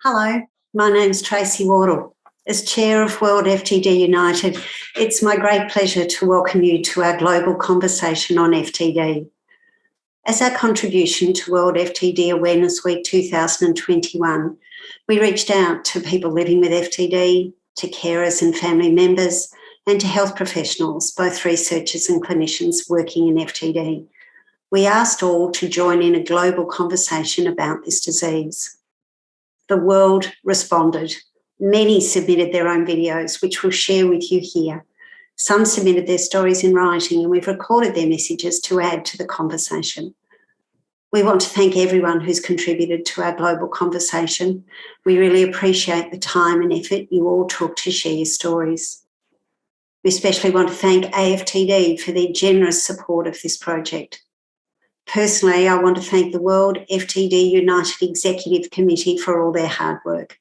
Hello, my name's Tracey Wardill. As Chair of World FTD United, it's my great pleasure to welcome you to our global conversation on FTD. As our contribution to World FTD Awareness Week 2021, we reached out to people living with FTD, to carers and family members, and to health professionals, both researchers and clinicians working in FTD. We asked all to join in a global conversation about this disease. The world responded. Many submitted their own videos, which we'll share with you here. Some submitted their stories in writing, and we've recorded their messages to add to the conversation. We want to thank everyone who's contributed to our global conversation. We really appreciate the time and effort you all took to share your stories. We especially want to thank AFTD for their generous support of this project. Personally, I want to thank the World FTD United Executive Committee for all their hard work.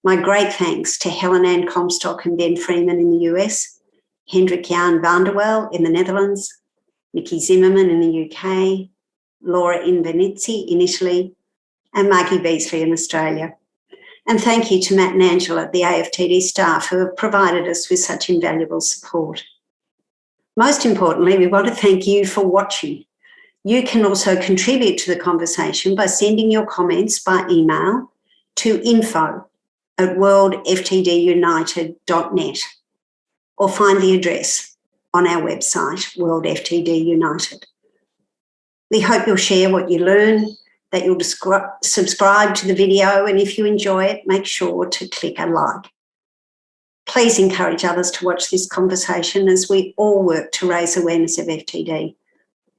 My great thanks to Helen Ann Comstock and Ben Freeman in the US, Hendrik Jan van der Wel in the Netherlands, Nikki Zimmerman in the UK, Laura Invernizzi in Italy, and Margie Beasley in Australia. And thank you to Matt and Angela, the AFTD staff, who have provided us with such invaluable support. Most importantly, we want to thank you for watching. You can also contribute to the conversation by sending your comments by email to info@worldftdunited.net or find the address on our website, World FTD United. We hope you'll share what you learn, that you'll subscribe to the video, and if you enjoy it, make sure to click a like. Please encourage others to watch this conversation as we all work to raise awareness of FTD.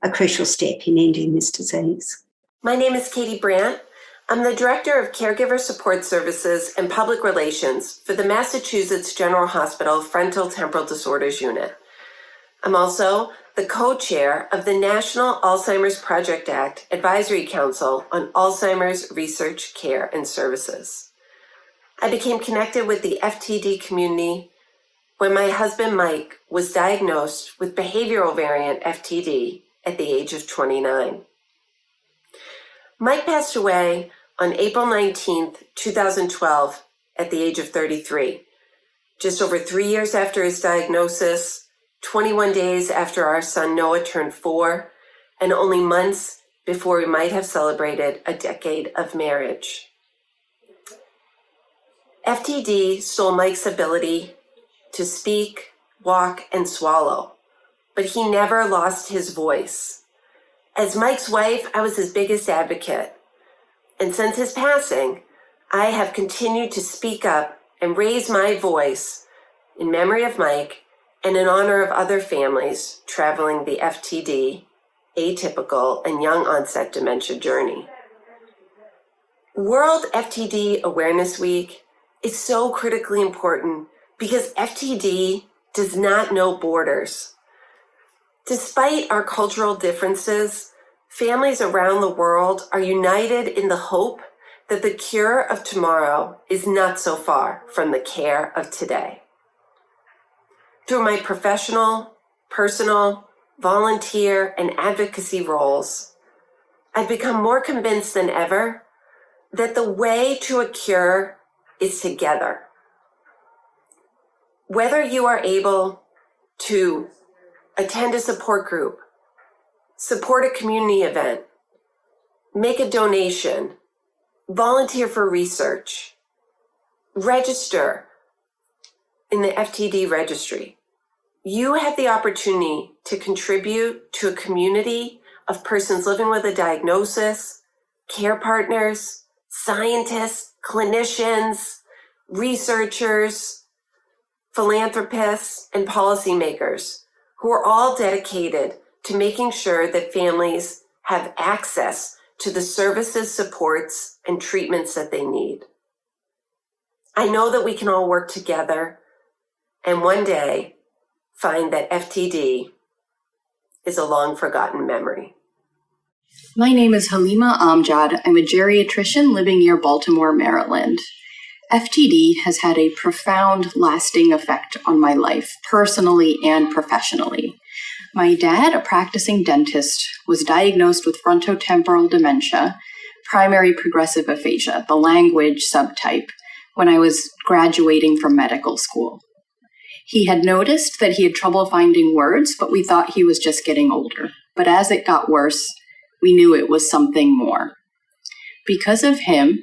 A crucial step in ending this disease. My name is Katie Brandt. I'm the Director of Caregiver Support Services and Public Relations for the Massachusetts General Hospital Frontal Temporal Disorders Unit. I'm also the co-chair of the National Alzheimer's Project Act Advisory Council on Alzheimer's Research, Care, and Services. I became connected with the FTD community when my husband Mike was diagnosed with behavioral variant FTD at the age of 29. Mike passed away on April 19th, 2012, at the age of 33, just over 3 years after his diagnosis, 21 days after our son Noah turned 4, and only months before we might have celebrated a decade of marriage. FTD stole Mike's ability to speak, walk, and swallow, but he never lost his voice. As Mike's wife, I was his biggest advocate. And since his passing, I have continued to speak up and raise my voice in memory of Mike and in honor of other families traveling the FTD, atypical, and young onset dementia journey. World FTD Awareness Week is so critically important because FTD does not know borders. Despite our cultural differences, families around the world are united in the hope that the cure of tomorrow is not so far from the care of today. Through my professional, personal, volunteer, and advocacy roles, I've become more convinced than ever that the way to a cure is together. Whether you are able to attend a support group, support a community event, make a donation, volunteer for research, register in the FTD registry, you have the opportunity to contribute to a community of persons living with a diagnosis, care partners, scientists, clinicians, researchers, philanthropists, and policymakers who are all dedicated to making sure that families have access to the services, supports, and treatments that they need. I know that we can all work together and one day find that FTD is a long forgotten memory. My name is Halima Amjad. I'm a geriatrician living near Baltimore, Maryland. FTD has had a profound, lasting effect on my life, personally and professionally. My dad, a practicing dentist, was diagnosed with frontotemporal dementia primary progressive aphasia, the language subtype, when I was graduating from medical school. He had noticed that he had trouble finding words, but we thought he was just getting older. But as it got worse, we knew it was something more. Because of him,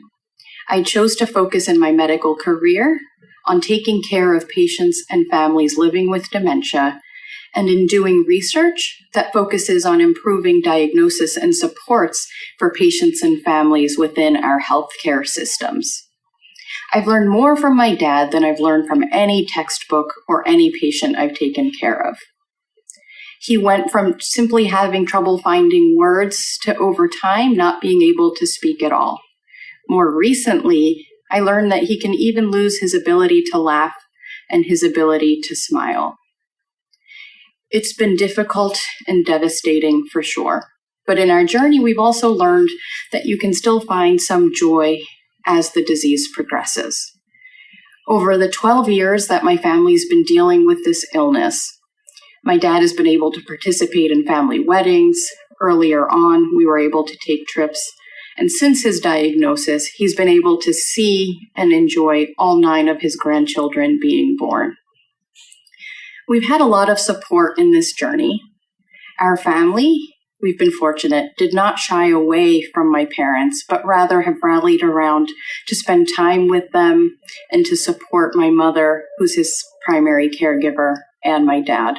I chose to focus in my medical career on taking care of patients and families living with dementia, and in doing research that focuses on improving diagnosis and supports for patients and families within our healthcare systems. I've learned more from my dad than I've learned from any textbook or any patient I've taken care of. He went from simply having trouble finding words to over time not being able to speak at all. More recently, I learned that he can even lose his ability to laugh and his ability to smile. It's been difficult and devastating for sure. But in our journey, we've also learned that you can still find some joy as the disease progresses. Over the 12 years that my family's been dealing with this illness, my dad has been able to participate in family weddings. Earlier on, we were able to take trips. And since his diagnosis, he's been able to see and enjoy all 9 of his grandchildren being born. We've had a lot of support in this journey. Our family, we've been fortunate, did not shy away from my parents, but rather have rallied around to spend time with them and to support my mother, who's his primary caregiver, and my dad,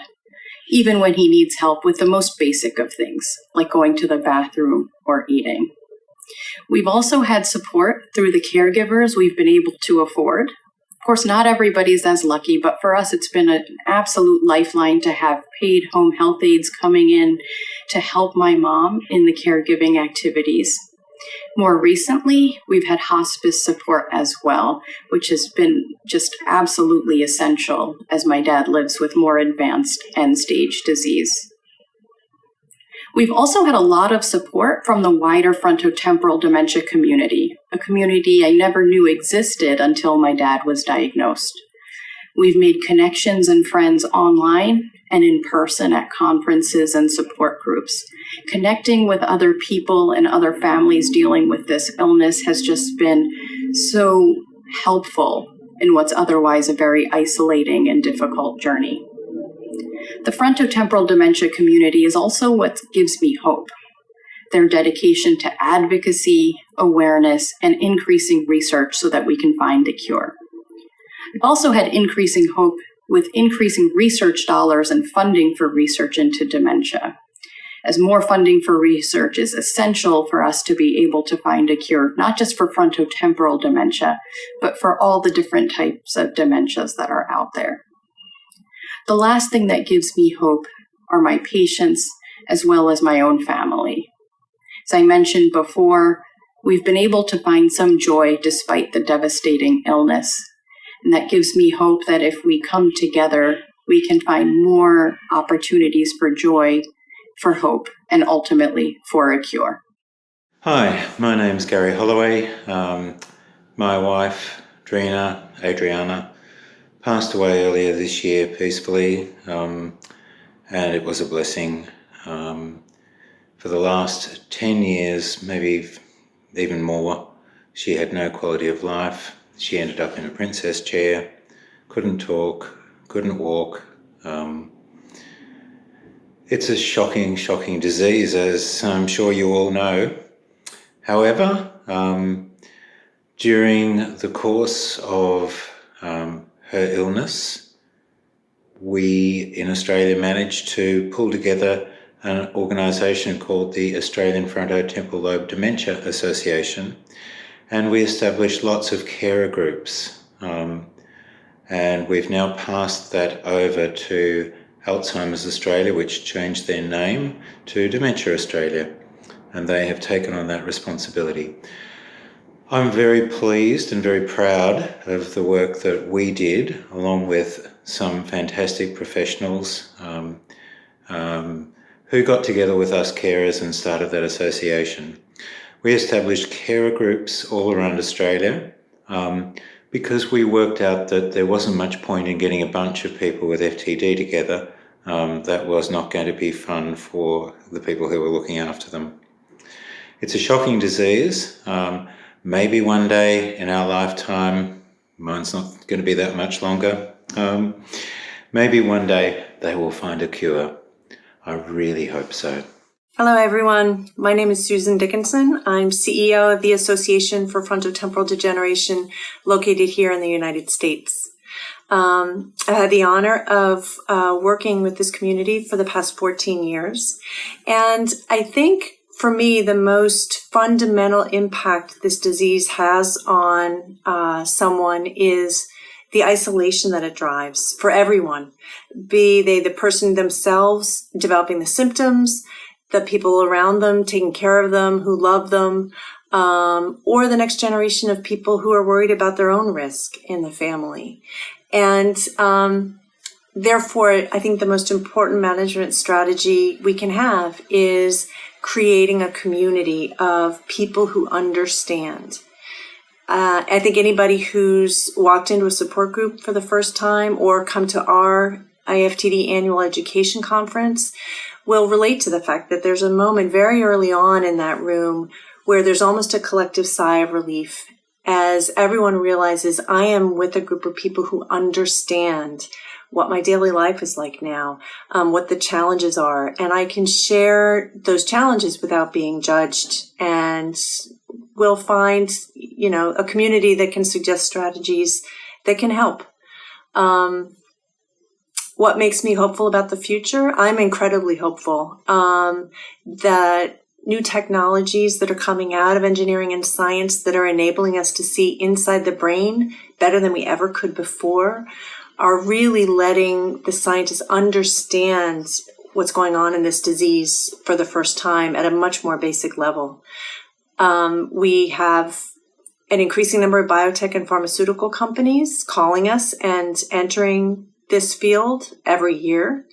even when he needs help with the most basic of things, like going to the bathroom or eating. We've also had support through the caregivers we've been able to afford. Of course, not everybody's as lucky, but for us, it's been an absolute lifeline to have paid home health aides coming in to help my mom in the caregiving activities. More recently, we've had hospice support as well, which has been just absolutely essential as my dad lives with more advanced end-stage disease. We've also had a lot of support from the wider frontotemporal dementia community, a community I never knew existed until my dad was diagnosed. We've made connections and friends online and in person at conferences and support groups. Connecting with other people and other families dealing with this illness has just been so helpful in what's otherwise a very isolating and difficult journey. The frontotemporal dementia community is also what gives me hope. Their dedication to advocacy, awareness, and increasing research so that we can find a cure. I've also had increasing hope with increasing research dollars and funding for research into dementia, as more funding for research is essential for us to be able to find a cure, not just for frontotemporal dementia, but for all the different types of dementias that are out there. The last thing that gives me hope are my patients as well as my own family. As I mentioned before, we've been able to find some joy despite the devastating illness. And that gives me hope that if we come together, we can find more opportunities for joy, for hope, and ultimately for a cure. Hi, my name's Garry Holloway. My wife, Adriana, passed away earlier this year peacefully, and it was a blessing. For the last 10 years, maybe even more, she had no quality of life. She ended up in a princess chair, couldn't talk, couldn't walk. It's a shocking, shocking disease, as I'm sure you all know. However, during the course of her illness, we in Australia managed to pull together an organisation called the Australian Frontotemporal Lobe Dementia Association, and we established lots of carer groups. And we've now passed that over to Alzheimer's Australia, which changed their name to Dementia Australia, and they have taken on that responsibility. I'm very pleased and very proud of the work that we did, along with some fantastic professionals who got together with us carers and started that association. We established carer groups all around Australia because we worked out that there wasn't much point in getting a bunch of people with FTD together. That was not going to be fun for the people who were looking after them. It's a shocking disease. Maybe one day in our lifetime, mine's not going to be that much longer, maybe one day they will find a cure. I really hope so. Hello, everyone. My name is Susan Dickinson. I'm CEO of the Association for Frontotemporal Degeneration located here in the United States. I had the honor of working with this community for the past 14 years. And I think for me, the most fundamental impact this disease has on someone is the isolation that it drives for everyone, be they the person themselves developing the symptoms, the people around them taking care of them, who love them, or the next generation of people who are worried about their own risk in the family. And therefore, I think the most important management strategy we can have is creating a community of people who understand. I think anybody who's walked into a support group for the first time or come to our AFTD annual education conference will relate to the fact that there's a moment very early on in that room where there's almost a collective sigh of relief as everyone realizes I am with a group of people who understand what my daily life is like now, what the challenges are, and I can share those challenges without being judged, and we'll find, a community that can suggest strategies that can help. What makes me hopeful about the future? I'm incredibly hopeful that new technologies that are coming out of engineering and science that are enabling us to see inside the brain better than we ever could before are really letting the scientists understand what's going on in this disease for the first time at a much more basic level. We have an increasing number of biotech and pharmaceutical companies calling us and entering this field every year.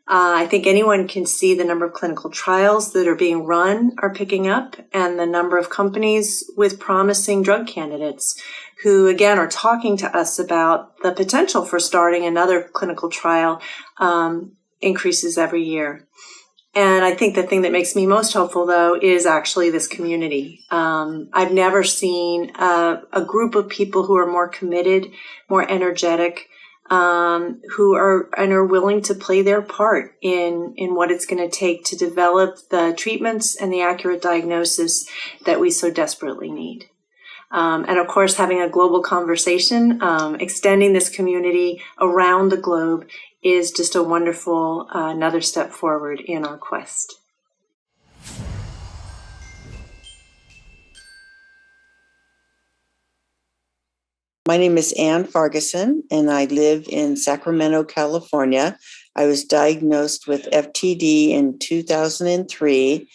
I think anyone can see the number of clinical trials that are being run are picking up, and the number of companies with promising drug candidates who, again, are talking to us about the potential for starting another clinical trial increases every year. And I think the thing that makes me most hopeful, though, is actually this community. I've never seen a group of people who are more committed, more energetic, who are willing to play their part in what it's going to take to develop the treatments and the accurate diagnosis that we so desperately need. And of course, having a global conversation, extending this community around the globe is just a wonderful another step forward in our quest. My name is Ann Farguson, and I live in Sacramento, California. I was diagnosed with FTD in 2003.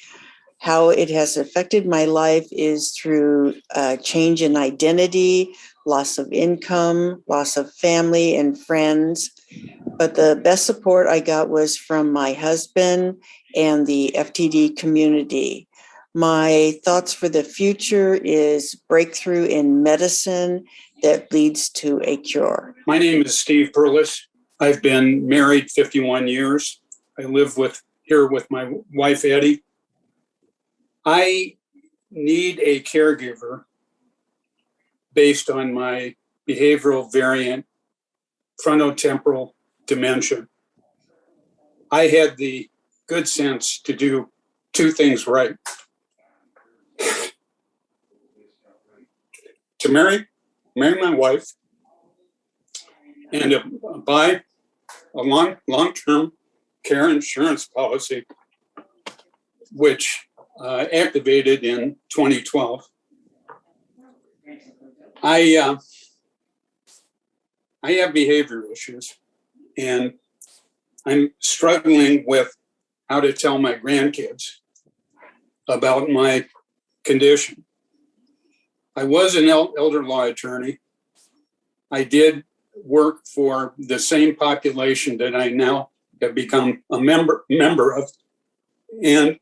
How it has affected my life is through change in identity, loss of income, loss of family and friends. But the best support I got was from my husband and the FTD community. My thoughts for the future is breakthrough in medicine that leads to a cure. My name is Steve Perlis. I've been married 51 years. I live here with my wife, Eddie. I need a caregiver based on my behavioral variant frontotemporal dementia. I had the good sense to do two things right. To marry my wife and to buy a long-term care insurance policy, which activated in 2012. I have behavior issues, and I'm struggling with how to tell my grandkids about my condition. I was an elder law attorney. I did work for the same population that I now have become a member of, and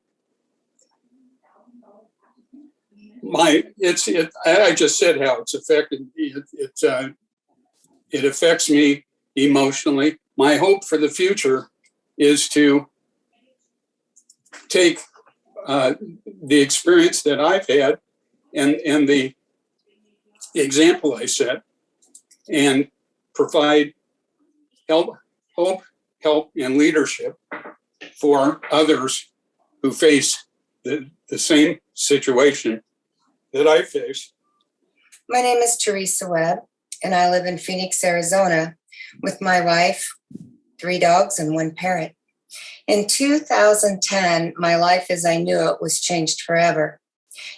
I just said how it's affected. It affects me emotionally. My hope for the future is to take the experience that I've had and the example I set, and provide hope, and leadership for others who face the same situation that I face. My name is Teresa Webb, and I live in Phoenix, Arizona, with my wife, 3 dogs, and 1 parrot. In 2010, my life as I knew it was changed forever.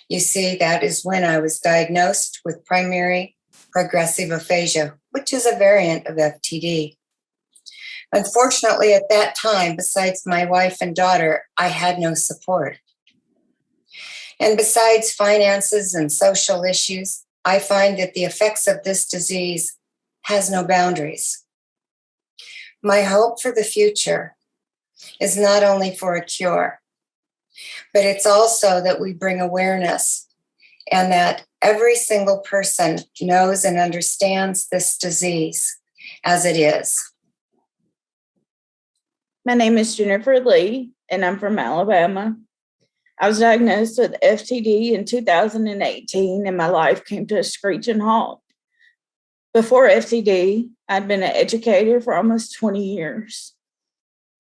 You see, that is when I was diagnosed with primary progressive aphasia, which is a variant of FTD. Unfortunately, at that time, besides my wife and daughter, I had no support. And besides finances and social issues, I find that the effects of this disease has no boundaries. My hope for the future is not only for a cure, but it's also that we bring awareness and that every single person knows and understands this disease as it is. My name is Jennifer Lee, and I'm from Alabama. I was diagnosed with FTD in 2018, and my life came to a screeching halt. Before FTD, I'd been an educator for almost 20 years,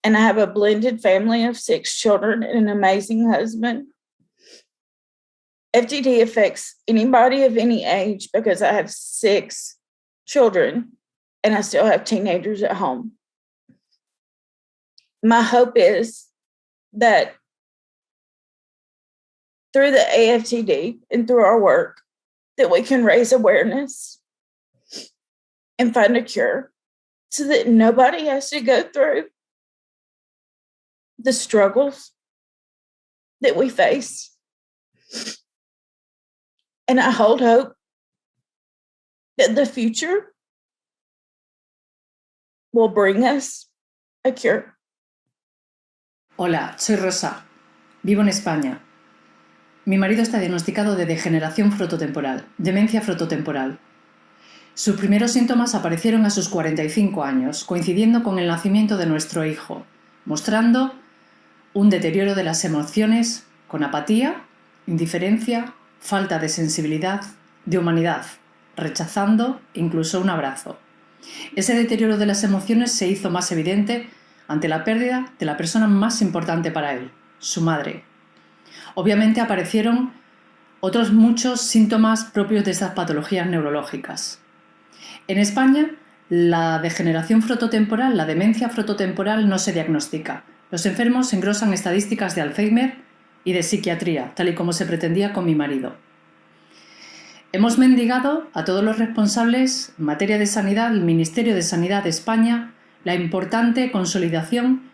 and I have a blended family of 6 children and an amazing husband. FTD affects anybody of any age because I have 6 children, and I still have teenagers at home. My hope is that through the AFTD and through our work, that we can raise awareness and find a cure so that nobody has to go through the struggles that we face. And I hold hope that the future will bring us a cure. Hola, soy Rosa. Vivo en España. Mi marido está diagnosticado de degeneración frontotemporal, demencia frontotemporal. Sus primeros síntomas aparecieron a sus 45 años, coincidiendo con el nacimiento de nuestro hijo, mostrando un deterioro de las emociones con apatía, indiferencia, falta de sensibilidad, de humanidad, rechazando incluso un abrazo. Ese deterioro de las emociones se hizo más evidente ante la pérdida de la persona más importante para él, su madre. Obviamente aparecieron otros muchos síntomas propios de estas patologías neurológicas. En España, la degeneración frontotemporal, la demencia frontotemporal no se diagnostica. Los enfermos engrosan estadísticas de Alzheimer y de psiquiatría, tal y como se pretendía con mi marido. Hemos mendigado a todos los responsables en materia de sanidad, el Ministerio de Sanidad de España, la importante consolidación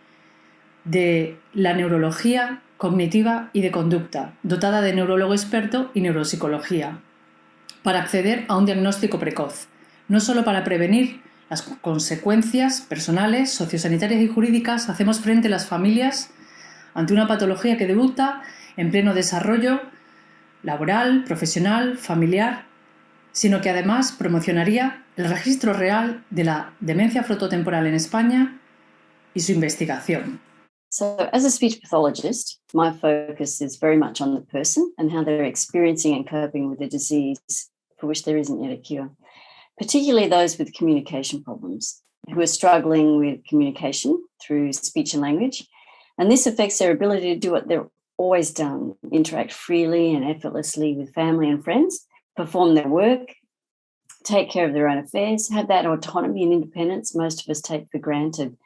de la neurología cognitiva y de conducta, dotada de neurólogo experto y neuropsicología, para acceder a un diagnóstico precoz, no solo para prevenir las consecuencias personales, sociosanitarias y jurídicas. Hacemos frente a las familias ante una patología que debuta en pleno desarrollo laboral, profesional, familiar, sino que además promocionaría el registro real de la demencia frontotemporal en España y su investigación. So as a speech pathologist, my focus is very much on the person and how they're experiencing and coping with the disease for which there isn't yet a cure, particularly those with communication problems who are struggling with communication through speech and language. And this affects their ability to do what they've always done, interact freely and effortlessly with family and friends, perform their work, take care of their own affairs, have that autonomy and independence most of us take for granted.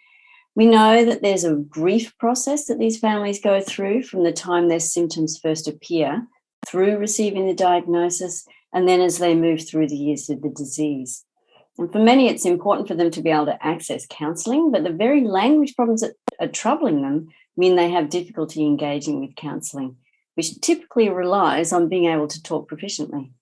We know that there's a grief process that these families go through from the time their symptoms first appear, through receiving the diagnosis, and then as they move through the years of the disease. And for many, it's important for them to be able to access counselling, but the very language problems that are troubling them mean they have difficulty engaging with counselling, which typically relies on being able to talk proficiently.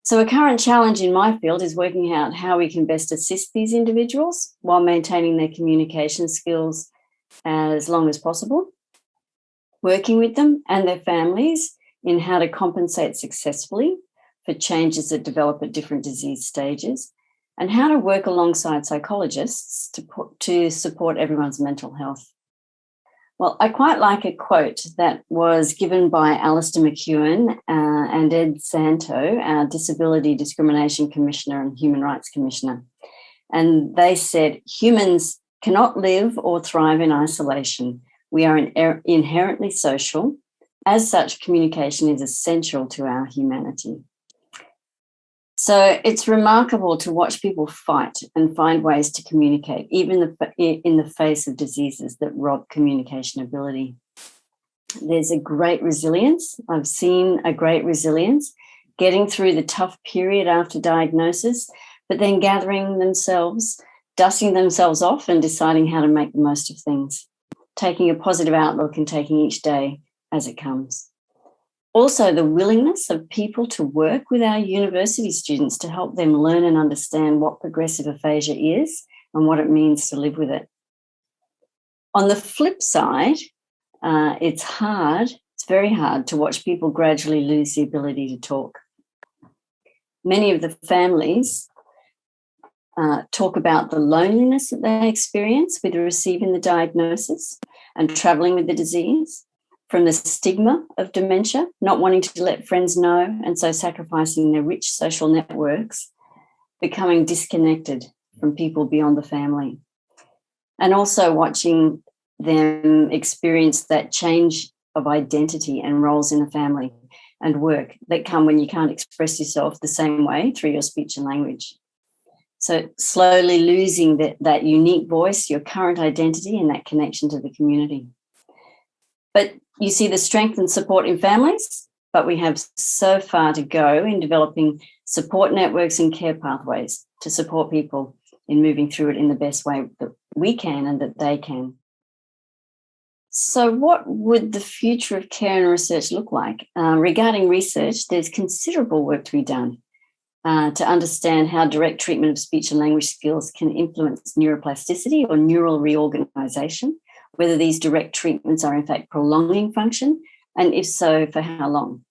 So a current challenge in my field is working out how we can best assist these individuals while maintaining their communication skills as long as possible, working with them and their families in how to compensate successfully for changes that develop at different disease stages, and how to work alongside psychologists to support everyone's mental health. Well, I quite like a quote that was given by Alistair McEwen and Ed Santo, our Disability Discrimination Commissioner and Human Rights Commissioner. And they said, humans cannot live or thrive in isolation. We are inherently social. As such, communication is essential to our humanity. So it's remarkable to watch people fight and find ways to communicate, even in the face of diseases that rob communication ability. There's a great resilience. I've seen a great resilience getting through the tough period after diagnosis, but then gathering themselves, dusting themselves off and deciding how to make the most of things, taking a positive outlook and taking each day as it comes. Also, the willingness of people to work with our university students to help them learn and understand what progressive aphasia is and what it means to live with it. On the flip side, it's very hard to watch people gradually lose the ability to talk. Many of the families talk about the loneliness that they experience with receiving the diagnosis and travelling with the disease, from the stigma of dementia, not wanting to let friends know, and so sacrificing their rich social networks, becoming disconnected from people beyond the family. And also watching them experience that change of identity and roles in the family and work that come when you can't express yourself the same way through your speech and language. So slowly losing that unique voice, your current identity, and that connection to the community. But you see the strength and support in families, but we have so far to go in developing support networks and care pathways to support people in moving through it in the best way that we can and that they can. So what would the future of care and research look like? Regarding research, there's considerable work to be done to understand how direct treatment of speech and language skills can influence neuroplasticity or neural reorganisation, whether these direct treatments are in fact prolonging function, and if so, for how long.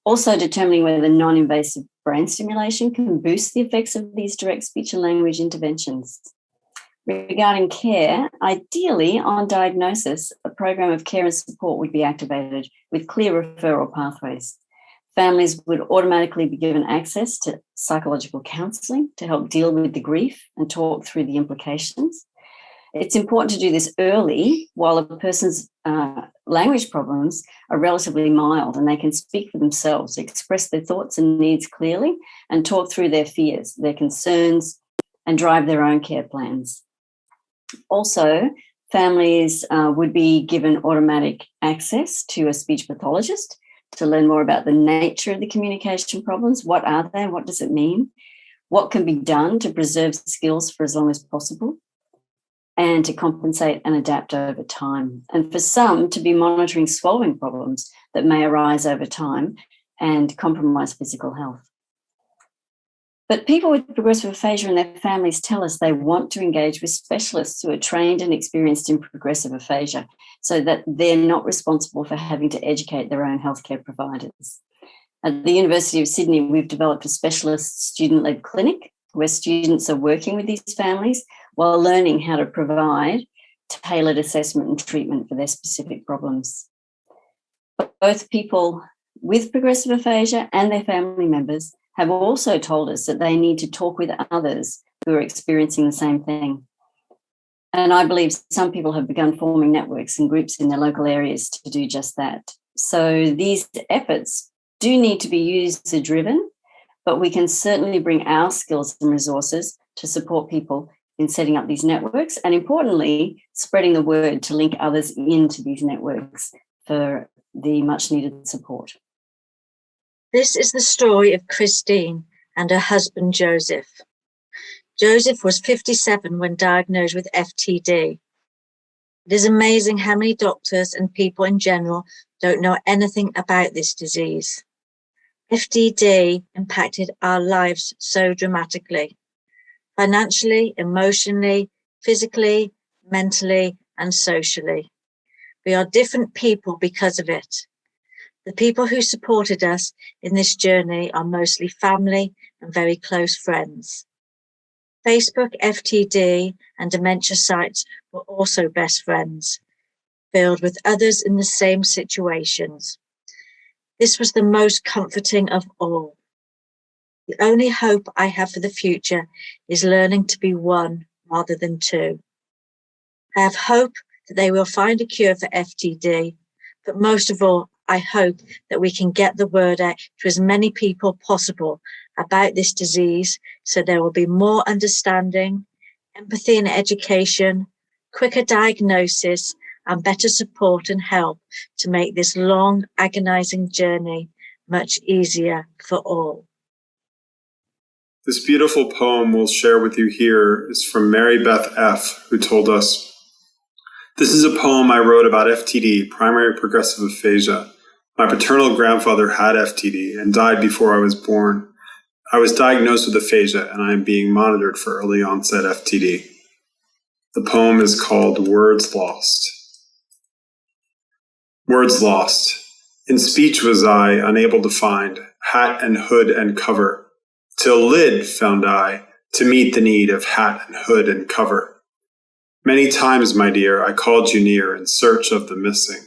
Also determining whether non-invasive brain stimulation can boost the effects of these direct speech and language interventions. Regarding care, ideally on diagnosis, a program of care and support would be activated with clear referral pathways. Families would automatically be given access to psychological counselling to help deal with the grief and talk through the implications. It's important to do this early while a person's language problems are relatively mild and they can speak for themselves, express their thoughts and needs clearly, and talk through their fears, their concerns, and drive their own care plans. Also, families would be given automatic access to a speech pathologist to learn more about the nature of the communication problems. What are they? What does it mean? What can be done to preserve skills for as long as possible, and to compensate and adapt over time. And for some, to be monitoring swallowing problems that may arise over time and compromise physical health. But people with progressive aphasia and their families tell us they want to engage with specialists who are trained and experienced in progressive aphasia so that they're not responsible for having to educate their own healthcare providers. At the University of Sydney, we've developed a specialist student-led clinic where students are working with these families while learning how to provide tailored assessment and treatment for their specific problems. Both people with progressive aphasia and their family members have also told us that they need to talk with others who are experiencing the same thing. And I believe some people have begun forming networks and groups in their local areas to do just that. So these efforts do need to be user-driven, but we can certainly bring our skills and resources to support people in setting up these networks and, importantly, spreading the word to link others into these networks for the much-needed support. This is the story of Christine and her husband, Joseph. Joseph was 57 when diagnosed with FTD. It is amazing how many doctors and people in general don't know anything about this disease. FTD impacted our lives so dramatically, financially, emotionally, physically, mentally, and socially. We are different people because of it. The people who supported us in this journey are mostly family and very close friends. Facebook, FTD, and dementia sites were also best friends. filled with others in the same situations. This was the most comforting of all. The only hope I have for the future is learning to be one rather than two. I have hope that they will find a cure for FTD, but most of all, I hope that we can get the word out to as many people possible about this disease so there will be more understanding, empathy and education, quicker diagnosis, and better support and help to make this long, agonizing journey much easier for all. This beautiful poem we'll share with you here is from Beth F, who told us, "This is a poem I wrote about FTD, primary progressive aphasia. My paternal grandfather had FTD and died before I was born. I was diagnosed with aphasia and I am being monitored for early onset FTD." The poem is called Words Lost. Words lost. In speech was I, unable to find hat and hood and cover, till lid found I to meet the need of hat and hood and cover. Many times, my dear, I called you near in search of the missing.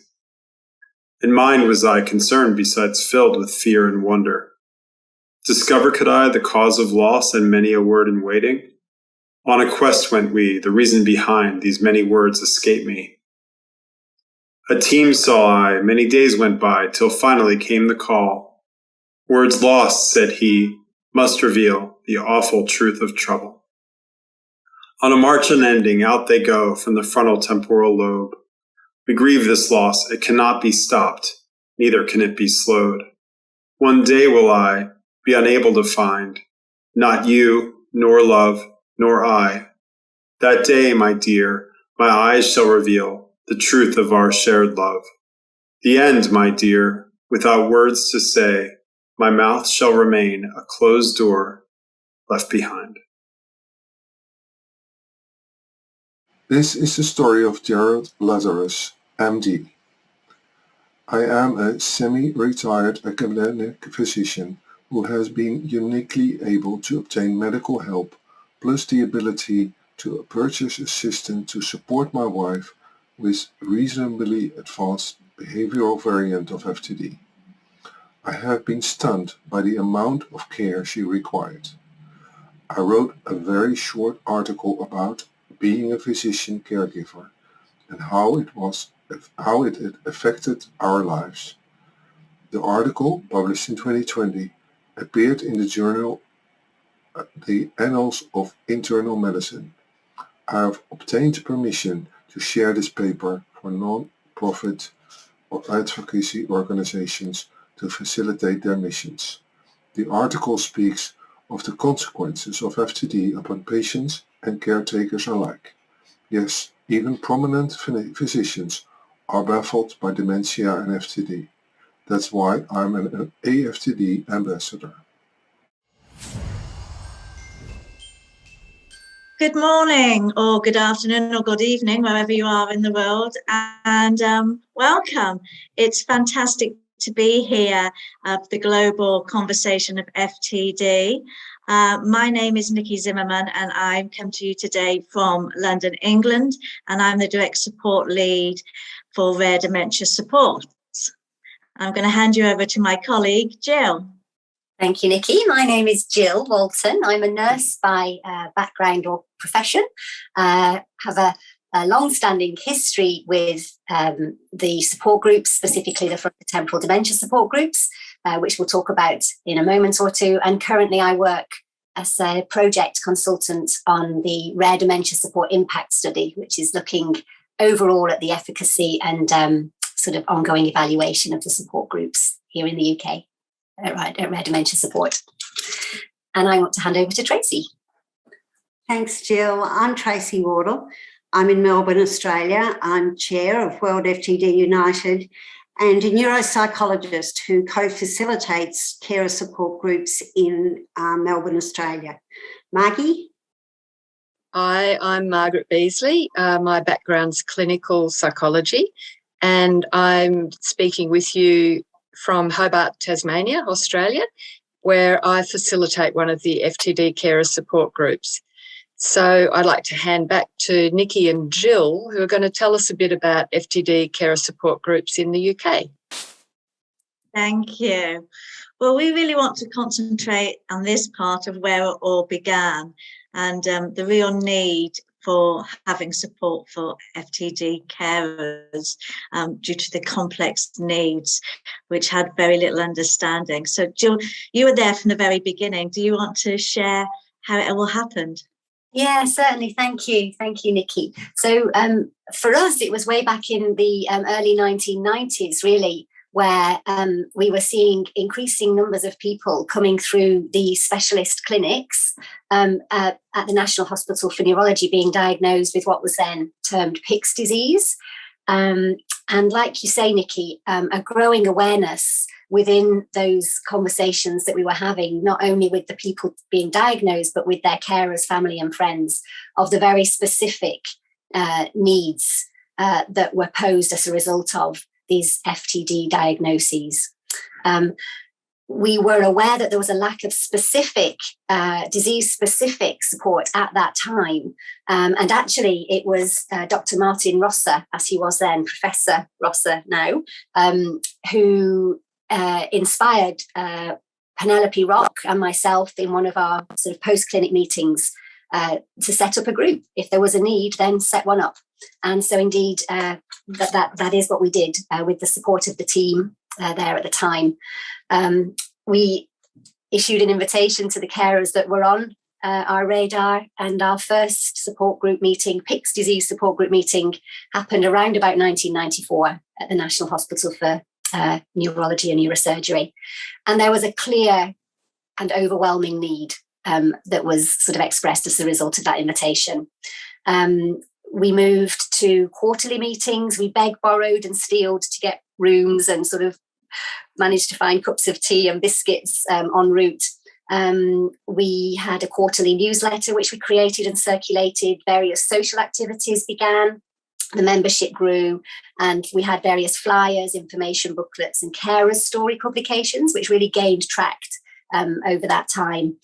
In mind was I concerned besides filled with fear and wonder. Discover could I the cause of loss and many a word in waiting? On a quest went we, the reason behind these many words escape me. A team saw I, many days went by, till finally came the call. Words lost, said he, must reveal the awful truth of trouble. On a march unending, out they go from the frontal temporal lobe. We grieve this loss, it cannot be stopped, neither can it be slowed. One day will I be unable to find, not you, nor love, nor I. That day, my dear, my eyes shall reveal the truth of our shared love. The end, my dear, without words to say, my mouth shall remain a closed door left behind. This is the story of Gerald Lazarus, MD. I am a semi-retired academic physician who has been uniquely able to obtain medical help, plus the ability to purchase assistance to support my wife with reasonably advanced behavioral variant of FTD. I have been stunned by the amount of care she required. I wrote a very short article about being a physician caregiver and how it had affected our lives. The article, published in 2020, appeared in the journal The Annals of Internal Medicine. I have obtained permission to share this paper for non-profit or advocacy organizations to facilitate their missions. The article speaks of the consequences of FTD upon patients and caretakers alike. Yes, even prominent physicians are baffled by dementia and FTD. That's why I'm an AFTD ambassador. Good morning, or good afternoon, or good evening, wherever you are in the world, and welcome. It's fantastic to be here at the global conversation of FTD. My name is Nikki Zimmerman, and I come to you today from London, England, and I'm the direct support lead for Rare Dementia Support. I'm going to hand you over to my colleague, Jill. Thank you, Nikki. My name is Jill Walton. I'm a nurse by background or profession. Have a long-standing history with the support groups, specifically the frontotemporal dementia support groups, which we'll talk about in a moment or two. And currently I work as a project consultant on the Rare Dementia Support Impact Study, which is looking overall at the efficacy and sort of ongoing evaluation of the support groups here in the UK. At Rare Dementia Support. And I want to hand over to Tracey. Thanks, Jill. I'm Tracey Wardill. I'm in Melbourne, Australia. I'm chair of World FTD United and a neuropsychologist who co-facilitates carer support groups in Melbourne, Australia. Margie? Hi, I'm Margaret Beasley. My background's clinical psychology, and I'm speaking with you from Hobart, Tasmania, Australia, where I facilitate one of the FTD carer support groups. So I'd like to hand back to Nikki and Jill, who are going to tell us a bit about FTD carer support groups in the UK. Thank you. Well, we really want to concentrate on this part of where it all began and the real need for having support for FTD carers due to the complex needs, which had very little understanding. So Jill, you were there from the very beginning. Do you want to share how it all happened? Yeah, certainly. Thank you. Thank you, Nikki. So for us, it was way back in the early 1990s, really, where we were seeing increasing numbers of people coming through the specialist clinics at the National Hospital for Neurology being diagnosed with what was then termed PICS disease. And like you say, Nikki, a growing awareness within those conversations that we were having, not only with the people being diagnosed, but with their carers, family and friends, of the very specific needs that were posed as a result of these FTD diagnoses. We were aware that there was a lack of specific, disease-specific support at that time. And actually, it was Dr. Martin Rosa, as he was then, Professor Rosa now, who inspired Penelope Rock and myself in one of our sort of post-clinic meetings to set up a group. If there was a need, then set one up. And so indeed, that is what we did with the support of the team there at the time. We issued an invitation to the carers that were on our radar, and our first support group meeting, PICS disease support group meeting, happened around about 1994 at the National Hospital for Neurology and Neurosurgery. And there was a clear and overwhelming need that was sort of expressed as a result of that invitation. We moved to quarterly meetings. We begged, borrowed and stealed to get rooms and sort of managed to find cups of tea and biscuits en route. We had a quarterly newsletter which we created and circulated. Various social activities began. The membership grew, and we had various flyers, information booklets and carers story publications, which really gained traction over that time.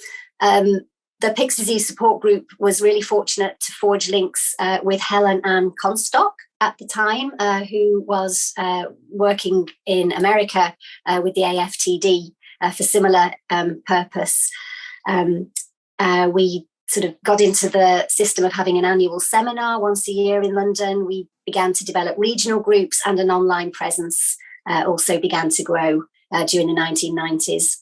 The PICS disease support group was really fortunate to forge links with Helen Ann Constock at the time, who was working in America with the AFTD for similar purpose. We sort of got into the system of having an annual seminar once a year in London. We began to develop regional groups, and an online presence also began to grow during the 1990s.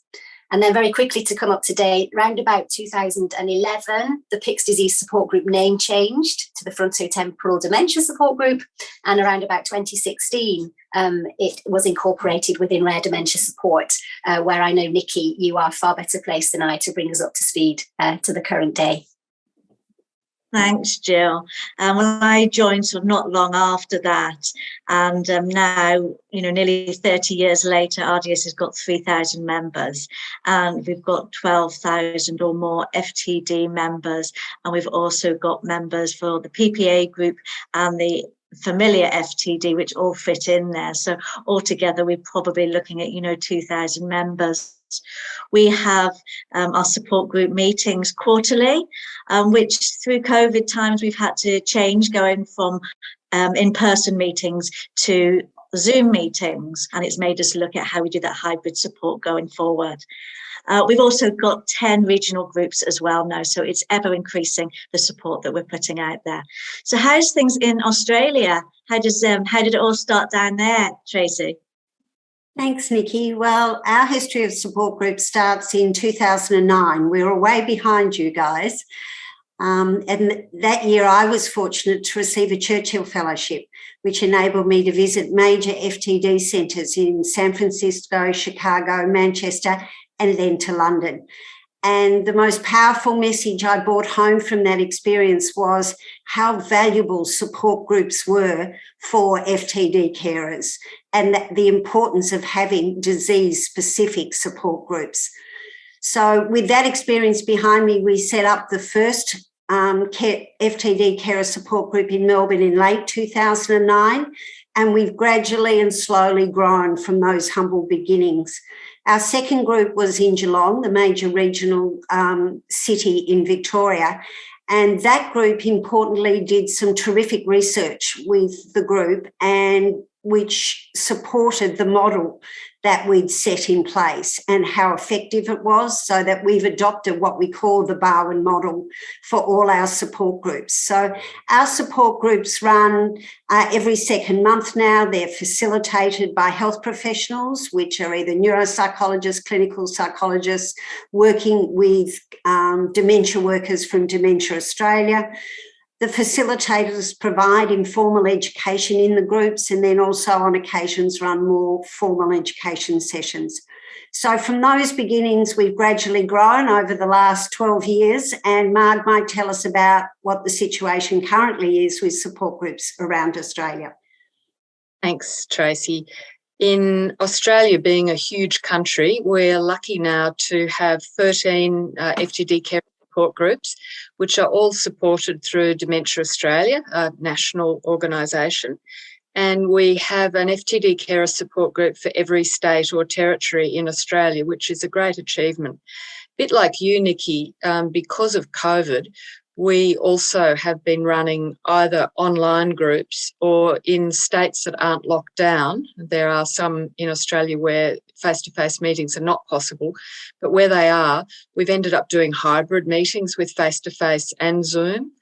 And then very quickly, to come up to date, around about 2011, the PICS disease support group name changed to the Frontotemporal Dementia Support Group. And around about 2016, it was incorporated within Rare Dementia Support, where I know, Nikki, you are far better placed than I to bring us up to speed to the current day. Thanks, Jill. Well, I joined sort of not long after that, and now, nearly 30 years later, RDS has got 3,000 members, and we've got 12,000 or more FTD members, and we've also got members for the PPA group and the familiar FTD, which all fit in there. So altogether, we're probably looking at 2,000 members. We have our support group meetings quarterly, which through COVID times we've had to change, going from in-person meetings to Zoom meetings, and it's made us look at how we do that hybrid support going forward. We've also got 10 regional groups as well now, so it's ever increasing the support that we're putting out there. So how's things in Australia? How did it all start down there, Tracey? Thanks, Nikki. Well, our history of support groups starts in 2009. We were way behind you guys. And that year I was fortunate to receive a Churchill Fellowship, which enabled me to visit major FTD centres in San Francisco, Chicago, Manchester, and then to London. And the most powerful message I brought home from that experience was how valuable support groups were for FTD carers, and the importance of having disease-specific support groups. So with that experience behind me, we set up the first FTD carer support group in Melbourne in late 2009, and we've gradually and slowly grown from those humble beginnings. Our second group was in Geelong, the major regional city in Victoria, And that group, importantly, did some terrific research with the group and which supported the model that we'd set in place and how effective it was, so that we've adopted what we call the Barwon model for all our support groups. So our support groups run every second month now. They're facilitated by health professionals, which are either neuropsychologists, clinical psychologists, working with dementia workers from Dementia Australia. The facilitators provide informal education in the groups and then also on occasions run more formal education sessions. So from those beginnings, we've gradually grown over the last 12 years, and Marg might tell us about what the situation currently is with support groups around Australia. Thanks, Tracey. In Australia, being a huge country, we're lucky now to have 13 FTD care support groups, which are all supported through Dementia Australia, a national organisation. And we have an FTD carer support group for every state or territory in Australia, which is a great achievement. A bit like you, Nikki, because of COVID, we also have been running either online groups or in states that aren't locked down. There are some in Australia where face-to-face meetings are not possible, but where they are, we've ended up doing hybrid meetings with face-to-face and Zoom.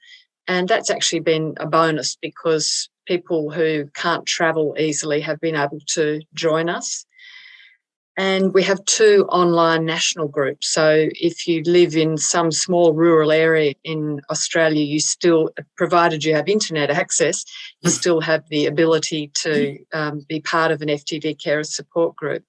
And that's actually been a bonus because people who can't travel easily have been able to join us. And we have 2 online national groups. So if you live in some small rural area in Australia, you still, provided you have internet access, you still have the ability to be part of an FTD carer support group.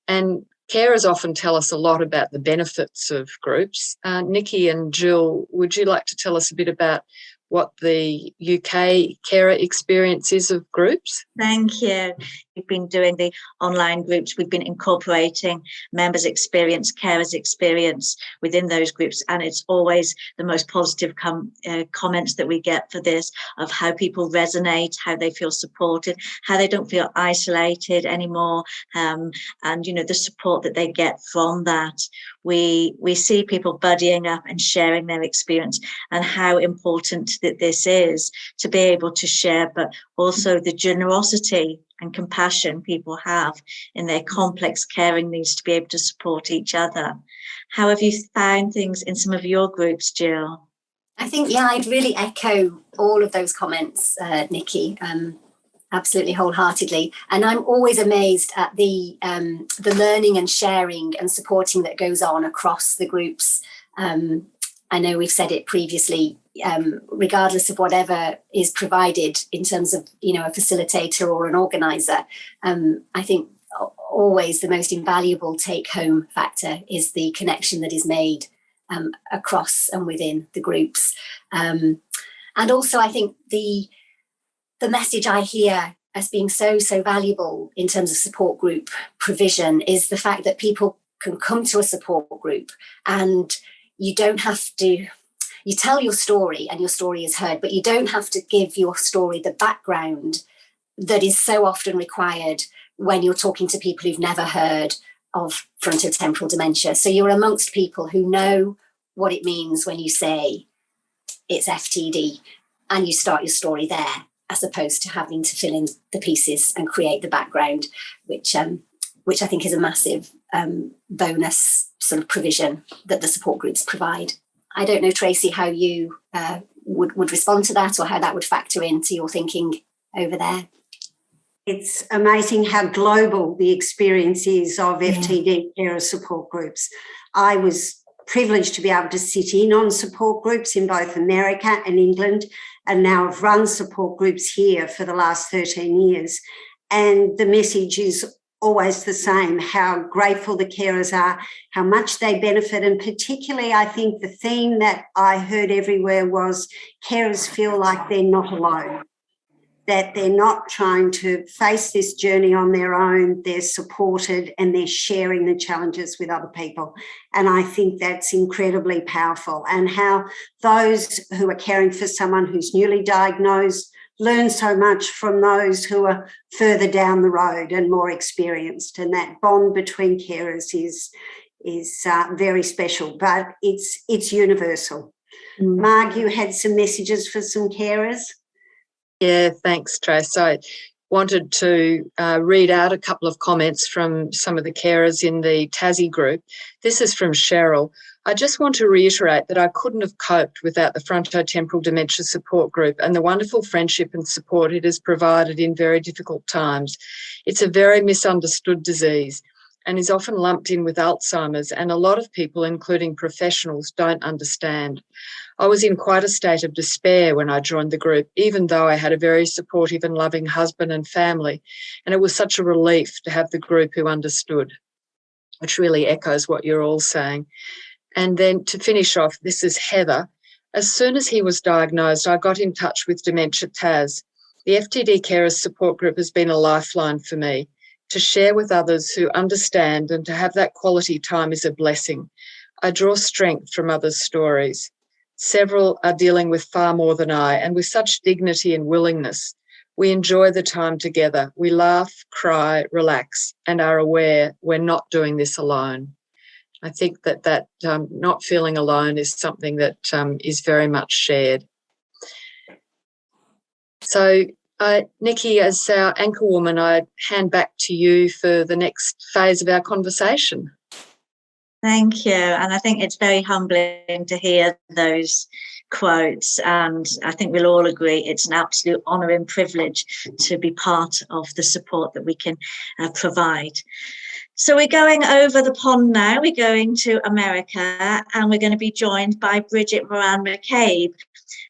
And carers often tell us a lot about the benefits of groups. Nikki and Jill, would you like to tell us a bit about what the UK carer experience is of groups? Thank you. We've been doing the online groups. We've been incorporating members' experience, carers' experience within those groups. And it's always the most positive comments that we get for this, of how people resonate, how they feel supported, how they don't feel isolated anymore, and, you know, the support that they get from that. We see people buddying up and sharing their experience and how important that this is to be able to share, but also the generosity and compassion people have in their complex caring needs to be able to support each other. How have you found things in some of your groups, Jill? I think, yeah, I'd really echo all of those comments, Nikki, absolutely wholeheartedly. And I'm always amazed at the learning and sharing and supporting that goes on across the groups. I know we've said it previously, regardless of whatever is provided in terms of, you know, a facilitator or an organizer, I think always the most invaluable take-home factor is the connection that is made across and within the groups. And also, I think the message I hear as being so valuable in terms of support group provision is the fact that people can come to a support group and you don't have to, you tell your story and your story is heard, but you don't have to give your story the background that is so often required when you're talking to people who've never heard of frontotemporal dementia. So you're amongst people who know what it means when you say it's FTD and you start your story there, as opposed to having to fill in the pieces and create the background, which I think is a massive bonus sort of provision that the support groups provide. I don't know, Tracey, how you would respond to that or how that would factor into your thinking over there. It's amazing how global the experience is of FTD carer support groups. I was privileged to be able to sit in on support groups in both America and England, and now I've run support groups here for the last 13 years. And the message is always the same, how grateful the carers are, how much they benefit. And particularly, I think the theme that I heard everywhere was carers feel like they're not alone, that they're not trying to face this journey on their own, they're supported and they're sharing the challenges with other people. And I think that's incredibly powerful. And how those who are caring for someone who's newly diagnosed learn so much from those who are further down the road and more experienced. And that bond between carers is very special, but it's universal. Marg, you had some messages for some carers. Yeah, thanks, Trace. I wanted to read out a couple of comments from some of the carers in the Tassie group. This is from Cheryl. I just want to reiterate that I couldn't have coped without the frontotemporal dementia support group and the wonderful friendship and support it has provided in very difficult times. It's a very misunderstood disease and is often lumped in with Alzheimer's, and a lot of people, including professionals, don't understand. I was in quite a state of despair when I joined the group, even though I had a very supportive and loving husband and family, and it was such a relief to have the group who understood, which really echoes what you're all saying. And then to finish off, this is Heather. As soon as he was diagnosed, I got in touch with Dementia Tas. The FTD Carers Support Group has been a lifeline for me. To share with others who understand and to have that quality time is a blessing. I draw strength from others' stories. Several are dealing with far more than I, and with such dignity and willingness. We enjoy the time together. We laugh, cry, relax, and are aware we're not doing this alone. I think that not feeling alone is something that is very much shared. So, Nikki, as our anchor woman, I hand back to you for the next phase of our conversation. Thank you. And I think it's very humbling to hear those quotes. And I think we'll all agree it's an absolute honour and privilege to be part of the support that we can provide. So we're going over the pond now. We're going to America, and we're going to be joined by Bridget Moran-McCabe.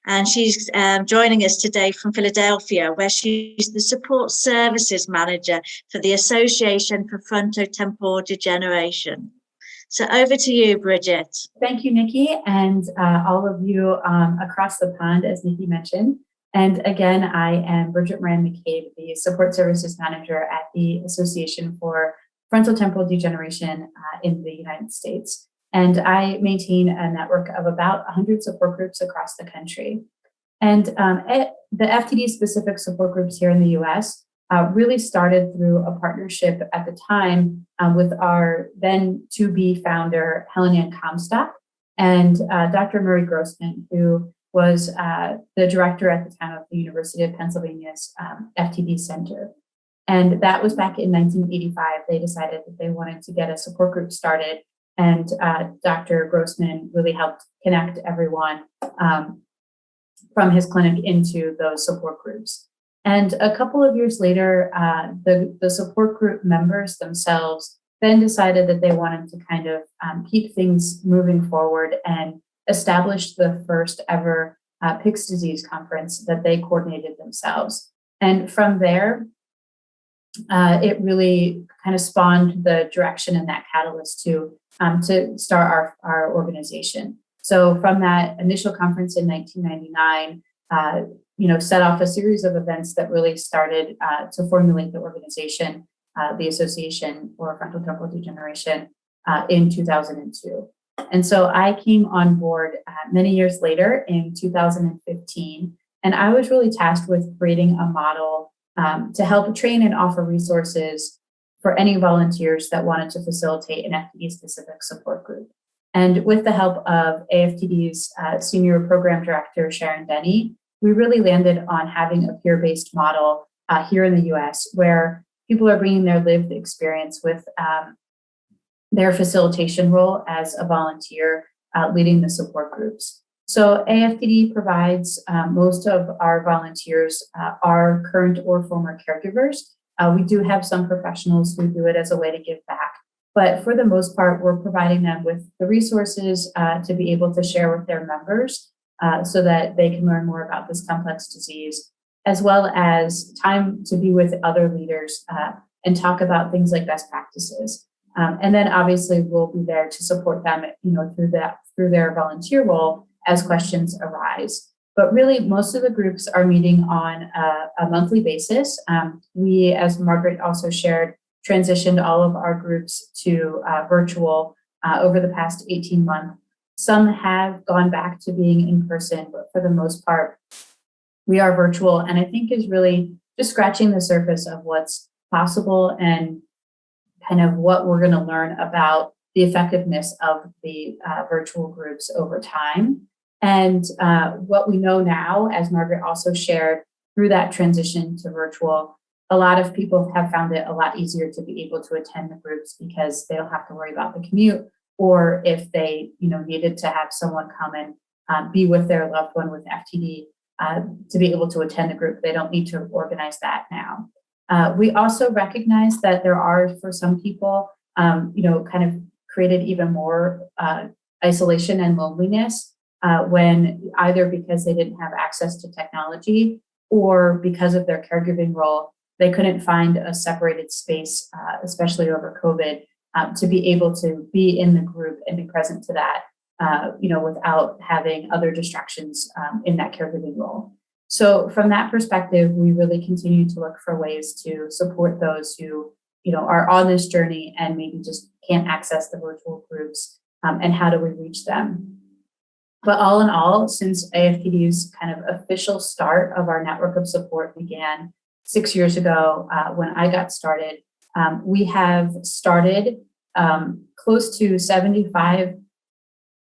And she's joining us today from Philadelphia, where she's the Support Services Manager for the Association for Frontotemporal Degeneration. So over to you, Bridget. Thank you, Nikki, and all of you across the pond, as Nikki mentioned. And again, I am Bridget Moran-McCabe, the Support Services Manager at the Association for Frontotemporal Degeneration in the United States. And I maintain a network of about 100 support groups across the country. And the FTD-specific support groups here in the US really started through a partnership at the time with our then to-be founder, Helen Ann Comstock, and Dr. Murray Grossman, who was the director at the time of the University of Pennsylvania's FTD Center. And that was back in 1985. They decided that they wanted to get a support group started, and Dr. Grossman really helped connect everyone from his clinic into those support groups. And a couple of years later, the support group members themselves then decided that they wanted to kind of keep things moving forward and establish the first ever Pick's disease conference that they coordinated themselves. And from there, it really kind of spawned the direction and that catalyst to start our organization. So from that initial conference in 1999, set off a series of events that really started to formulate the organization, the Association for Frontotemporal Degeneration, in 2002. And so I came on board many years later in 2015, and I was really tasked with creating a model to help train and offer resources for any volunteers that wanted to facilitate an FTD-specific support group. And with the help of AFTD's Senior Program Director, Sharon Denny, we really landed on having a peer-based model here in the US, where people are bringing their lived experience with their facilitation role as a volunteer leading the support groups. So AFTD provides most of our volunteers are current or former caregivers. We do have some professionals who do it as a way to give back, but for the most part, we're providing them with the resources to be able to share with their members so that they can learn more about this complex disease, as well as time to be with other leaders and talk about things like best practices. And then obviously we'll be there to support them, through their volunteer role as questions arise. But really, most of the groups are meeting on a monthly basis. We, as Margaret also shared, transitioned all of our groups to virtual over the past 18 months. Some have gone back to being in person, but for the most part, we are virtual. And I think is really just scratching the surface of what's possible and kind of what we're going to learn about the effectiveness of the virtual groups over time. And what we know now, as Margaret also shared, through that transition to virtual, a lot of people have found it a lot easier to be able to attend the groups because they don't have to worry about the commute, or if they, needed to have someone come and be with their loved one with FTD to be able to attend the group, they don't need to organize that now. We also recognize that there are, for some people, kind of created even more isolation and loneliness when either because they didn't have access to technology or because of their caregiving role, they couldn't find a separated space, especially over COVID, to be able to be in the group and be present to that, without having other distractions in that caregiving role. So from that perspective, we really continue to look for ways to support those who, are on this journey and maybe just can't access the virtual groups, and how do we reach them? But all in all, since AFTD's kind of official start of our network of support began 6 years ago, when I got started, we have started close to 75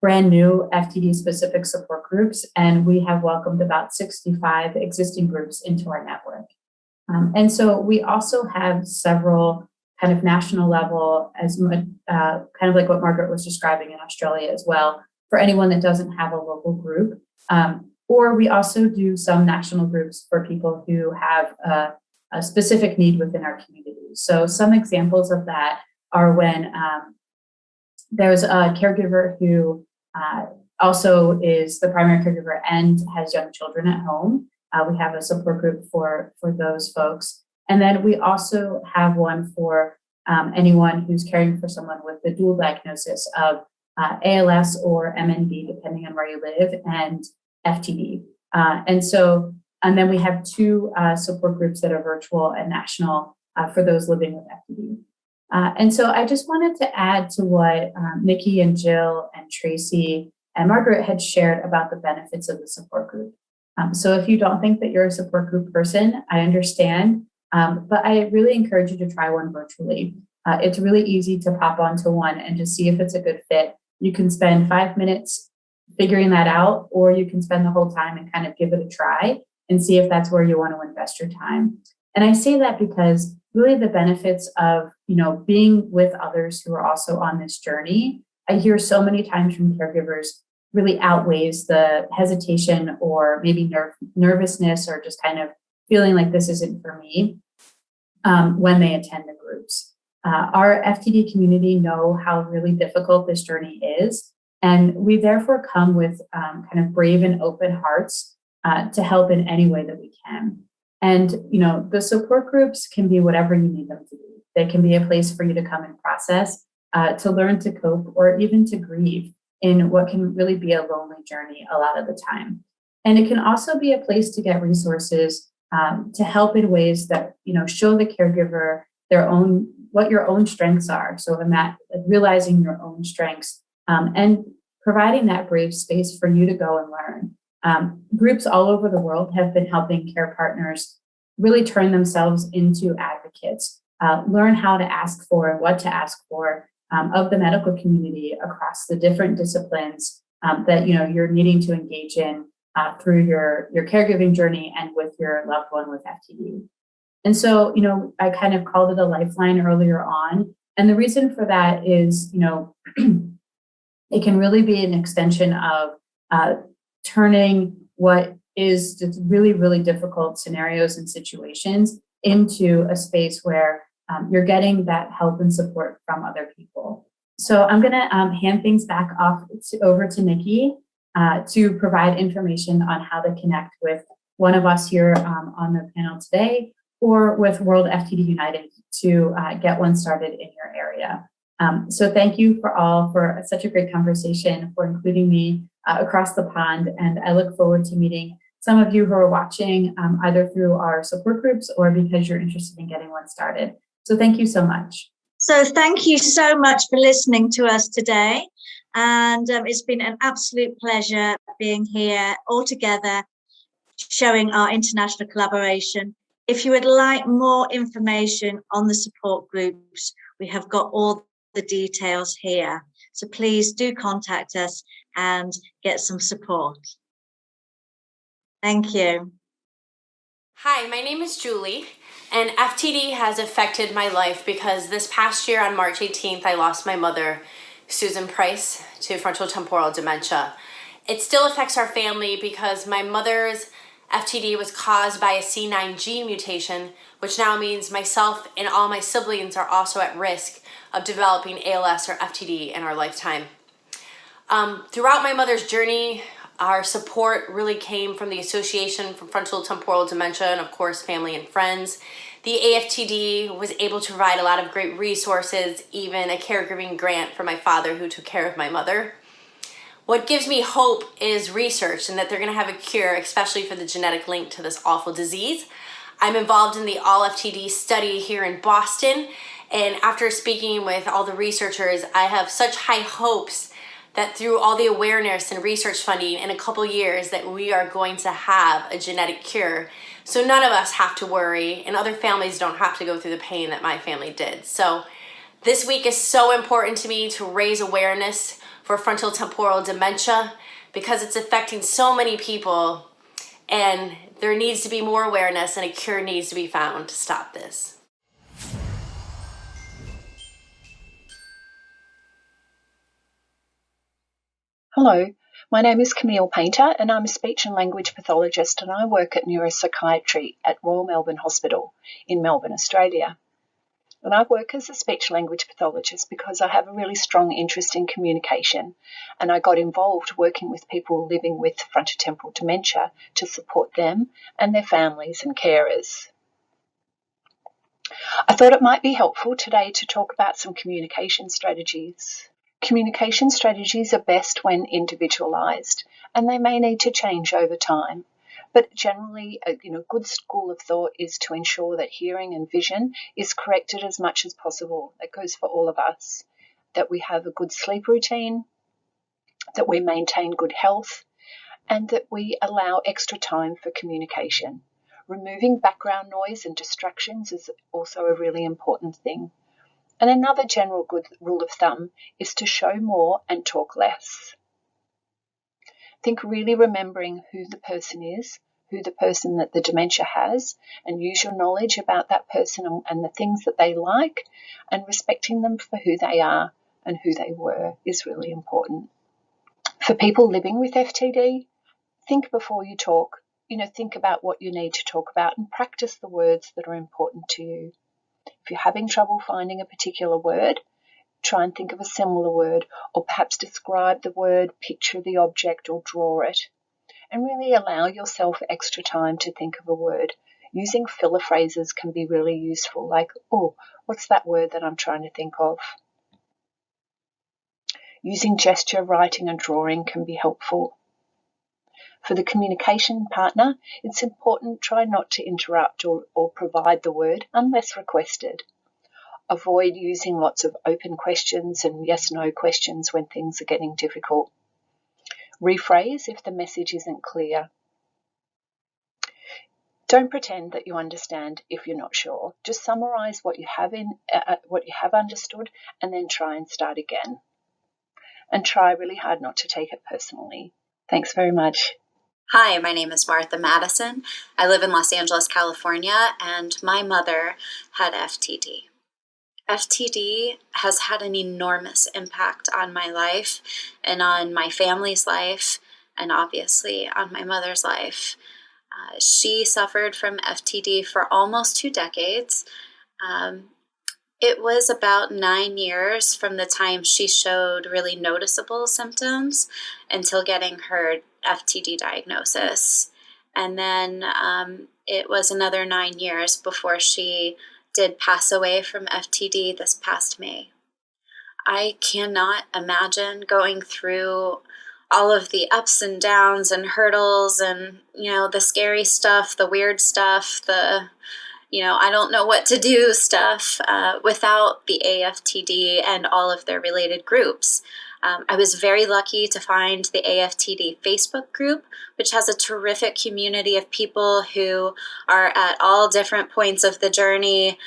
brand new FTD specific support groups, and we have welcomed about 65 existing groups into our network. And so we also have several kind of national level, as kind of like what Margaret was describing in Australia as well, for anyone that doesn't have a local group. Or we also do some national groups for people who have a specific need within our community. So some examples of that are when there's a caregiver who also is the primary caregiver and has young children at home. We have a support group for those folks. And then we also have one for anyone who's caring for someone with the dual diagnosis of ALS or MND, depending on where you live, and FTD. And then we have two support groups that are virtual and national for those living with FTD. And so I just wanted to add to what Nikki and Jill and Tracey and Margaret had shared about the benefits of the support group. So if you don't think that you're a support group person, I understand, but I really encourage you to try one virtually. It's really easy to pop onto one and just see if it's a good fit. You can spend 5 minutes figuring that out, or you can spend the whole time and kind of give it a try and see if that's where you want to invest your time. And I say that because really the benefits of, being with others who are also on this journey, I hear so many times from caregivers, really outweighs the hesitation or maybe nervousness or just kind of feeling like this isn't for me when they attend the groups. Our FTD community know how really difficult this journey is, and we therefore come with kind of brave and open hearts to help in any way that we can. And, the support groups can be whatever you need them to be. They can be a place for you to come and process, to learn to cope, or even to grieve in what can really be a lonely journey a lot of the time. And it can also be a place to get resources to help in ways that, show the caregiver what your own strengths are. So in that, realizing your own strengths and providing that brave space for you to go and learn. Groups all over the world have been helping care partners really turn themselves into advocates, learn how to ask for and what to ask for of the medical community across the different disciplines that you're needing to engage in through your caregiving journey and with your loved one with FTD. And so, I kind of called it a lifeline earlier on. And the reason for that is, it can really be an extension of turning what is just really, really difficult scenarios and situations into a space where you're getting that help and support from other people. So I'm going to hand things back over to Nikki to provide information on how to connect with one of us here on the panel today, or with World FTD United to get one started in your area. So thank you for such a great conversation, for including me across the pond. And I look forward to meeting some of you who are watching either through our support groups or because you're interested in getting one started. So thank you so much. So thank you so much for listening to us today. And it's been an absolute pleasure being here all together, showing our international collaboration. If you would like more information on the support groups, we have got all the details here. So please do contact us and get some support. Thank you. Hi, my name is Julie, and FTD has affected my life because this past year on March 18th, I lost my mother, Susan Price, to frontotemporal dementia. It still affects our family because my mother's FTD was caused by a C9 gene mutation, which now means myself and all my siblings are also at risk of developing ALS or FTD in our lifetime. Throughout my mother's journey, our support really came from the Association for Frontotemporal Dementia and, of course, family and friends. The AFTD was able to provide a lot of great resources, even a caregiving grant for my father who took care of my mother. What gives me hope is research and that they're going to have a cure, especially for the genetic link to this awful disease. I'm involved in the All FTD study here in Boston, and after speaking with all the researchers, I have such high hopes that through all the awareness and research funding in a couple years that we are going to have a genetic cure. So none of us have to worry and other families don't have to go through the pain that my family did. So this week is so important to me to raise awareness for frontotemporal dementia because it's affecting so many people and there needs to be more awareness and a cure needs to be found to stop this. Hello, my name is Camille Painter and I'm a speech and language pathologist and I work at neuropsychiatry at Royal Melbourne Hospital in Melbourne, Australia. And I work as a speech language pathologist because I have a really strong interest in communication and I got involved working with people living with frontotemporal dementia to support them and their families and carers. I thought it might be helpful today to talk about some communication strategies. Communication strategies are best when individualised and they may need to change over time. But generally, a good school of thought is to ensure that hearing and vision is corrected as much as possible. That goes for all of us. That we have a good sleep routine, that we maintain good health, and that we allow extra time for communication. Removing background noise and distractions is also a really important thing. And another general good rule of thumb is to show more and talk less. Think really remembering who the person is, who the person that the dementia has, and use your knowledge about that person and the things that they like, and respecting them for who they are and who they were is really important. For people living with FTD, think before you talk. Think about what you need to talk about and practice the words that are important to you. If you're having trouble finding a particular word, try and think of a similar word, or perhaps describe the word, picture the object, or draw it. And really allow yourself extra time to think of a word. Using filler phrases can be really useful, like, oh, what's that word that I'm trying to think of? Using gesture, writing, and drawing can be helpful. For the communication partner, it's important try not to interrupt or provide the word unless requested. Avoid using lots of open questions and yes-no questions when things are getting difficult. Rephrase if the message isn't clear. Don't pretend that you understand if you're not sure. Just summarise what you have understood and then try and start again. And try really hard not to take it personally. Thanks very much. Hi, my name is Martha Madison. I live in Los Angeles, California, and my mother had FTD. FTD has had an enormous impact on my life and on my family's life and obviously on my mother's life. She suffered from FTD for almost 2 decades. It was about 9 years from the time she showed really noticeable symptoms until getting her FTD diagnosis. And then it was another 9 years before she did pass away from FTD this past May. I cannot imagine going through all of the ups and downs and hurdles and, the scary stuff, the weird stuff, the I don't know what to do stuff without the AFTD and all of their related groups. I was very lucky to find the AFTD Facebook group, which has a terrific community of people who are at all different points of the journey.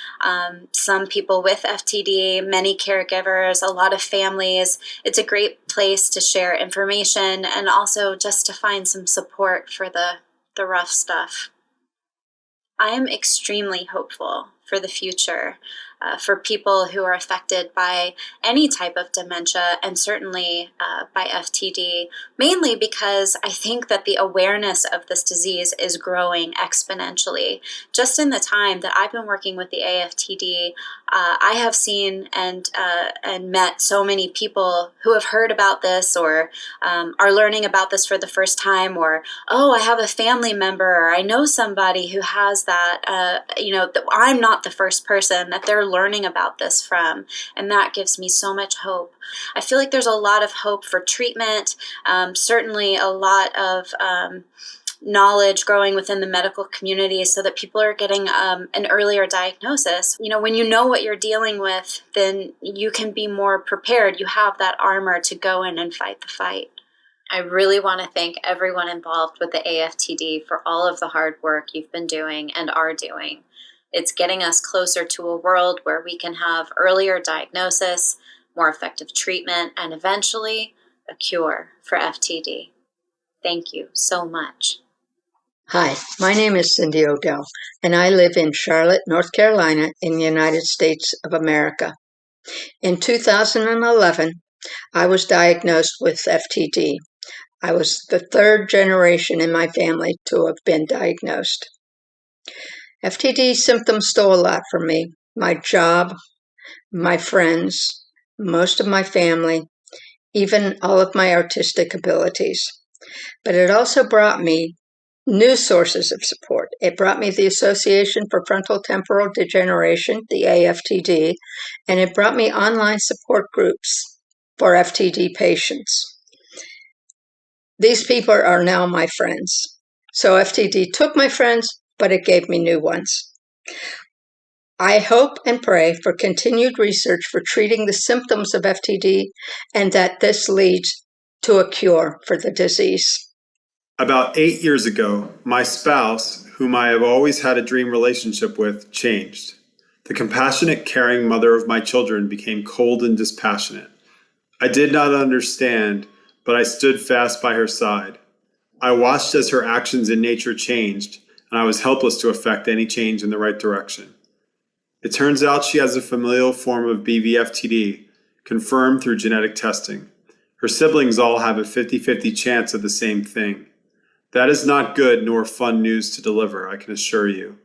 Some people with FTD, many caregivers, a lot of families. It's a great place to share information and also just to find some support for the rough stuff. I am extremely hopeful for the future for people who are affected by any type of dementia and certainly by FTD, mainly because I think that the awareness of this disease is growing exponentially. Just in the time that I've been working with the AFTD, I have seen and met so many people who have heard about this or are learning about this for the first time, or, oh, I have a family member, or I know somebody who has that, I'm not the first person that they're learning about this from, and that gives me so much hope. I feel like there's a lot of hope for treatment, certainly a lot of knowledge growing within the medical community so that people are getting an earlier diagnosis. When you know what you're dealing with, then you can be more prepared. You have that armor to go in and fight the fight. I really want to thank everyone involved with the AFTD for all of the hard work you've been doing and are doing. It's getting us closer to a world where we can have earlier diagnosis, more effective treatment, and eventually a cure for FTD. Thank you so much. Hi, my name is Cindy Odell, and I live in Charlotte, North Carolina, in the United States of America. In 2011, I was diagnosed with FTD. I was the third generation in my family to have been diagnosed. FTD symptoms stole a lot from me: my job, my friends, most of my family, even all of my artistic abilities. But it also brought me new sources of support. It brought me the Association for Frontotemporal Degeneration, the AFTD, and it brought me online support groups for FTD patients. These people are now my friends. So FTD took my friends, but it gave me new ones. I hope and pray for continued research for treating the symptoms of FTD and that this leads to a cure for the disease. About 8 years ago, my spouse, whom I have always had a dream relationship with, changed. The compassionate, caring mother of my children became cold and dispassionate. I did not understand, but I stood fast by her side. I watched as her actions in nature changed, and I was helpless to affect any change in the right direction. It turns out she has a familial form of BVFTD, confirmed through genetic testing. Her siblings all have a 50-50 chance of the same thing. That is not good nor fun news to deliver, I can assure you.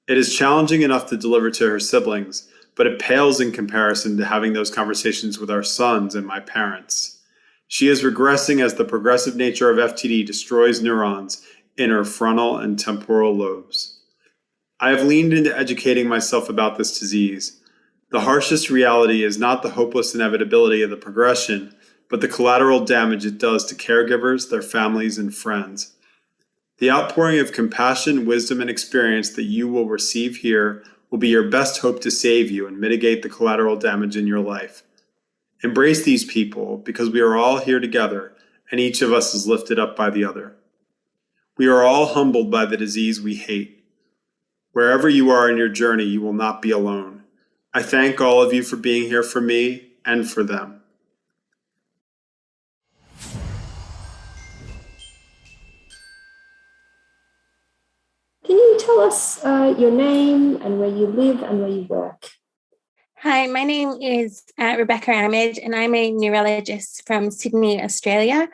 It is challenging enough to deliver to her siblings, but it pales in comparison to having those conversations with our sons and my parents. She is regressing as the progressive nature of FTD destroys neurons in her frontal and temporal lobes. I have leaned into educating myself about this disease. The harshest reality is not the hopeless inevitability of the progression, but the collateral damage it does to caregivers, their families, and friends. The outpouring of compassion, wisdom, and experience that you will receive here will be your best hope to save you and mitigate the collateral damage in your life. Embrace these people because we are all here together and each of us is lifted up by the other. We are all humbled by the disease we hate. Wherever you are in your journey, you will not be alone. I thank all of you for being here for me and for them. Can you tell us your name and where you live and where you work? Hi, my name is Rebekah Ahmed, and I'm a neurologist from Sydney, Australia.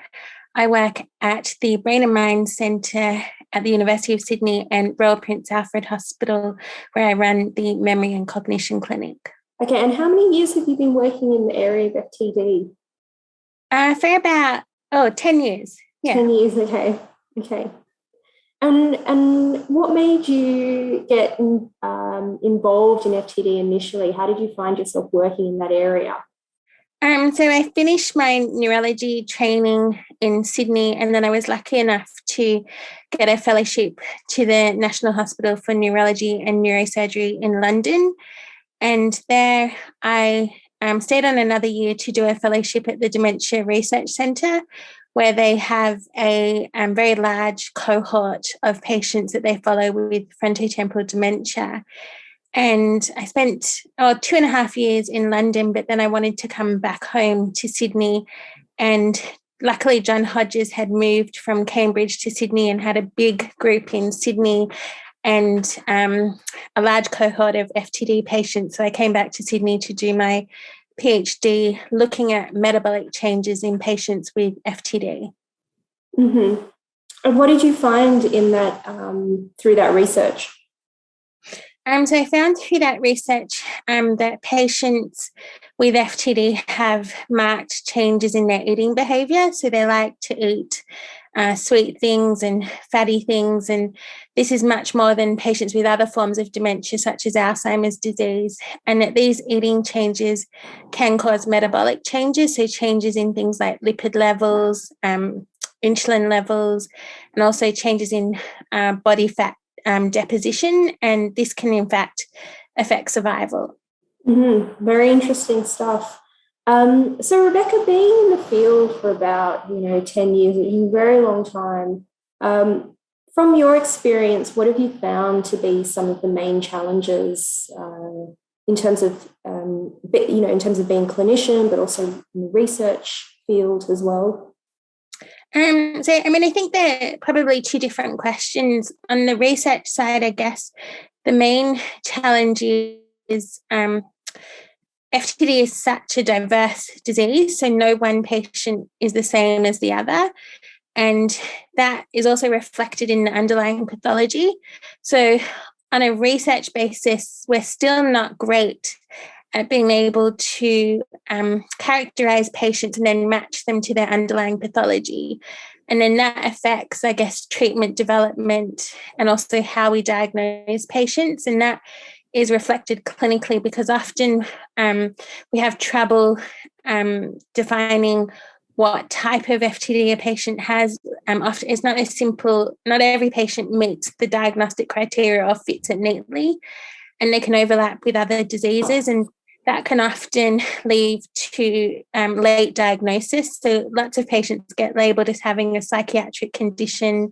I work at the Brain and Mind Centre at the University of Sydney and Royal Prince Alfred Hospital, where I run the Memory and Cognition Clinic. Okay, and how many years have you been working in the area of FTD? For about 10 years. Yeah. 10 years, okay. And what made you get involved in FTD initially? How did you find yourself working in that area? So I finished my neurology training in Sydney, and then I was lucky enough to get a fellowship to the National Hospital for Neurology and Neurosurgery in London. And there I stayed on another year to do a fellowship at the Dementia Research Centre, where they have a very large cohort of patients that they follow with frontotemporal dementia. And I spent 2.5 years in London, but then I wanted to come back home to Sydney. And luckily, John Hodges had moved from Cambridge to Sydney and had a big group in Sydney and a large cohort of FTD patients. So I came back to Sydney to do my PhD looking at metabolic changes in patients with FTD. Mm-hmm. And what did you find in that through that research? So I found through that research that patients with FTD have marked changes in their eating behaviour. So they like to eat sweet things and fatty things. And this is much more than patients with other forms of dementia, such as Alzheimer's disease. And that these eating changes can cause metabolic changes, so changes in things like lipid levels, insulin levels, and also changes in body fat deposition. And this can, in fact, affect survival. Mm-hmm. Very interesting stuff. So Rebekah, being in the field for about 10 years, a very long time, from your experience, what have you found to be some of the main challenges in terms of in terms of being a clinician, but also in the research field as well? I think there are probably two different questions. On the research side, I guess the main challenge is FTD is such a diverse disease, so no one patient is the same as the other. And that is also reflected in the underlying pathology. So on a research basis, we're still not great at being able to characterize patients and then match them to their underlying pathology. And then that affects, I guess, treatment development and also how we diagnose patients. And that is reflected clinically because often we have trouble defining what type of FTD a patient has. Often it's not as simple, not every patient meets the diagnostic criteria or fits it neatly, and they can overlap with other diseases, and that can often lead to late diagnosis. So lots of patients get labelled as having a psychiatric condition,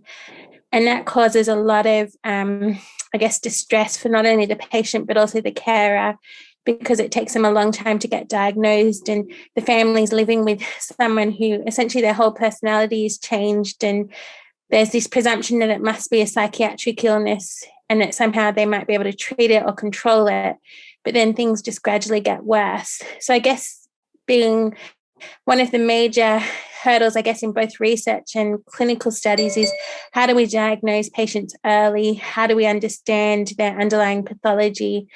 and that causes a lot of, distress for not only the patient but also the carer, because it takes them a long time to get diagnosed, and the family's living with someone who essentially their whole personality is changed, and there's this presumption that it must be a psychiatric illness and that somehow they might be able to treat it or control it, but then things just gradually get worse. So I guess being one of the major hurdles, I guess, in both research and clinical studies is how do we diagnose patients early? How do we understand their underlying pathology?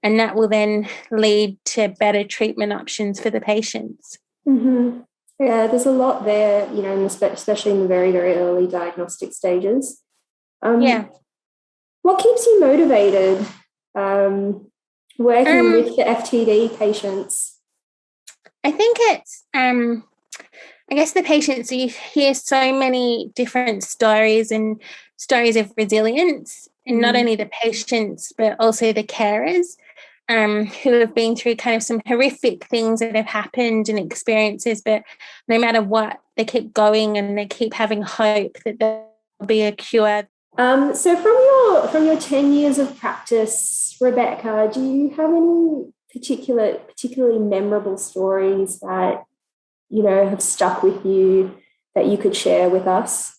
And that will then lead to better treatment options for the patients. Mm-hmm. Yeah, there's a lot there, especially in the very, very early diagnostic stages. What keeps you motivated working with the FTD patients? I think it's, the patients, you hear so many different stories and stories of resilience, and not only the patients, but also the carers who have been through kind of some horrific things that have happened and experiences, but no matter what, they keep going and they keep having hope that there'll be a cure. So from your 10 years of practice, Rebekah, do you have any particularly memorable stories that, have stuck with you that you could share with us?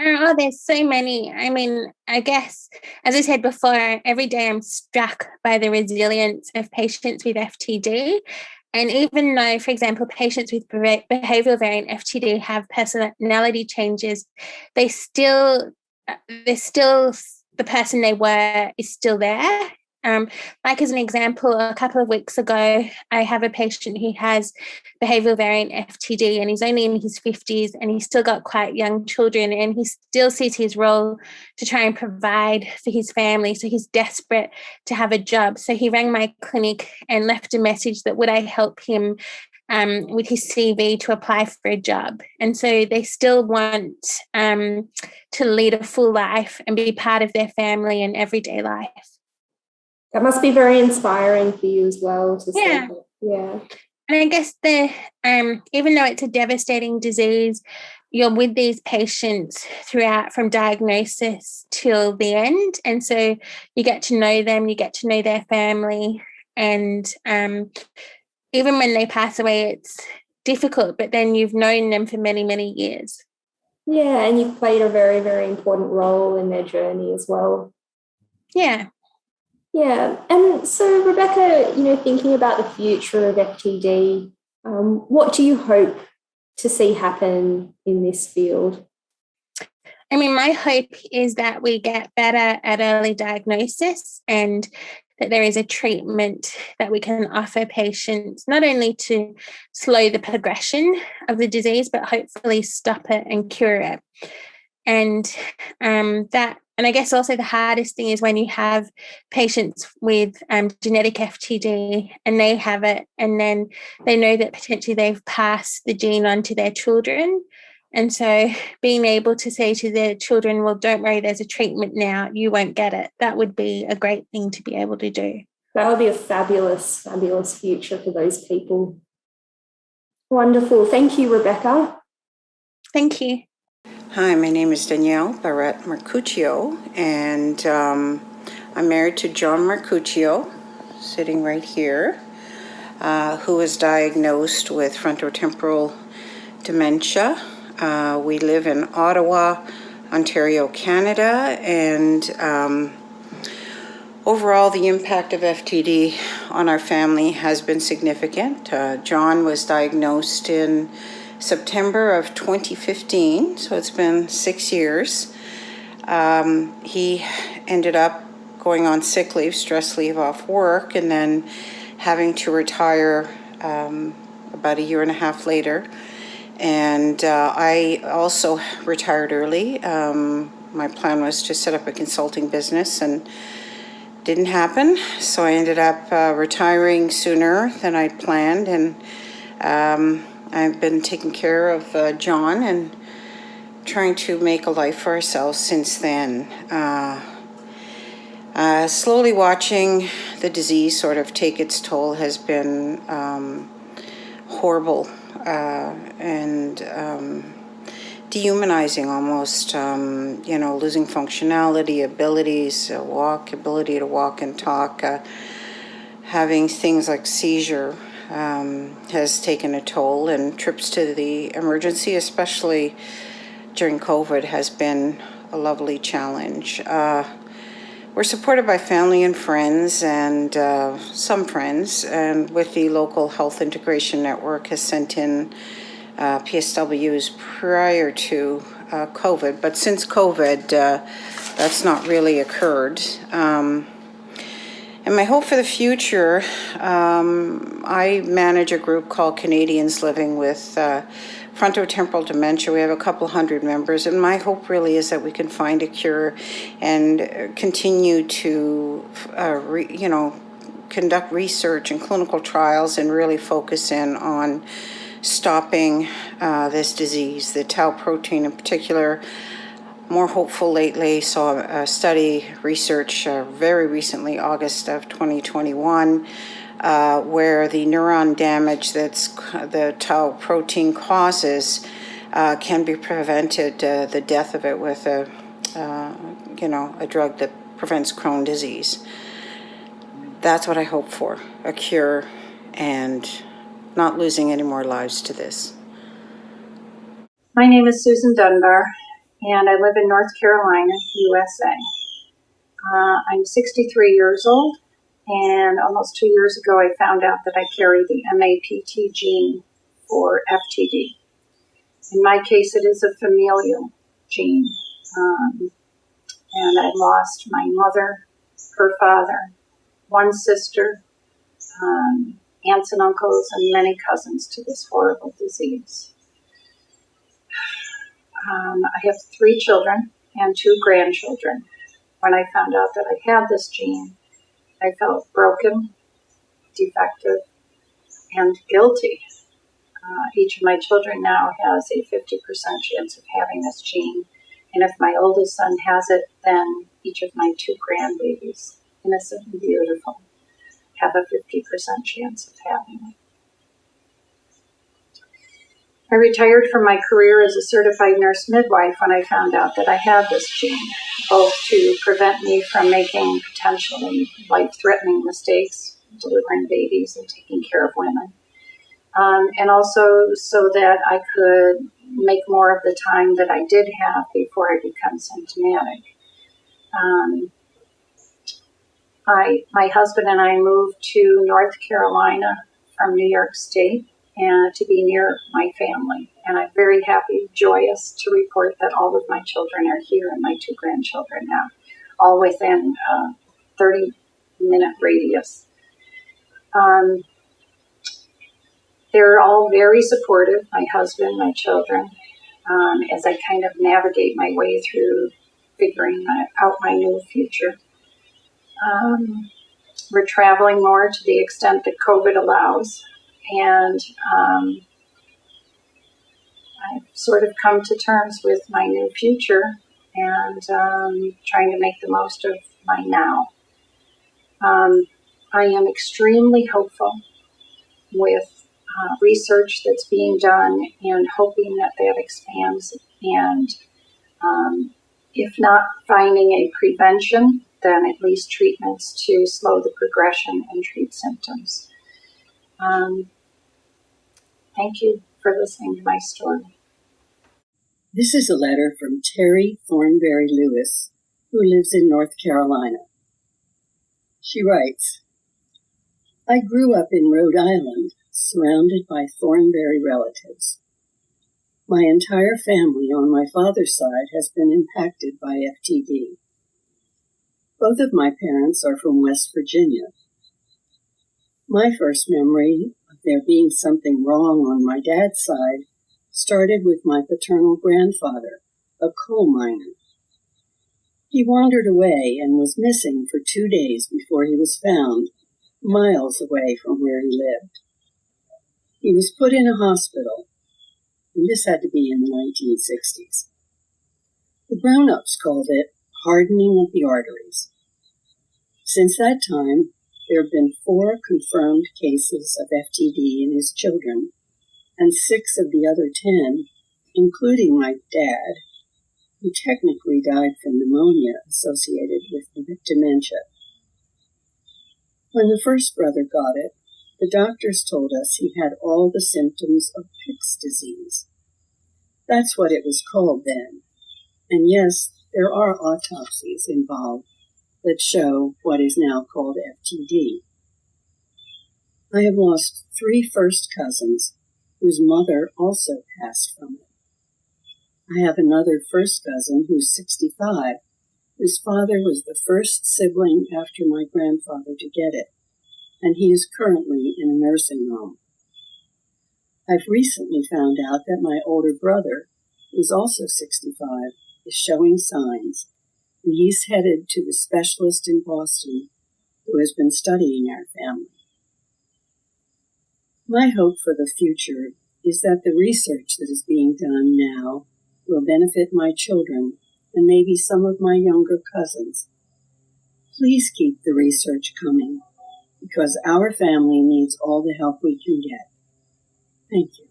Oh, there's so many. I mean, I guess, as I said before, every day I'm struck by the resilience of patients with FTD. And even though, for example, patients with behavioural variant FTD have personality changes, they're still the person they were is still there. Like as an example, a couple of weeks ago, I have a patient who has behavioural variant FTD, and he's only in his 50s, and he's still got quite young children, and he still sees his role to try and provide for his family. So he's desperate to have a job. So he rang my clinic and left a message that would I help him with his CV to apply for a job. And so they still want to lead a full life and be part of their family and everyday life. That must be very inspiring for you as well to see that Yeah. And I guess even though it's a devastating disease, you're with these patients throughout from diagnosis till the end. And so you get to know them, you get to know their family. And even when they pass away, it's difficult, but then you've known them for many, many years. Yeah, and you've played a very, very important role in their journey as well. Yeah. Yeah. And so, Rebekah, thinking about the future of FTD, what do you hope to see happen in this field? I mean, my hope is that we get better at early diagnosis and that there is a treatment that we can offer patients, not only to slow the progression of the disease, but hopefully stop it and cure it. And I guess also the hardest thing is when you have patients with genetic FTD and they have it, and then they know that potentially they've passed the gene on to their children. And so being able to say to their children, well, don't worry, there's a treatment now, you won't get it. That would be a great thing to be able to do. That would be a fabulous, fabulous future for those people. Wonderful. Thank you, Rebekah. Thank you. Hi, my name is Danielle Barrett Mercutio, and I'm married to John Mercutio, sitting right here, who was diagnosed with frontotemporal dementia. We live in Ottawa, Ontario, Canada, and overall the impact of FTD on our family has been significant. John was diagnosed in September of 2015, so it's been 6 years. He ended up going on sick leave, stress leave off work, and then having to retire about a year and a half later. And I also retired early. My plan was to set up a consulting business, and didn't happen. So I ended up retiring sooner than I'd planned, and I've been taking care of John and trying to make a life for ourselves since then. Slowly watching the disease sort of take its toll has been horrible and dehumanizing almost, losing functionality, ability to walk and talk, having things like seizure has taken a toll, and trips to the emergency, especially during COVID, has been a lovely challenge. We're supported by family and friends, and some friends, and with the local health integration network has sent in PSWs prior to COVID, but since COVID, that's not really occurred. And my hope for the future, I manage a group called Canadians Living with Frontotemporal Dementia. We have a couple hundred members, and my hope really is that we can find a cure and continue to, conduct research and clinical trials and really focus in on stopping this disease, the tau protein in particular. More hopeful lately, saw a study research very recently, August of 2021, where the neuron damage that's the tau protein causes can be prevented, the death of it with a drug that prevents Crohn's disease. That's what I hope for, a cure and not losing any more lives to this. My name is Susan Dunbar, and I live in North Carolina, USA. I'm 63 years old, and almost 2 years ago I found out that I carry the MAPT gene for FTD. In my case, it is a familial gene, and I lost my mother, her father, one sister, aunts and uncles, and many cousins to this horrible disease. I have 3 children and 2 grandchildren. When I found out that I had this gene, I felt broken, defective, and guilty. Each of my children now has a 50% chance of having this gene, and if my oldest son has it, then each of my 2 grandbabies, innocent and beautiful, have a 50% chance of having it. I retired from my career as a certified nurse midwife when I found out that I had this gene, both to prevent me from making potentially life-threatening mistakes, delivering babies and taking care of women, and also so that I could make more of the time that I did have before I become symptomatic. My husband and I moved to North Carolina from New York State and to be near my family. And I'm very happy, joyous to report that all of my children are here and my 2 grandchildren now, all within a 30-minute radius. They're all very supportive, my husband, my children, as I kind of navigate my way through figuring out my new future. We're traveling more to the extent that COVID allows, and I've sort of come to terms with my new future and trying to make the most of my now. I am extremely hopeful with research that's being done and hoping that that expands, and if not finding a prevention, then at least treatments to slow the progression and treat symptoms. Thank you for listening to my story. This is a letter from Terry Thornberry Lewis, who lives in North Carolina. She writes, I grew up in Rhode Island, surrounded by Thornberry relatives. My entire family on my father's side has been impacted by FTD. Both of my parents are from West Virginia. My first memory of there being something wrong on my dad's side started with my paternal grandfather, a coal miner. He wandered away and was missing for 2 days before he was found, miles away from where he lived. He was put in a hospital, and this had to be in the 1960s. The grown-ups called it hardening of the arteries. Since that time, there have been 4 confirmed cases of FTD in his children, and 6 of the other 10, including my dad, who technically died from pneumonia associated with dementia. When the first brother got it, the doctors told us he had all the symptoms of Pick's disease. That's what it was called then. And yes, there are autopsies involved that show what is now called FTD. I have lost 3 first cousins whose mother also passed from it. I have another first cousin who's 65, whose father was the first sibling after my grandfather to get it, and he is currently in a nursing home. I've recently found out that my older brother, who's also 65, is showing signs, and he's headed to the specialist in Boston who has been studying our family. My hope for the future is that the research that is being done now will benefit my children and maybe some of my younger cousins. Please keep the research coming, because our family needs all the help we can get. Thank you.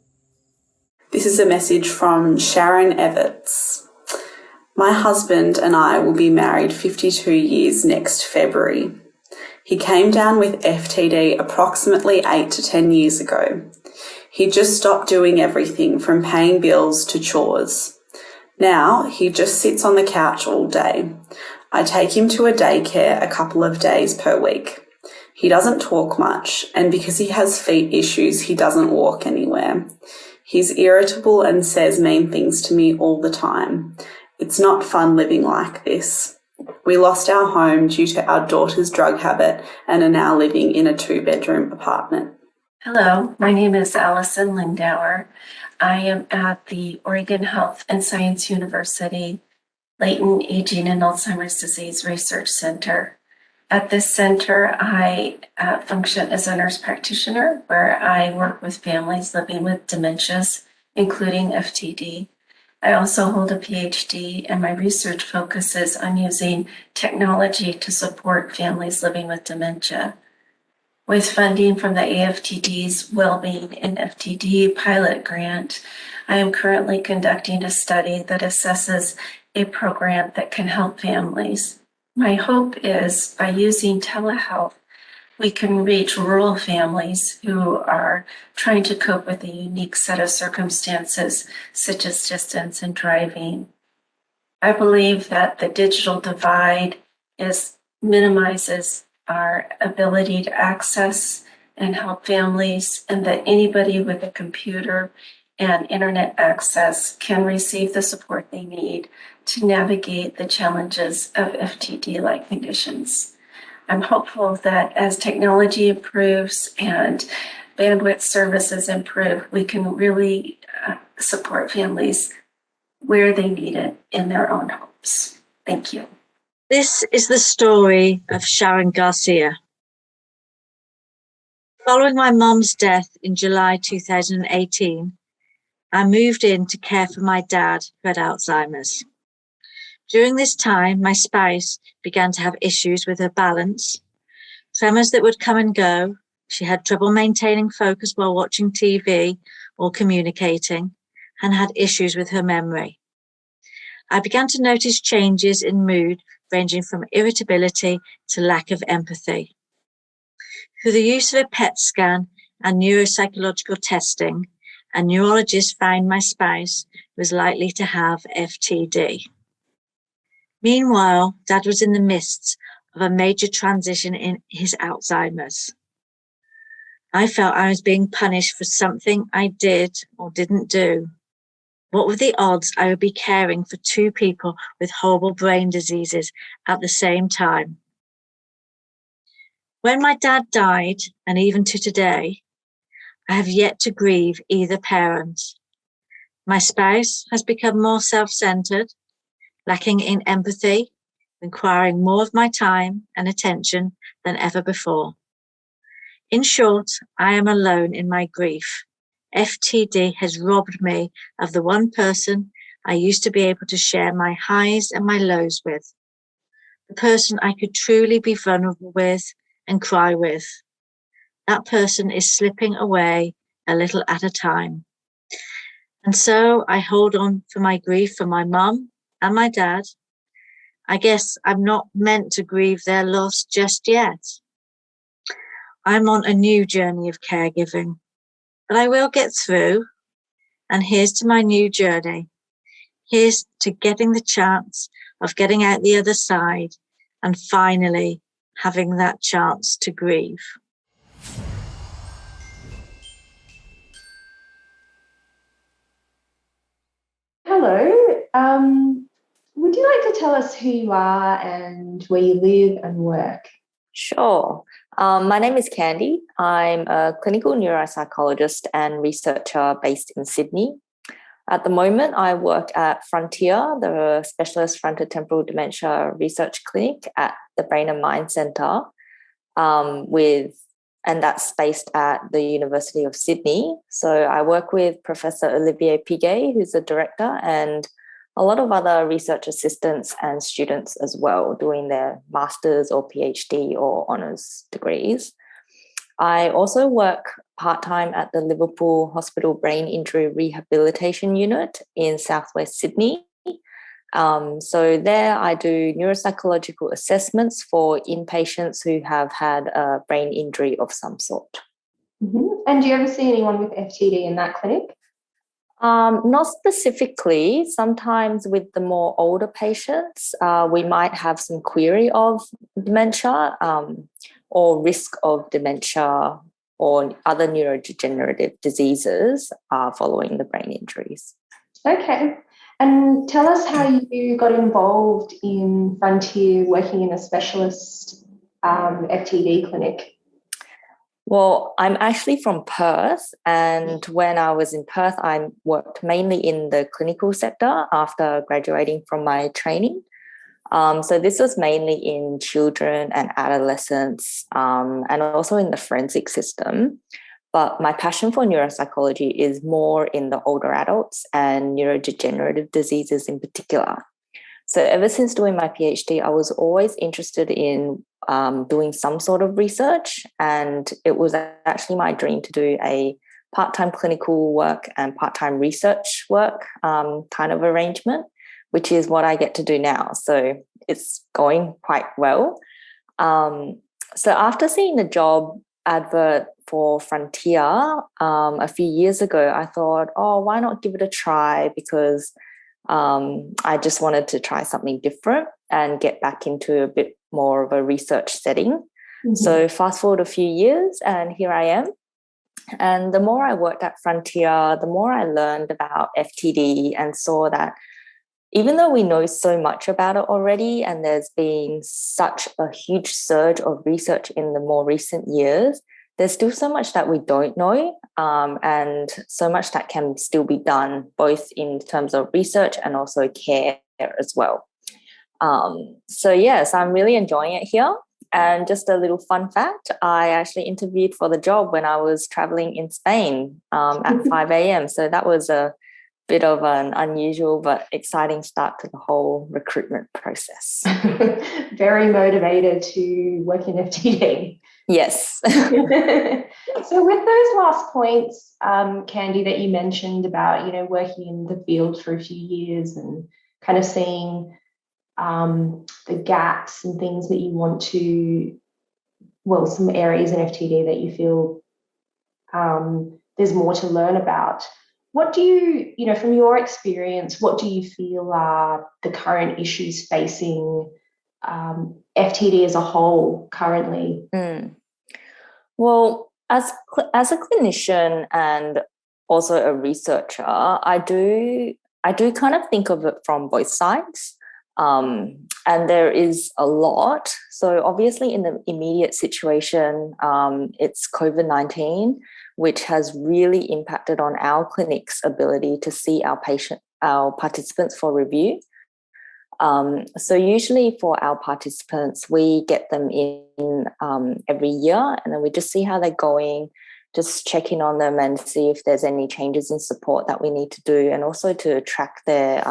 This is a message from Sharon Everts. My husband and I will be married 52 years next February. He came down with FTD approximately 8 to 10 years ago. He just stopped doing everything from paying bills to chores. Now he just sits on the couch all day. I take him to a daycare a couple of days per week. He doesn't talk much, and because he has feet issues, he doesn't walk anywhere. He's irritable and says mean things to me all the time. It's not fun living like this. We lost our home due to our daughter's drug habit and are now living in a 2-bedroom apartment. Hello, my name is Allison Lindauer. I am at the Oregon Health and Science University Latent Aging and Alzheimer's Disease Research Center. At this center, I function as a nurse practitioner where I work with families living with dementias, including FTD. I also hold a PhD, and my research focuses on using technology to support families living with dementia. With funding from the AFTD's Wellbeing in FTD pilot grant, I am currently conducting a study that assesses a program that can help families. My hope is by using telehealth, we can reach rural families who are trying to cope with a unique set of circumstances, such as distance and driving. I believe that the digital divide minimizes our ability to access and help families, and that anybody with a computer and internet access can receive the support they need to navigate the challenges of FTD-like conditions. I'm hopeful that as technology improves and bandwidth services improve, we can really support families where they need it in their own homes. Thank you. This is the story of Sharon Garcia. Following my mum's death in July 2018, I moved in to care for my dad who had Alzheimer's. During this time, my spouse began to have issues with her balance, tremors that would come and go. She had trouble maintaining focus while watching TV or communicating, and had issues with her memory. I began to notice changes in mood ranging from irritability to lack of empathy. Through the use of a PET scan and neuropsychological testing, a neurologist found my spouse was likely to have FTD. Meanwhile, Dad was in the midst of a major transition in his Alzheimer's. I felt I was being punished for something I did or didn't do. What were the odds I would be caring for two people with horrible brain diseases at the same time? When my dad died, and even to today, I have yet to grieve either parent. My spouse has become more self-centered, lacking in empathy, requiring more of my time and attention than ever before. In short, I am alone in my grief. FTD has robbed me of the one person I used to be able to share my highs and my lows with, the person I could truly be vulnerable with and cry with. That person is slipping away a little at a time. And so I hold on for my grief for my mum and my dad. I guess I'm not meant to grieve their loss just yet. I'm on a new journey of caregiving, but I will get through. And here's to my new journey. Here's to getting the chance of getting out the other side and finally having that chance to grieve. Hello. Would you like to tell us who you are and where you live and work? Sure. My name is Candy. I'm a clinical neuropsychologist and researcher based in Sydney. At the moment, I work at Frontier, the specialist frontotemporal dementia research clinic at the Brain and Mind Centre, and that's based at the University of Sydney. So I work with Professor Olivier Piguet, who's the director, and a lot of other research assistants and students as well, doing their master's or PhD or honours degrees. I also work part-time at the Liverpool Hospital Brain Injury Rehabilitation Unit in southwest Sydney. So there I do neuropsychological assessments for inpatients who have had a brain injury of some sort. Mm-hmm. And do you ever see anyone with FTD in that clinic? Not specifically. Sometimes with the more older patients, we might have some query of dementia or risk of dementia or other neurodegenerative diseases following the brain injuries. Okay. And tell us how you got involved in Frontier working in a specialist FTD clinic. Well, I'm actually from Perth, and when I was in Perth, I worked mainly in the clinical sector after graduating from my training. So this was mainly in children and adolescents, and also in the forensic system. But my passion for neuropsychology is more in the older adults and neurodegenerative diseases in particular. So ever since doing my PhD, I was always interested in doing some sort of research, and it was actually my dream to do a part-time clinical work and part-time research work kind of arrangement, which is what I get to do now. So it's going quite well. So after seeing the job advert for Frontier a few years ago, I thought, oh, why not give it a try? Because I just wanted to try something different and get back into a bit more of a research setting. Mm-hmm. So fast forward a few years and here I am. And the more I worked at Frontier, the more I learned about FTD and saw that even though we know so much about it already and there's been such a huge surge of research in the more recent years, there's still so much that we don't know and so much that can still be done both in terms of research and also care as well. So yes, I'm really enjoying it here. And just a little fun fact, I actually interviewed for the job when I was traveling in Spain at 5 a.m. So that was a bit of an unusual but exciting start to the whole recruitment process. Very motivated to work in FTD. Yes. So with those last points, Candy, that you mentioned about, you know, working in the field for a few years and kind of seeing the gaps and things that you want to, well, some areas in FTD that you feel there's more to learn about. What do you, you know, from your experience, what do you feel are the current issues facing FTD as a whole currently? Well, as a clinician and also a researcher, I do kind of think of it from both sides. And there is a lot. So obviously in the immediate situation, it's COVID-19, which has really impacted on our clinic's ability to see our participants for review. So usually for our participants, we get them in every year and then we just see how they're going, just check in on them and see if there's any changes in support that we need to do, and also to track their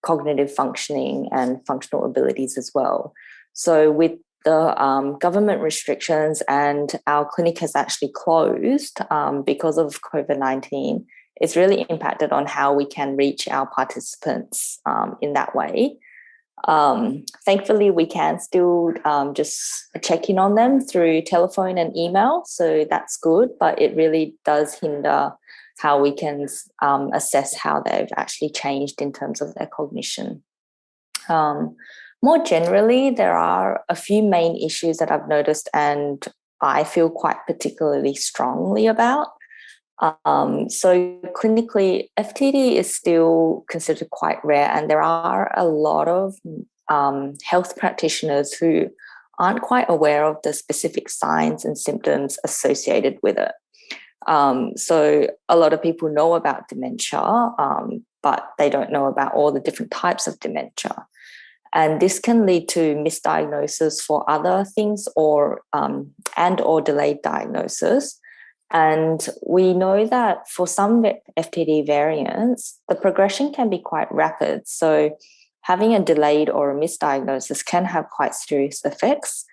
cognitive functioning and functional abilities as well. So with the government restrictions and our clinic has actually closed because of COVID-19, it's really impacted on how we can reach our participants in that way. Thankfully, we can still just check in on them through telephone and email, so that's good, but it really does hinder how we can assess how they've actually changed in terms of their cognition. More generally, there are a few main issues that I've noticed and I feel quite particularly strongly about. So clinically, FTD is still considered quite rare, and there are a lot of health practitioners who aren't quite aware of the specific signs and symptoms associated with it. So a lot of people know about dementia, but they don't know about all the different types of dementia. And this can lead to misdiagnosis for other things or delayed diagnosis. And we know that for some FTD variants, the progression can be quite rapid. So having a delayed or a misdiagnosis can have quite serious effects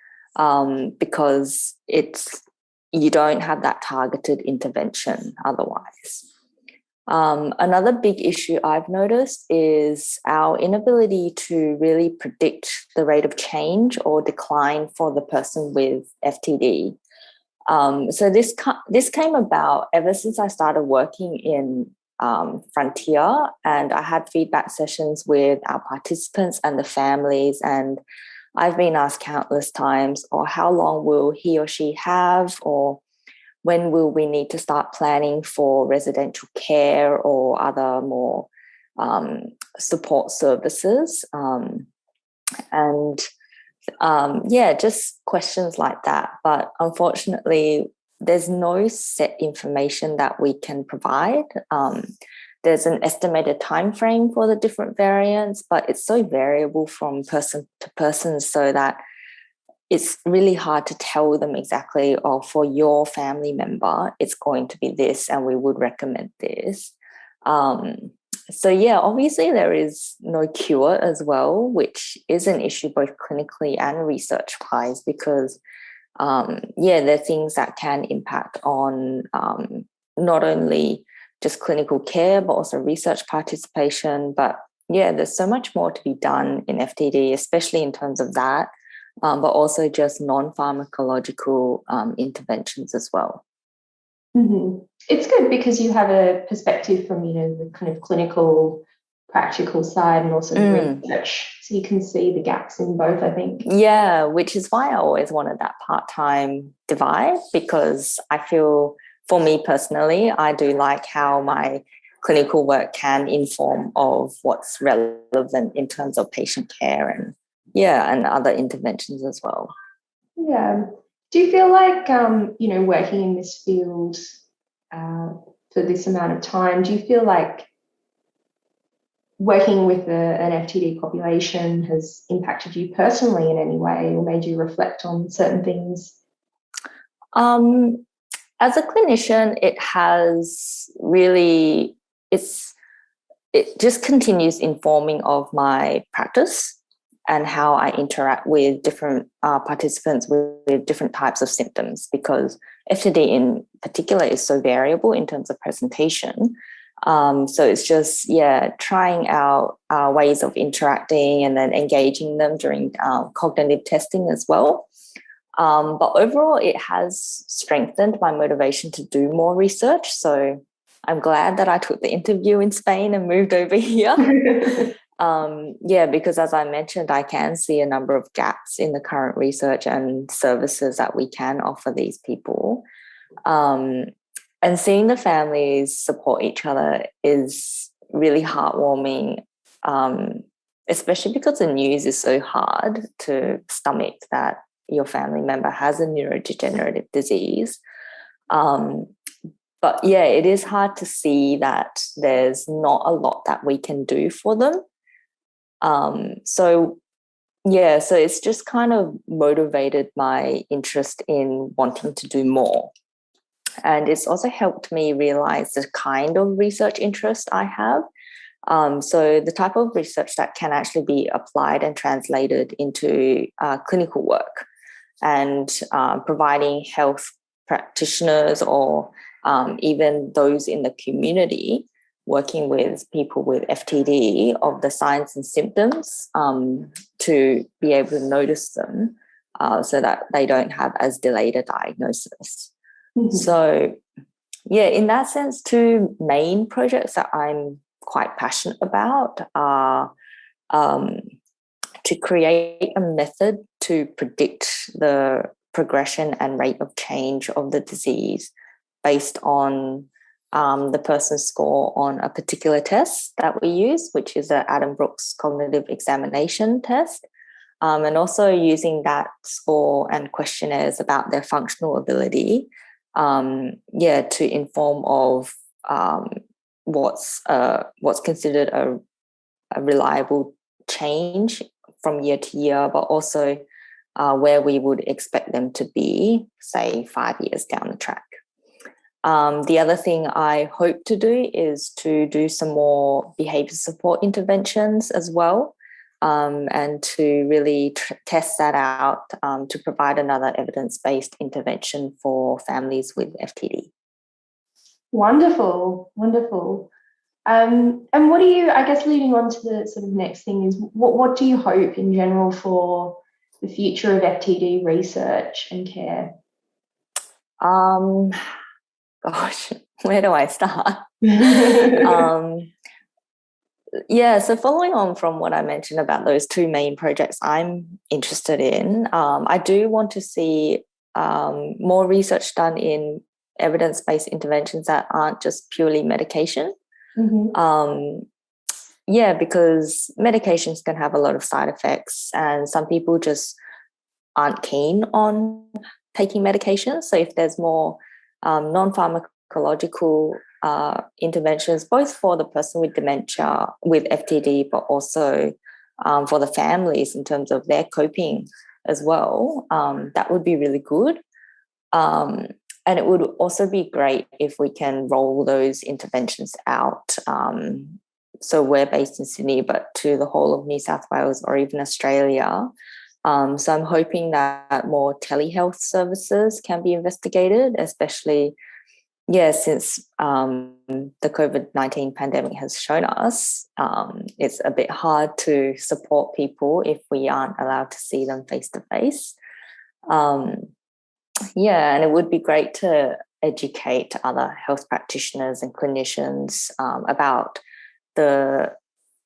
because you don't have that targeted intervention otherwise. Another big issue I've noticed is our inability to really predict the rate of change or decline for the person with FTD. So this came about ever since I started working in Frontier, and I had feedback sessions with our participants and the families, and I've been asked countless times, or how long will he or she have, or when will we need to start planning for residential care or other more support services? Just questions like that. But unfortunately, there's no set information that we can provide. There's an estimated time frame for the different variants, but it's so variable from person to person, so that it's really hard to tell them exactly, oh, for your family member, it's going to be this and we would recommend this. So yeah, obviously there is no cure as well, which is an issue both clinically and research-wise, because there are things that can impact on not only just clinical care, but also research participation. But yeah, there's so much more to be done in FTD, especially in terms of that, but also just non-pharmacological interventions as well. Mm-hmm. It's good because you have a perspective from, the kind of clinical, practical side and also the research. So you can see the gaps in both, I think. Yeah, which is why I always wanted that part-time divide, because I feel, for me personally, I do like how my clinical work can inform of what's relevant in terms of patient care and other interventions as well. Yeah. Do you feel like, working in this field for this amount of time, do you feel like working with an FTD population has impacted you personally in any way or made you reflect on certain things? As a clinician, it has really, it just continues informing of my practice and how I interact with different participants with different types of symptoms, because FTD in particular is so variable in terms of presentation. So it's just, trying out ways of interacting and then engaging them during cognitive testing as well. But overall, it has strengthened my motivation to do more research. So I'm glad that I took the interview in Spain and moved over here. Because as I mentioned, I can see a number of gaps in the current research and services that we can offer these people. And seeing the families support each other is really heartwarming, especially because the news is so hard to stomach that your family member has a neurodegenerative disease. But it is hard to see that there's not a lot that we can do for them. So it's just kind of motivated my interest in wanting to do more. And it's also helped me realize the kind of research interest I have. So the type of research that can actually be applied and translated into clinical work, and providing health practitioners or even those in the community working with people with FTD of the signs and symptoms to be able to notice them so that they don't have as delayed a diagnosis. Mm-hmm. So, in that sense, two main projects that I'm quite passionate about are to create a method to predict the progression and rate of change of the disease based on the person's score on a particular test that we use, which is the Adam-Brooks cognitive examination test, and also using that score and questionnaires about their functional ability, to inform of what's considered a reliable change from year to year, but also where we would expect them to be, say, 5 years down the track. The other thing I hope to do is to do some more behaviour support interventions as well, and to really test that out to provide another evidence-based intervention for families with FTD. Wonderful, wonderful. And what do you, I guess leading on to the sort of next thing is, what do you hope in general for the future of FTD research and care? Gosh, where do I start? So following on from what I mentioned about those two main projects I'm interested in, I do want to see more research done in evidence-based interventions that aren't just purely medication. Mm-hmm. Because medications can have a lot of side effects and some people just aren't keen on taking medications. So if there's more non-pharmacological interventions, both for the person with dementia, with FTD, but also for the families in terms of their coping as well, that would be really good. And it would also be great if we can roll those interventions out so we're based in Sydney, but to the whole of New South Wales or even Australia. So I'm hoping that more telehealth services can be investigated, especially, since the COVID-19 pandemic has shown us it's a bit hard to support people if we aren't allowed to see them face to face. And it would be great to educate other health practitioners and clinicians about the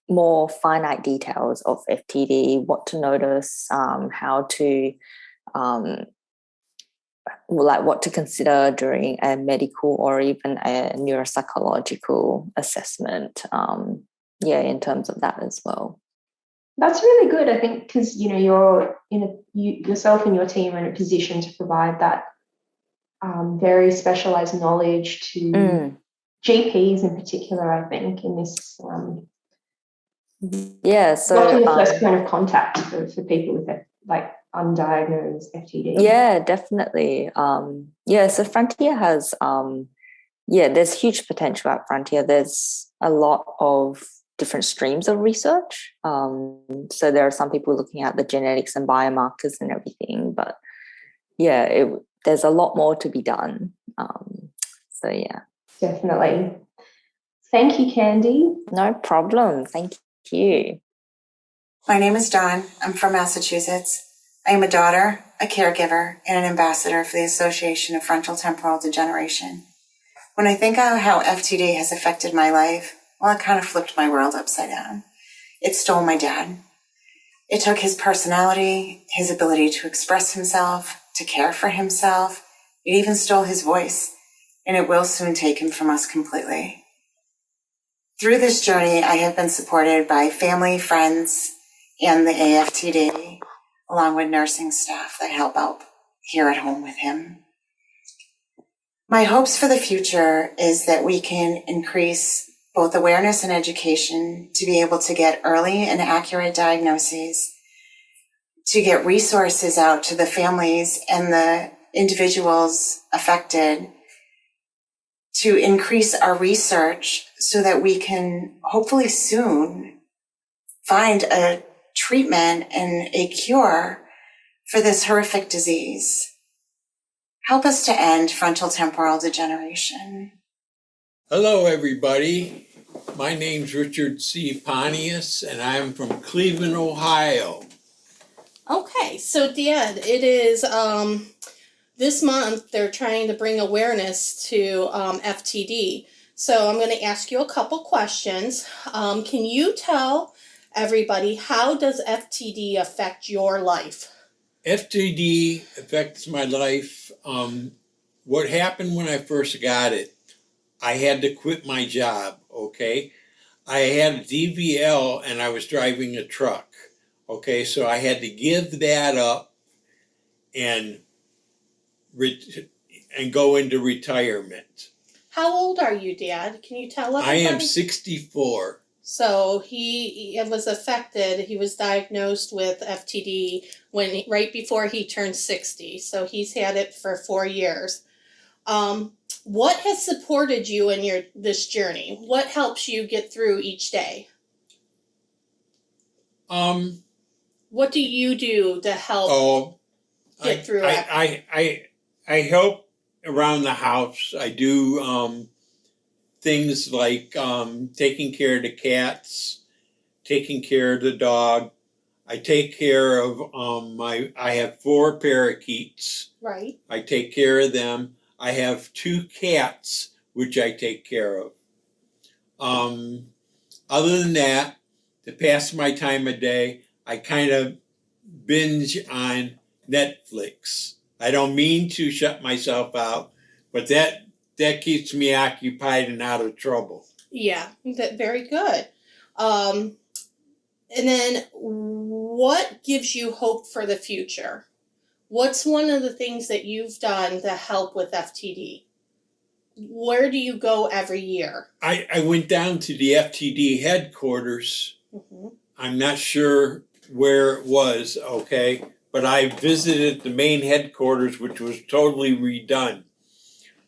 more finite details of FTD, what to notice, how to, what to consider during a medical or even a neuropsychological assessment, in terms of that as well. That's really good, I think, because you're yourself and your team are in a position to provide that very specialized knowledge to GPs in particular, I think, in this. So often the first point of contact for people with undiagnosed FTD. Yeah, definitely. So Frontier has, there's huge potential at Frontier. There's a lot of different streams of research. So there are some people looking at the genetics and biomarkers and everything, but there's a lot more to be done. Definitely. Thank you, Candy. No problem. Thank you. My name is Dawn. I'm from Massachusetts. I am a daughter, a caregiver, and an ambassador for the Association of Frontal Temporal Degeneration. When I think of how FTD has affected my life, well, it kind of flipped my world upside down. It stole my dad. It took his personality, his ability to express himself, to care for himself. It even stole his voice, and it will soon take him from us completely. Through this journey, I have been supported by family, friends, and the AFTD, along with nursing staff that help out here at home with him. My hopes for the future is that we can increase both awareness and education to be able to get early and accurate diagnoses, to get resources out to the families and the individuals affected, to increase our research so that we can hopefully soon find a treatment and a cure for this horrific disease. Help us to end frontal temporal degeneration. Hello, everybody. My name's Richard C. Pontius, and I'm from Cleveland, Ohio. Okay, so Dad, it is this month they're trying to bring awareness to FTD. So I'm going to ask you a couple questions. Can you tell everybody, how does FTD affect your life? FTD affects my life. What happened when I first got it, I had to quit my job, okay? I had a DVL and I was driving a truck, okay? So I had to give that up and go into retirement. How old are you, Dad? Can you tell us? I am 64. So he was affected. He was diagnosed with FTD right before he turned 60. So he's had it for 4 years. What has supported you in this journey? What helps you get through each day? What do you do to help get through it? I help around the house. I do things like taking care of the cats, taking care of the dog. I take care of I have 4 parakeets. Right. I take care of them. I have 2 cats, which I take care of. Other than that, to pass my time of day, I kind of binge on Netflix. I don't mean to shut myself out, but that keeps me occupied and out of trouble. Yeah, very good. And then what gives you hope for the future? What's one of the things that you've done to help with FTD? Where do you go every year? I went down to the FTD headquarters. Mm-hmm. I'm not sure where it was, okay? But I visited the main headquarters, which was totally redone.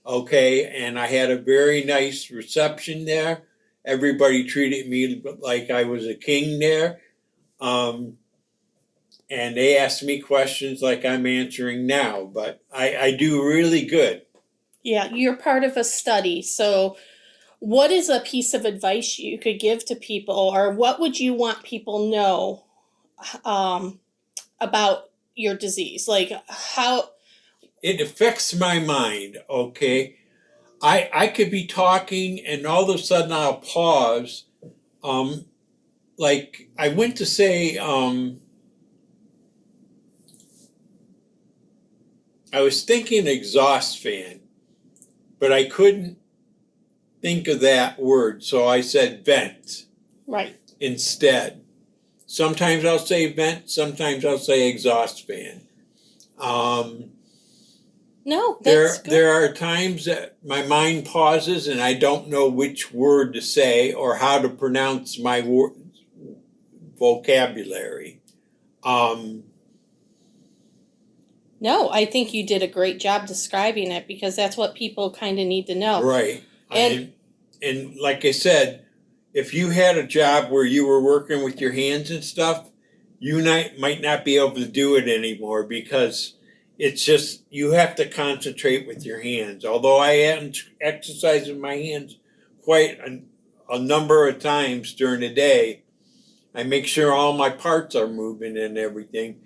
Okay, and I had a very nice reception there, Everybody treated me like I was a king there. And they asked me questions like I'm answering now, but I do really good. Yeah, you're part of a study. So what is a piece of advice you could give to people, or what would you want people know about your disease? Like how it affects my mind, okay? I could be talking and all of a sudden I'll pause. Like I went to say, I was thinking exhaust fan, but I couldn't think of that word, so I said vent. Right. Instead. Sometimes I'll say vent, sometimes I'll say exhaust fan. No, that's good. There are times that my mind pauses and I don't know which word to say or how to pronounce my vocabulary. No, I think you did a great job describing it, because that's what people kind of need to know. Right. And like I said, if you had a job where you were working with your hands and stuff, you might not be able to do it anymore, because it's just, you have to concentrate with your hands. Although I exercise with my hands quite a number of times during the day, I make sure all my parts are moving and everything.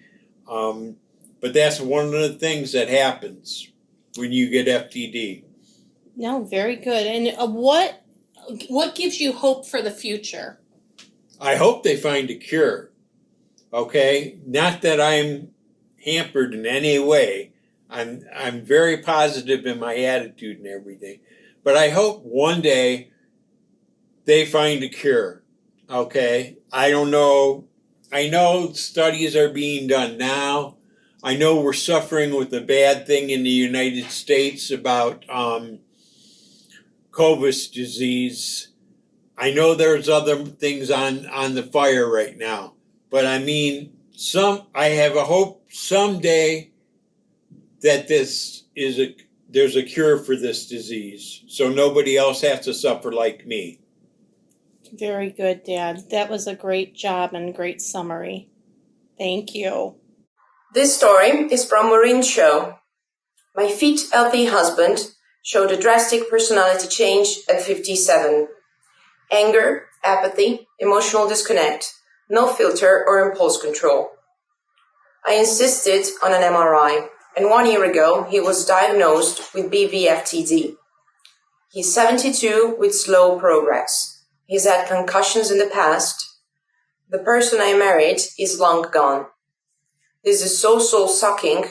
But that's one of the things that happens when you get FTD. No, very good. And what gives you hope for the future? I hope they find a cure. Okay? Not that I'm hampered in any way. I'm very positive in my attitude and everything. But I hope one day they find a cure. Okay? I don't know. I know studies are being done now. I know we're suffering with a bad thing in the United States about COVID disease. I know there's other things on the fire right now. But I mean, I have a hope someday that there's a cure for this disease, so nobody else has to suffer like me. Very good, Dad. That was a great job and great summary. Thank you. This story is from Maureen's show. My fit, healthy husband showed a drastic personality change at 57. Anger, apathy, emotional disconnect, no filter or impulse control. I insisted on an MRI, and 1 year ago he was diagnosed with FTD. He's 72 with slow progress. He's had concussions in the past. The person I married is long gone. This is so soul-sucking.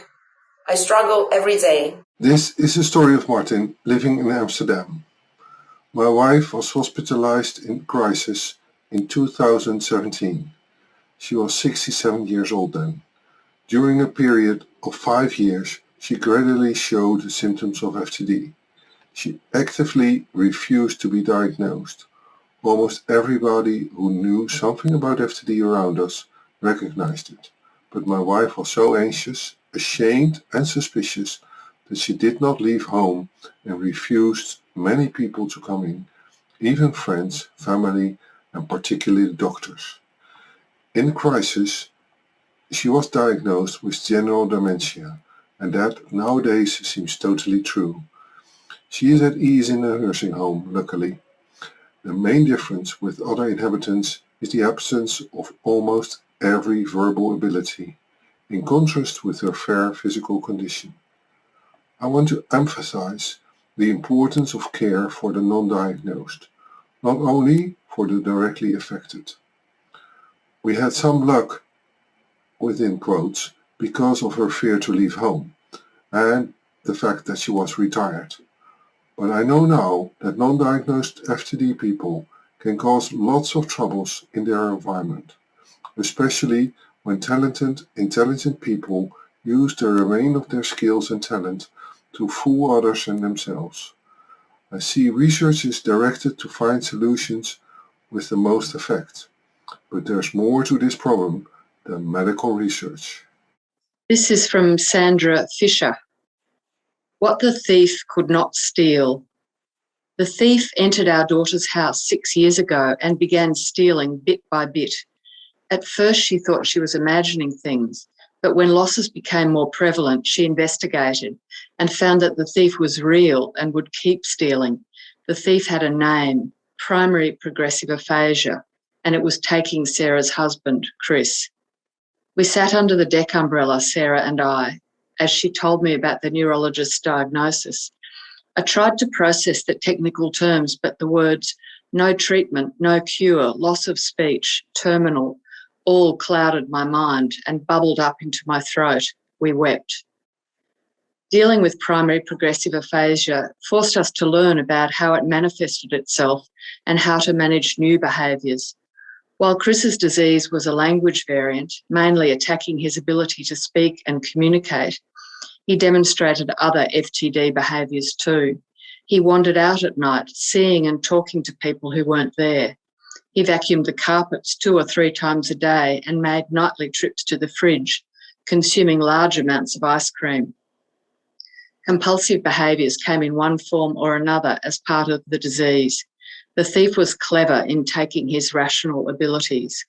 I struggle every day. This is the story of Martin living in Amsterdam. My wife was hospitalized in crisis in 2017. She was 67 years old then. During a period of 5 years, she gradually showed the symptoms of FTD. She actively refused to be diagnosed. Almost everybody who knew something about FTD around us recognized it. But my wife was so anxious, ashamed and suspicious that she did not leave home and refused many people to come in, even friends, family and particularly doctors. In crisis, she was diagnosed with general dementia, and that nowadays seems totally true. She is at ease in a nursing home, luckily. The main difference with other inhabitants is the absence of almost every verbal ability, in contrast with her fair physical condition. I want to emphasize the importance of care for the non-diagnosed, not only for the directly affected. We had some luck, within quotes, because of her fear to leave home and the fact that she was retired. But I know now that non-diagnosed FTD people can cause lots of troubles in their environment, especially when intelligent people use the remainder of their skills and talent to fool others and themselves. I see research is directed to find solutions with the most effect, but there's more to this problem than medical research. This is from Sandra Fisher. What the thief could not steal. The thief entered our daughter's house 6 years ago and began stealing bit by bit. At first, she thought she was imagining things, but when losses became more prevalent, she investigated and found that the thief was real and would keep stealing. The thief had a name, primary progressive aphasia, and it was taking Sarah's husband, Chris. We sat under the deck umbrella, Sarah and I, as she told me about the neurologist's diagnosis. I tried to process the technical terms, but the words no treatment, no cure, loss of speech, terminal, all clouded my mind and bubbled up into my throat. We wept. Dealing with primary progressive aphasia forced us to learn about how it manifested itself and how to manage new behaviours. While Chris's disease was a language variant, mainly attacking his ability to speak and communicate, he demonstrated other FTD behaviours too. He wandered out at night, seeing and talking to people who weren't there. He vacuumed the carpets 2 or 3 times a day and made nightly trips to the fridge, consuming large amounts of ice cream. Compulsive behaviours came in one form or another as part of the disease. The thief was clever in taking his rational abilities.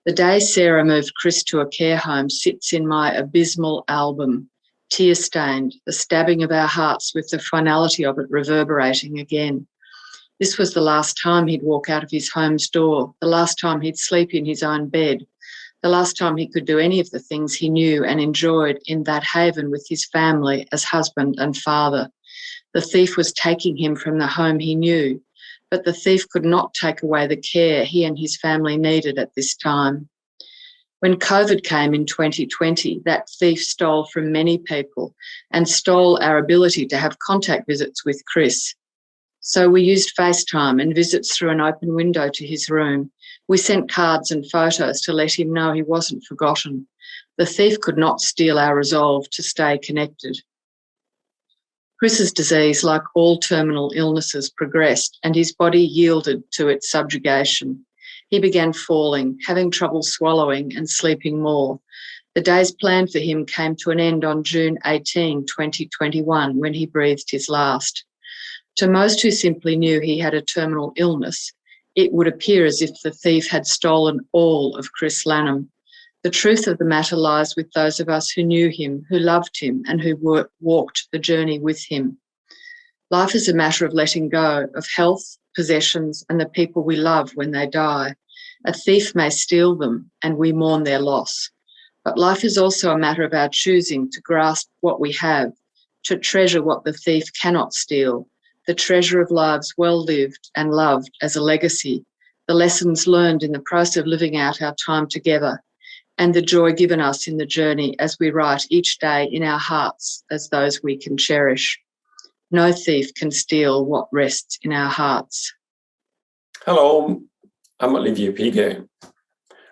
The day Sarah moved Chris to a care home sits in my abysmal album, tear-stained, the stabbing of our hearts with the finality of it reverberating again. This was the last time he'd walk out of his home's door, the last time he'd sleep in his own bed, the last time he could do any of the things he knew and enjoyed in that haven with his family as husband and father. The thief was taking him from the home he knew, but the thief could not take away the care he and his family needed at this time. When COVID came in 2020, that thief stole from many people and stole our ability to have contact visits with Chris. So we used FaceTime and visits through an open window to his room. We sent cards and photos to let him know he wasn't forgotten. The thief could not steal our resolve to stay connected. Chris's disease, like all terminal illnesses, progressed and his body yielded to its subjugation. He began falling, having trouble swallowing and sleeping more. The days planned for him came to an end on June 18, 2021, when he breathed his last. To most who simply knew he had a terminal illness, it would appear as if the thief had stolen all of Chris Lanham. The truth of the matter lies with those of us who knew him, who loved him, and who walked the journey with him. Life is a matter of letting go of health, possessions, and the people we love when they die. A thief may steal them, and we mourn their loss. But life is also a matter of our choosing to grasp what we have, to treasure what the thief cannot steal, the treasure of lives well lived and loved as a legacy, the lessons learned in the process of living out our time together, and the joy given us in the journey as we write each day in our hearts as those we can cherish. No thief can steal what rests in our hearts. Hello, I'm Olivier Piguet.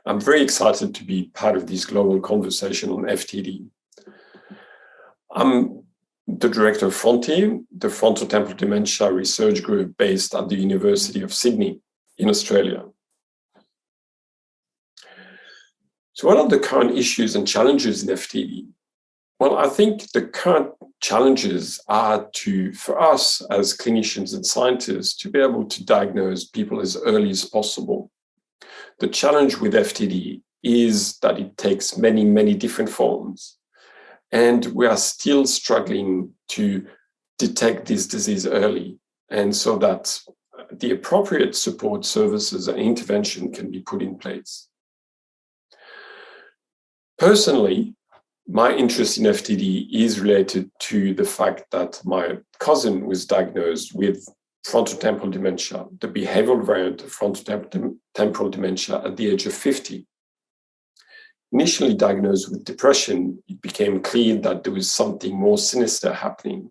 I'm very excited to be part of this global conversation on FTD. I'm the director of FTD, the frontotemporal dementia research group based at the University of Sydney in Australia. So what are the current issues and challenges in FTD? Well, I think the current challenges are for us as clinicians and scientists to be able to diagnose people as early as possible. The challenge with FTD is that it takes many, many different forms. And we are still struggling to detect this disease early, and so that the appropriate support services and intervention can be put in place. Personally, my interest in FTD is related to the fact that my cousin was diagnosed with frontotemporal dementia, the behavioral variant of frontotemporal dementia at the age of 50. Initially diagnosed with depression, it became clear that there was something more sinister happening.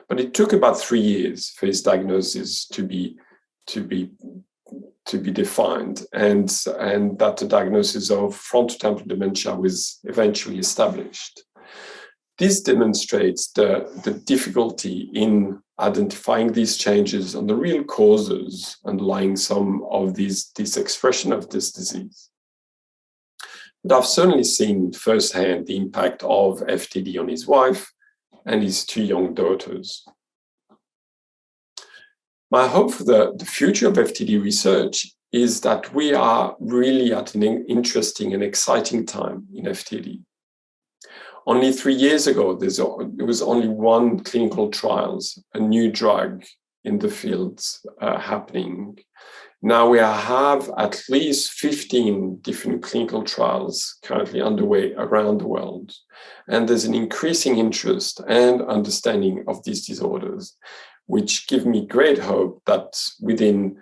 But it took about 3 years for his diagnosis to be defined, and that the diagnosis of frontotemporal dementia was eventually established. This demonstrates the difficulty in identifying these changes and the real causes underlying some of this expression of this disease. But I've certainly seen firsthand the impact of FTD on his wife and his 2 young daughters. My hope for the future of FTD research is that we are really at an interesting and exciting time in FTD. Only 3 years ago, there was only one clinical trials, a new drug in the fields happening. Now we have at least 15 different clinical trials currently underway around the world. And there's an increasing interest and understanding of these disorders, which give me great hope that within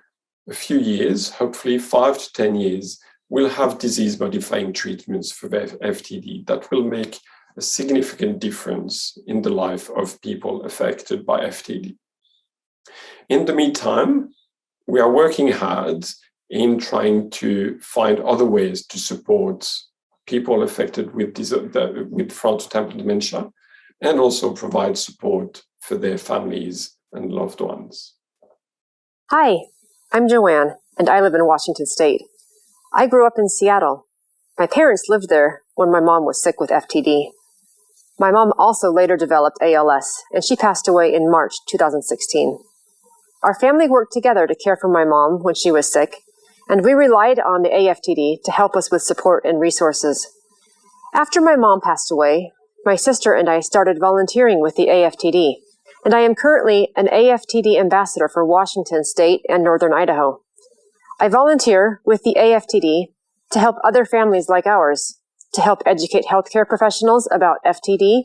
a few years, hopefully 5 to 10 years, we'll have disease-modifying treatments for FTD that will make a significant difference in the life of people affected by FTD. In the meantime, we are working hard in trying to find other ways to support people affected with frontotemporal dementia and also provide support for their families and loved ones. Hi, I'm Joanne, and I live in Washington State. I grew up in Seattle. My parents lived there when my mom was sick with FTD. My mom also later developed ALS, and she passed away in March 2016. Our family worked together to care for my mom when she was sick, and we relied on the AFTD to help us with support and resources. After my mom passed away, my sister and I started volunteering with the AFTD, and I am currently an AFTD ambassador for Washington State and Northern Idaho. I volunteer with the AFTD to help other families like ours, to help educate healthcare professionals about FTD,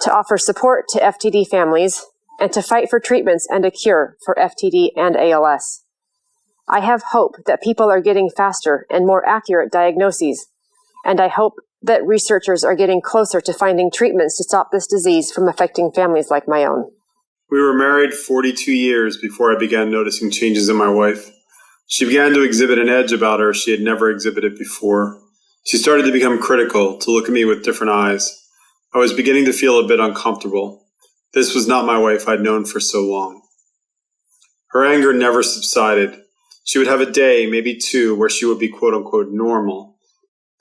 to offer support to FTD families, and to fight for treatments and a cure for FTD and ALS. I have hope that people are getting faster and more accurate diagnoses, and I hope that researchers are getting closer to finding treatments to stop this disease from affecting families like my own. We were married 42 years before I began noticing changes in my wife. She began to exhibit an edge about her she had never exhibited before. She started to become critical, to look at me with different eyes. I was beginning to feel a bit uncomfortable. This was not my wife I'd known for so long. Her anger never subsided. She would have a day, maybe two, where she would be quote-unquote normal.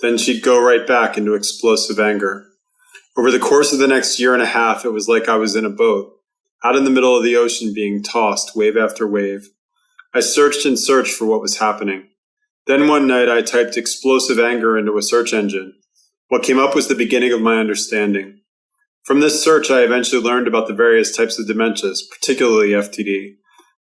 Then she'd go right back into explosive anger. Over the course of the next year and a half, it was like I was in a boat, out in the middle of the ocean being tossed wave after wave. I searched and searched for what was happening. Then one night I typed explosive anger into a search engine. What came up was the beginning of my understanding. From this search, I eventually learned about the various types of dementias, particularly FTD.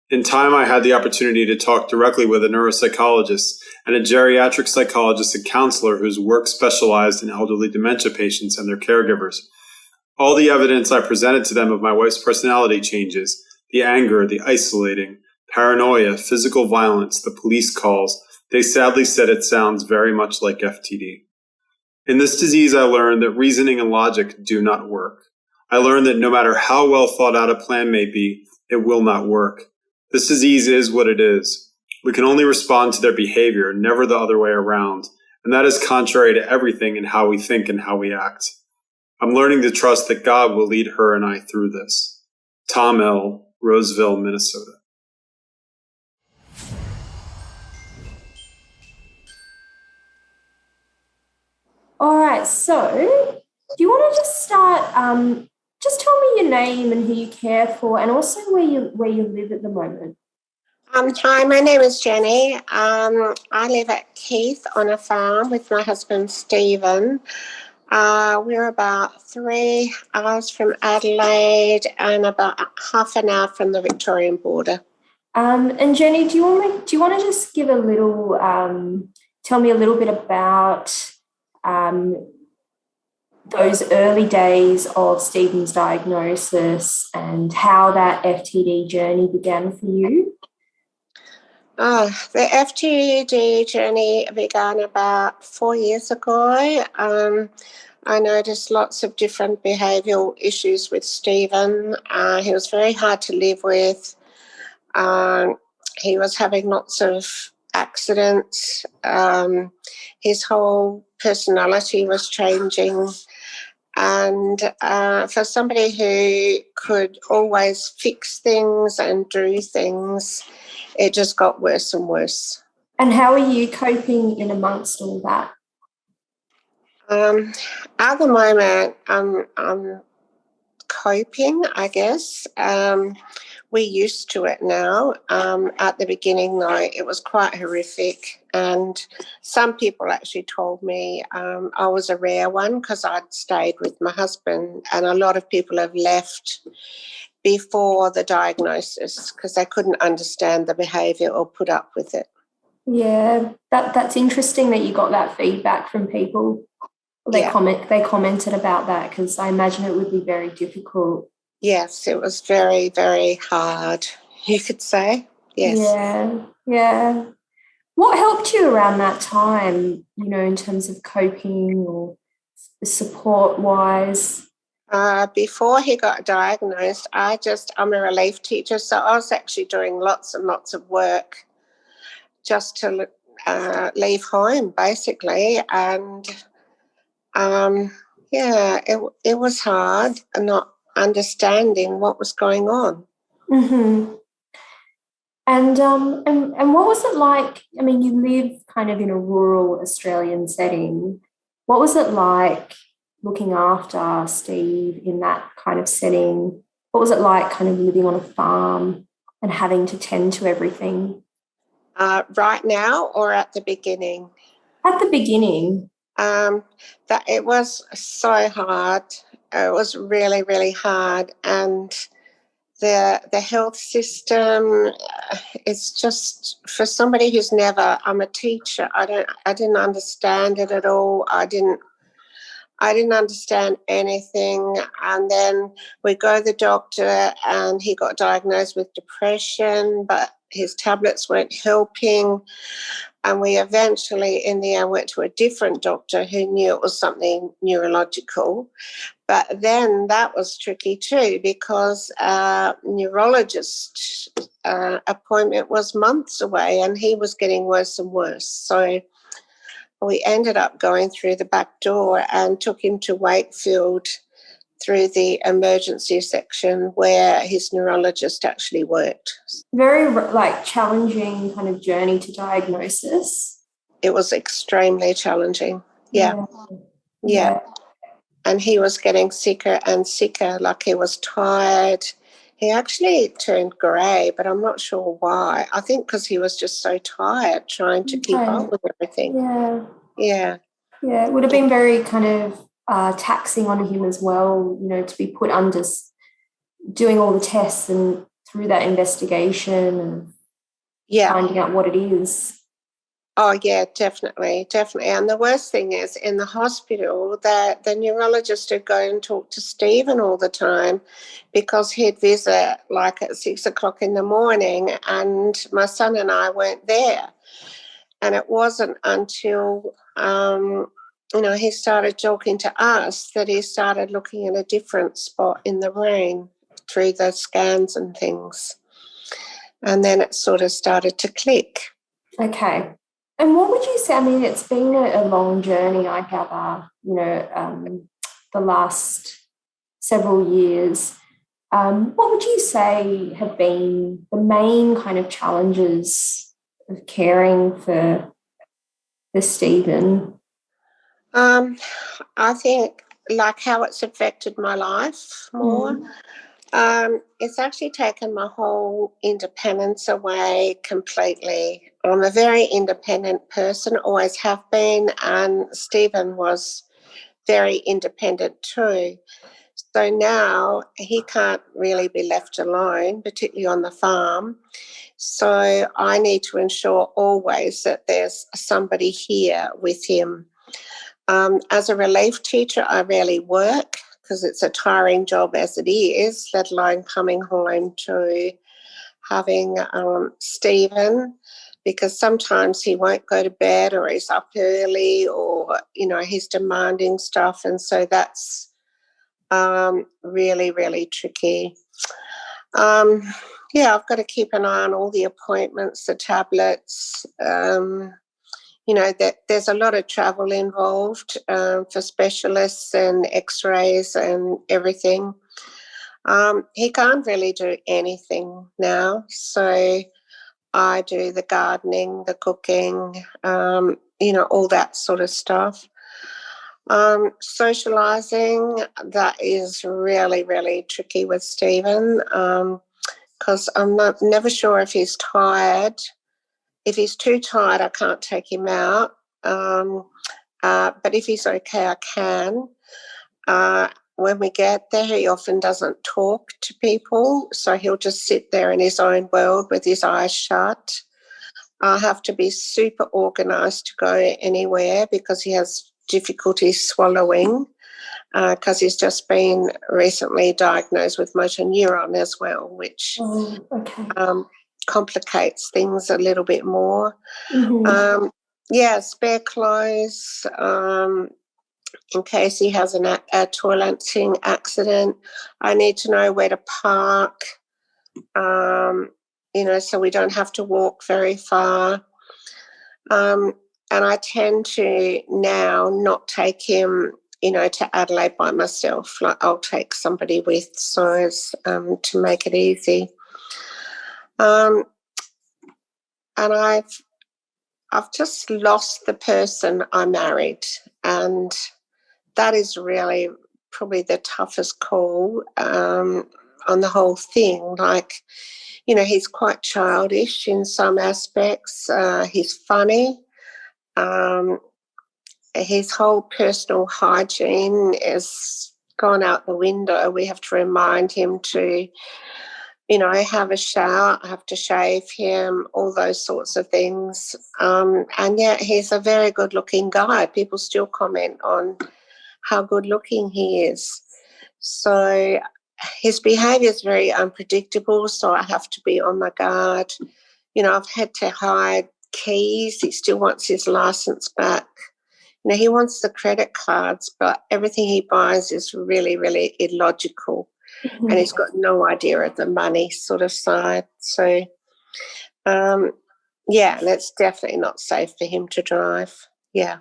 In time, I had the opportunity to talk directly with a neuropsychologist and a geriatric psychologist and counselor whose work specialized in elderly dementia patients and their caregivers. All the evidence I presented to them of my wife's personality changes, the anger, the isolating, paranoia, physical violence, the police calls, they sadly said it sounds very much like FTD. In this disease, I learned that reasoning and logic do not work. I learned that no matter how well thought out a plan may be, it will not work. This disease is what it is. We can only respond to their behavior, never the other way around, and that is contrary to everything in how we think and how we act. I'm learning to trust that God will lead her and I through this. Tom L., Roseville, Minnesota. All right, so do you want to just start, just tell me your name and who you care for and also where you live at the moment? Hi, my name is Jenny. I live at Keith on a farm with my husband Stephen. We're about 3 hours from Adelaide and about half an hour from the Victorian border. And Jenny, do you want to just give a little, tell me a little bit about those early days of Stephen's diagnosis and how that FTD journey began for you? The FTD journey began about 4 years ago. I noticed lots of different behavioural issues with Stephen. He was very hard to live with. He was having lots of accidents. His whole personality was changing. And for somebody who could always fix things and do things, it just got worse and worse. And how are you coping in amongst all that? At the moment, I'm coping, I guess. we're used to it now. At the beginning, though, it was quite horrific. And some people actually told me I was a rare one because I'd stayed with my husband, and a lot of people have left before the diagnosis because they couldn't understand the behaviour or put up with it. Yeah, that's interesting that you got that feedback from people. They commented about that because I imagine it would be very difficult. Yes, it was very, very hard, you could say. Yes. Yeah. What helped you around that time, in terms of coping or support-wise? Before he got diagnosed, I'm a relief teacher, so I was actually doing lots and lots of work just to leave home, basically. And, it was hard not understanding what was going on. Mm-hmm. And what was it like? I mean, you live kind of in a rural Australian setting. What was it like looking after Steve in that kind of setting? What was it like kind of living on a farm and having to tend to everything? Right now or at the beginning? At the beginning. That it was so hard. It was really, really hard. And the health system, it's just for somebody who's never, I'm a teacher, I didn't understand it at all. I didn't understand anything. And then we go to the doctor and he got diagnosed with depression, but his tablets weren't helping. And we eventually, in the end, went to a different doctor who knew it was something neurological. But then that was tricky too because neurologist appointment was months away and he was getting worse and worse. So we ended up going through the back door and took him to Wakefield through the emergency section where his neurologist actually worked. Very challenging kind of journey to diagnosis. It was extremely challenging. Yeah. And he was getting sicker and sicker, like he was tired. He actually turned grey, but I'm not sure why. I think because he was just so tired trying to keep up with everything. Yeah. It would have been very kind of taxing on him as well, to be put under doing all the tests and through that investigation and finding out what it is. Oh, yeah, definitely. And the worst thing is in the hospital that the neurologist would go and talk to Stephen all the time because he'd visit at 6:00 in the morning and my son and I weren't there. And it wasn't until, he started talking to us that he started looking at a different spot in the brain through the scans and things. And then it sort of started to click. Okay. And what would you say, I mean, it's been a long journey, I gather, the last several years. What would you say have been the main kind of challenges of caring for Stephen? I think how it's affected my life more. It's actually taken my whole independence away completely. I'm a very independent person, always have been, and Stephen was very independent too. So now he can't really be left alone, particularly on the farm. So I need to ensure always that there's somebody here with him. As a relief teacher, I rarely work because it's a tiring job as it is, let alone coming home to having Stephen, because sometimes he won't go to bed or he's up early or, he's demanding stuff. And so that's really, really tricky. I've got to keep an eye on all the appointments, the tablets. There's a lot of travel involved for specialists and x-rays and everything. He can't really do anything now. So I do the gardening, the cooking, all that sort of stuff. Socialising, that is really, really tricky with Stephen because I'm never sure if he's tired. If he's too tired, I can't take him out. But if he's okay, I can. When we get there, he often doesn't talk to people, so he'll just sit there in his own world with his eyes shut. I have to be super organised to go anywhere because he has difficulty swallowing, because he's just been recently diagnosed with motor neuron as well, which complicates things a little bit more. Spare clothes in case he has a toileting accident. I need to know where to park, so we don't have to walk very far. And I tend to now not take him, to Adelaide by myself. Like, I'll take somebody with, so as to make it easy. And I've just lost the person I married, and that is really probably the toughest call on the whole thing. Like, he's quite childish in some aspects. He's funny. His whole personal hygiene is gone out the window. We have to remind him to, have a shower. I have to shave him, all those sorts of things. And yet he's a very good-looking guy. People still comment on how good-looking he is. So his behaviour is very unpredictable, so I have to be on my guard. I've had to hide keys. He still wants his licence back. He wants the credit cards, but everything he buys is really, really illogical. And he's got no idea of the money sort of side. So, and it's definitely not safe for him to drive. Yeah.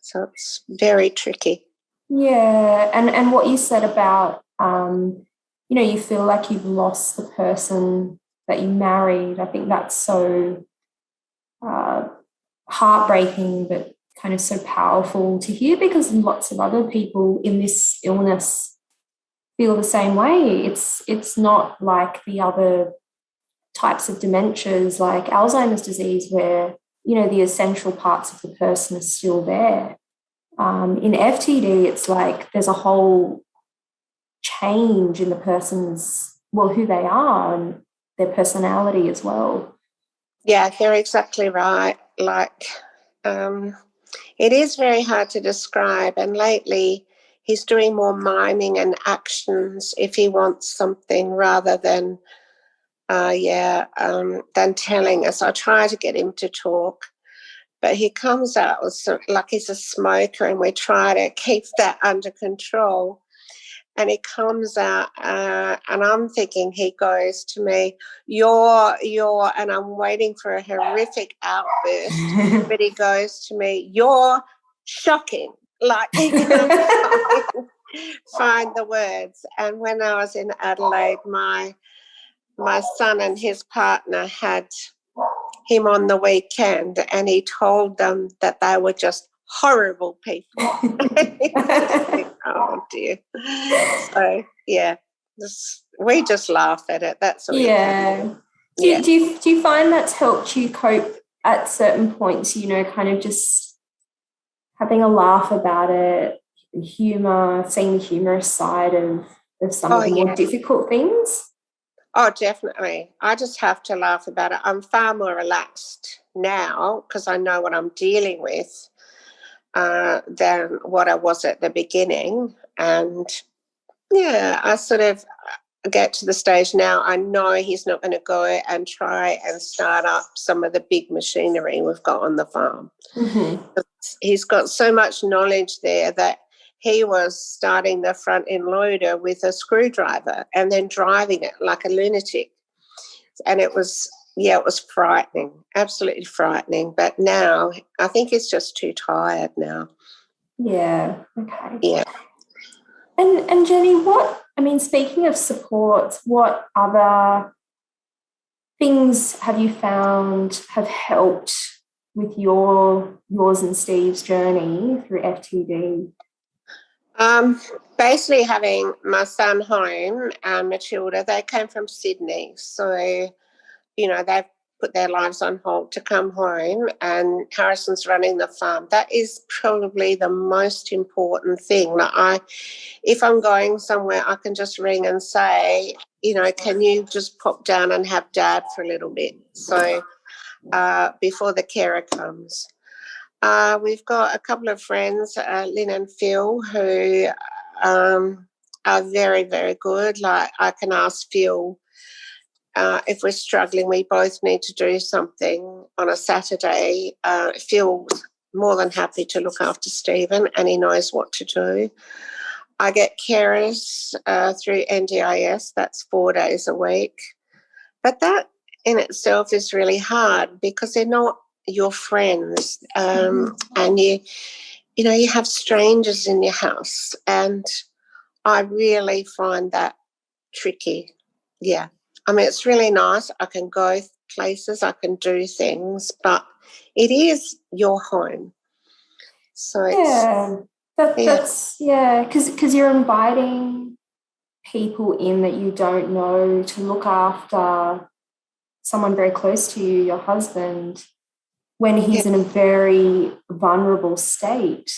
So it's very tricky. Yeah, and what you said about, you feel like you've lost the person that you married. I think that's so heartbreaking, but kind of so powerful to hear, because lots of other people in this illness feel the same way. It's not like the other types of dementias like Alzheimer's disease where, the essential parts of the person are still there. In FTD, it's like there's a whole change in the person's, who they are and their personality as well. Yeah, you're exactly right. Like, it is very hard to describe, and lately he's doing more miming and actions if he wants something rather than telling us. I try to get him to talk, but he comes out with like he's a smoker, and we try to keep that under control. And he comes out, and I'm thinking he goes to me, you're, and I'm waiting for a horrific outburst, but he goes to me, you're shocking. Like, he can't find the words. And when I was in Adelaide, my son and his partner had him on the weekend, and he told them that they were just horrible people. Oh dear. So we just laugh at it. That's all. Yeah. Do you find that's helped you cope at certain points, kind of just having a laugh about it, humour, seeing the humorous side of some of the more difficult things? Oh, definitely. I just have to laugh about it. I'm far more relaxed now because I know what I'm dealing with than what I was at the beginning. And, I sort of get to the stage now, I know he's not going to go and try and start up some of the big machinery we've got on the farm. Mm-hmm. He's got so much knowledge there that he was starting the front end loader with a screwdriver and then driving it like a lunatic. And it was frightening, absolutely frightening. But now I think he's just too tired now. Yeah, okay. Yeah. And Jenny, speaking of support, what other things have you found have helped with yours and Steve's journey through FTD? Basically having my son home and Matilda, they came from Sydney. So, you know, they've put their lives on hold to come home, and Harrison's running the farm. That is probably the most important thing. Like if I'm going somewhere, I can just ring and say, you know, can you just pop down and have Dad for a little bit? So before the carer comes. We've got a couple of friends, Lynn and Phil, who are very, very good. Like I can ask Phil if we're struggling, we both need to do something on a Saturday. Phil's more than happy to look after Stephen, and he knows what to do. I get carers through NDIS, that's 4 days a week. But that in itself is really hard because they're not your friends, and you know, you have strangers in your house, and I really find that tricky. Yeah, I mean, it's really nice. I can go places, I can do things, but it is your home. So it's, because you're inviting people in that you don't know to look after someone very close to you, your husband, when he's in a very vulnerable state.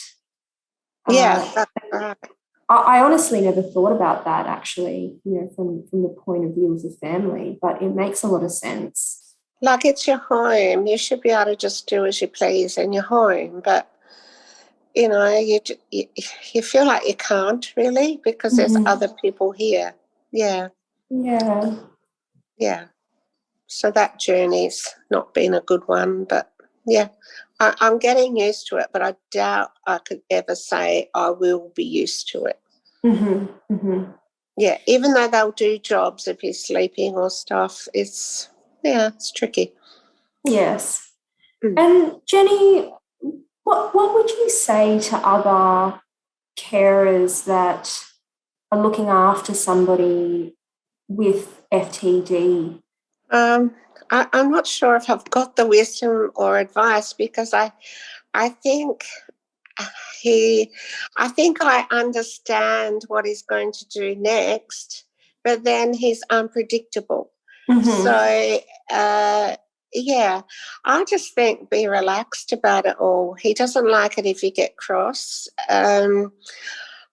That's right. I honestly never thought about that, actually, you know, from the point of view of the family, but it makes a lot of sense. Like, it's your home. You should be able to just do as you please in your home, but you know, you feel like you can't really because there's other people here. Yeah. So that journey's not been a good one, but yeah, I'm getting used to it, but I doubt I could ever say I will be used to it. Yeah, even though they'll do jobs if he's sleeping or stuff, it's tricky. Yes. And Jenny, what would you say to other carers that are looking after somebody with FTD? I'm not sure if I've got the wisdom or advice because I think I understand what he's going to do next, but then he's unpredictable. So, I just think be relaxed about it all. He doesn't like it if you get cross. I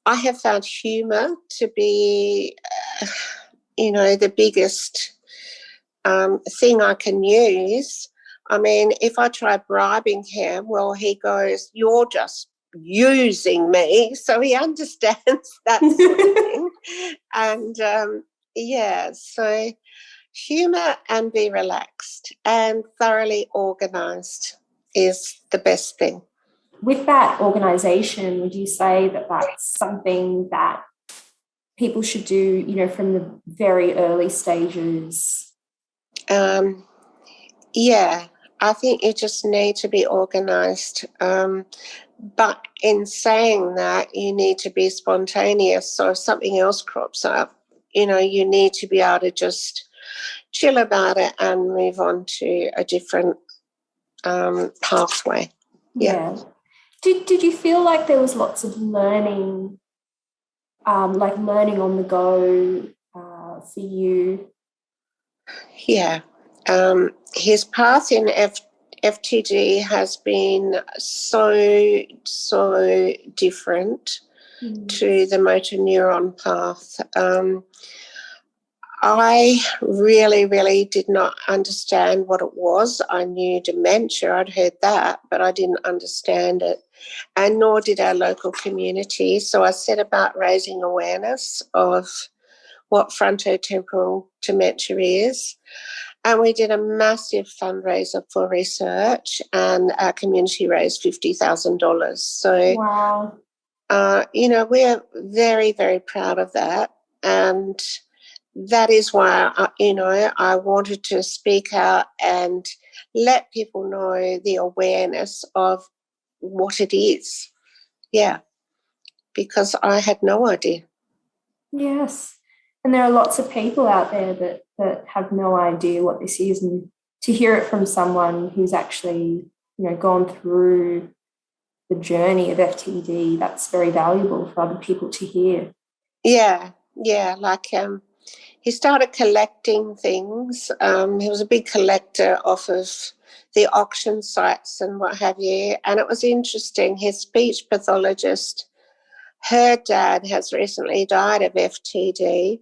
have found humour to be, the biggest thing I can use. I mean, if I try bribing him, well, he goes, "You're just using me." So he understands that sort of thing. And, so humour and be relaxed and thoroughly organised is the best thing. With that organisation, would you say that that's something that people should do, you know, from the very early stages? I think you just need to be organised. But in saying that, you need to be spontaneous. So if something else crops up, you know, you need to be able to just chill about it and move on to a different pathway. Yeah. Did you feel like there was lots of learning, like learning on the go for you? Yeah. His path in FTD has been so different to the motor neuron path. I really did not understand what it was. I knew dementia, I'd heard that, but I didn't understand it, and nor did our local community. So I set about raising awareness of what frontotemporal dementia is. And we did a massive fundraiser for research, and our community raised $50,000. So, wow. We're very, very proud of that. And that is why, I wanted to speak out and let people know the awareness of what it is. Yeah, because I had no idea. Yes. And there are lots of people out there that have no idea what this is, and to hear it from someone who's actually, you know, gone through journey of FTD. That's very valuable for other people to hear. Yeah, like he started collecting things. He was a big collector off of the auction sites and what have you. And it was interesting, his speech pathologist, her dad has recently died of FTD,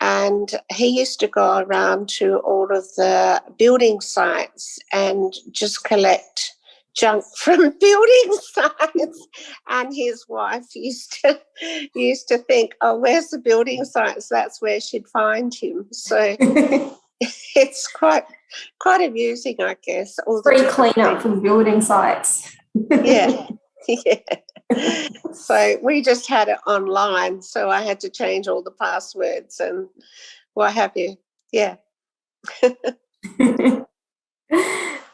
and he used to go around to all of the building sites and just collect junk from building sites. And his wife used to think, oh, where's the building sites? That's where she'd find him. So it's quite amusing, I guess. All the free cleanup from building sites. Yeah. So we just had it online, so I had to change all the passwords and what have you. Yeah.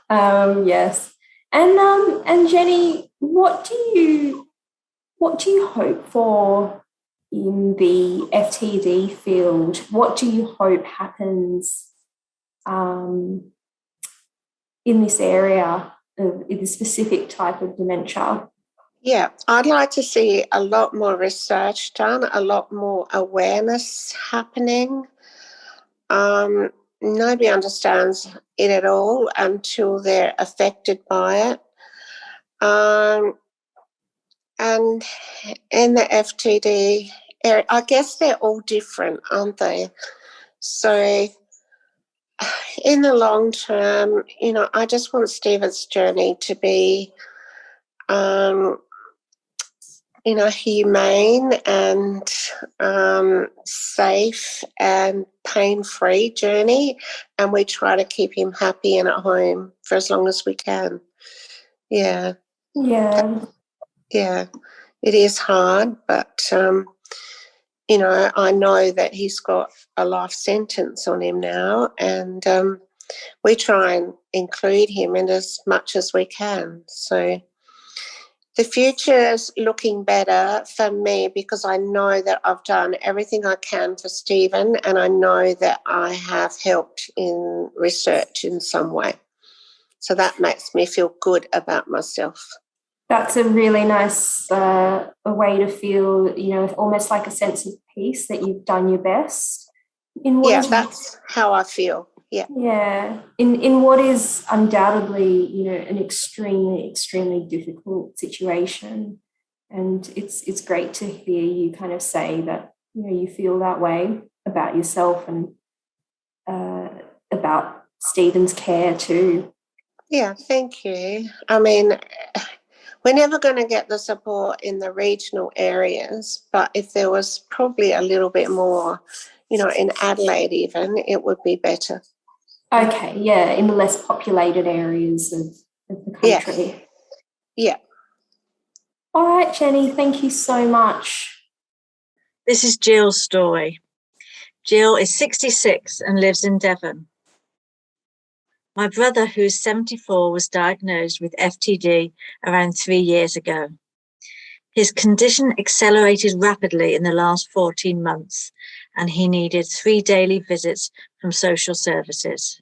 Yes. And Jenny, what do you hope for in the FTD field? What do you hope happens in this area of the specific type of dementia? Yeah, I'd like to see a lot more research done, a lot more awareness happening. Nobody understands it at all until they're affected by it. And in the FTD area, I guess they're all different, aren't they? So in the long term, I just want Stephen's journey to be humane and safe and pain-free journey, and we try to keep him happy and at home for as long as we can. Yeah. Yeah. Yeah. It is hard, but, I know that he's got a life sentence on him now, and we try and include him in as much as we can. So the future's looking better for me because I know that I've done everything I can for Stephen, and I know that I have helped in research in some way. So that makes me feel good about myself. That's a really nice a way to feel, almost like a sense of peace that you've done your best. That's how I feel. Yeah. Yeah. In what is undoubtedly, an extremely, extremely difficult situation. And it's great to hear you kind of say that, you feel that way about yourself and about Stephen's care too. Yeah, thank you. I mean, we're never going to get the support in the regional areas, but if there was probably a little bit more, in Adelaide even, it would be better. Okay, yeah, in the less populated areas of the country. Yeah. All right, Jenny, thank you so much. This is Jill's story. Jill is 66 and lives in Devon. My brother, who is 74, was diagnosed with FTD around 3 years ago. His condition accelerated rapidly in the last 14 months, and he needed 3 daily visits from social services.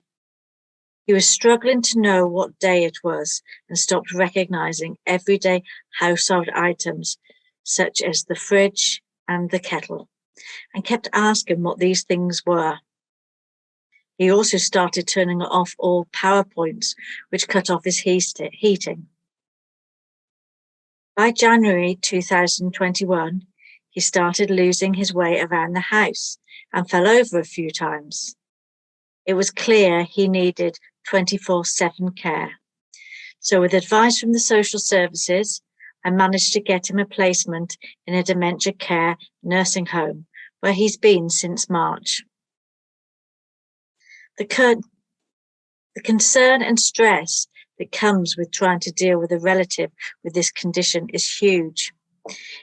He was struggling to know what day it was and stopped recognizing everyday household items, such as the fridge and the kettle, and kept asking what these things were. He also started turning off all power points, which cut off his heating. By January 2021, he started losing his way around the house and fell over a few times. It was clear he needed 24/7 care. So with advice from the social services, I managed to get him a placement in a dementia care nursing home where he's been since March. The concern and stress that comes with trying to deal with a relative with this condition is huge.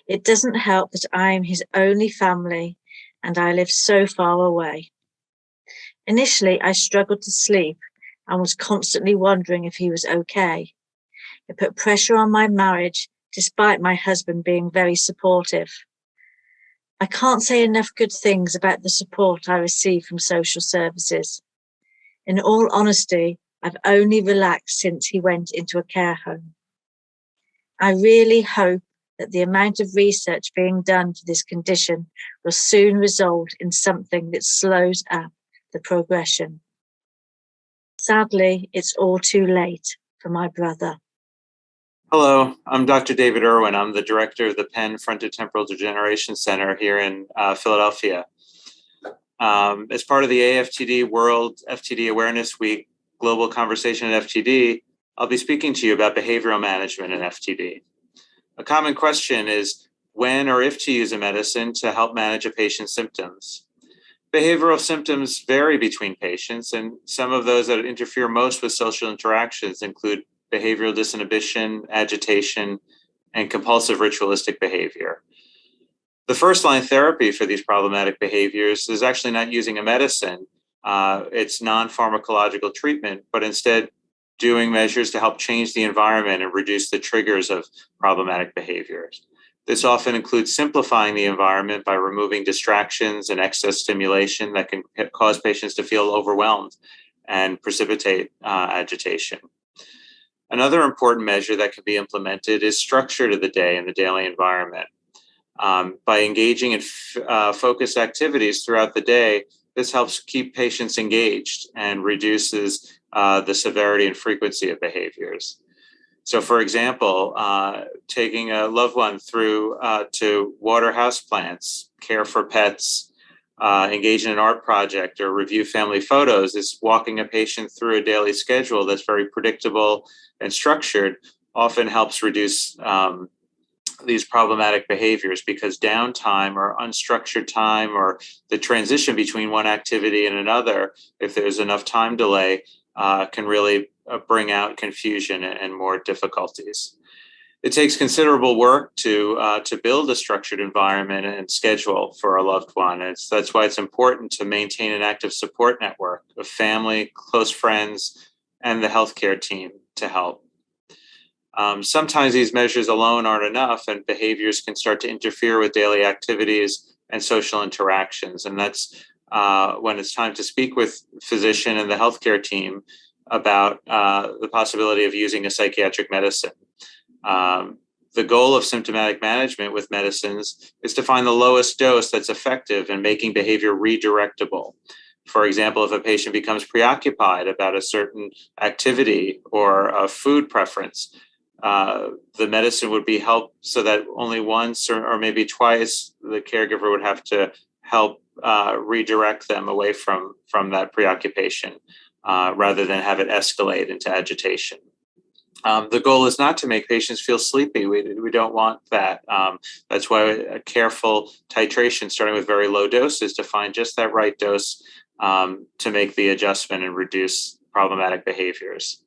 It doesn't help that I am his only family and I live so far away. Initially, I struggled to sleep and was constantly wondering if he was okay. It put pressure on my marriage, despite my husband being very supportive. I can't say enough good things about the support I receive from social services. In all honesty, I've only relaxed since he went into a care home. I really hope that the amount of research being done for this condition will soon result in something that slows up the progression. Sadly, it's all too late for my brother. Hello, I'm Dr. David Irwin. I'm the director of the Penn Frontotemporal Degeneration Center here in Philadelphia. As part of the AFTD World FTD Awareness Week Global Conversation at FTD, I'll be speaking to you about behavioral management in FTD. A common question is when or if to use a medicine to help manage a patient's symptoms. Behavioral symptoms vary between patients, and some of those that interfere most with social interactions include behavioral disinhibition, agitation, and compulsive ritualistic behavior. The first-line therapy for these problematic behaviors is actually not using a medicine. It's non-pharmacological treatment, but instead doing measures to help change the environment and reduce the triggers of problematic behaviors. This often includes simplifying the environment by removing distractions and excess stimulation that can cause patients to feel overwhelmed and precipitate agitation. Another important measure that can be implemented is structure to the day in the daily environment. By engaging in focused activities throughout the day, this helps keep patients engaged and reduces the severity and frequency of behaviors. So, for example, taking a loved one through to water houseplants, care for pets, engage in an art project, or review family photos is walking a patient through a daily schedule that's very predictable and structured, often helps reduce these problematic behaviors, because downtime or unstructured time or the transition between one activity and another, if there's enough time delay, can really bring out confusion and more difficulties. It takes considerable work to build a structured environment and schedule for a loved one. That's why it's important to maintain an active support network of family, close friends, and the healthcare team to help. Sometimes these measures alone aren't enough, and behaviors can start to interfere with daily activities and social interactions. And that's when it's time to speak with physician and the healthcare team about the possibility of using a psychiatric medicine. The goal of symptomatic management with medicines is to find the lowest dose that's effective in making behavior redirectable. For example, if a patient becomes preoccupied about a certain activity or a food preference, the medicine would be helped so that only once or maybe twice the caregiver would have to help redirect them away from that preoccupation rather than have it escalate into agitation. The goal is not to make patients feel sleepy. We don't want that. That's why a careful titration, starting with very low doses to find just that right dose to make the adjustment and reduce problematic behaviors.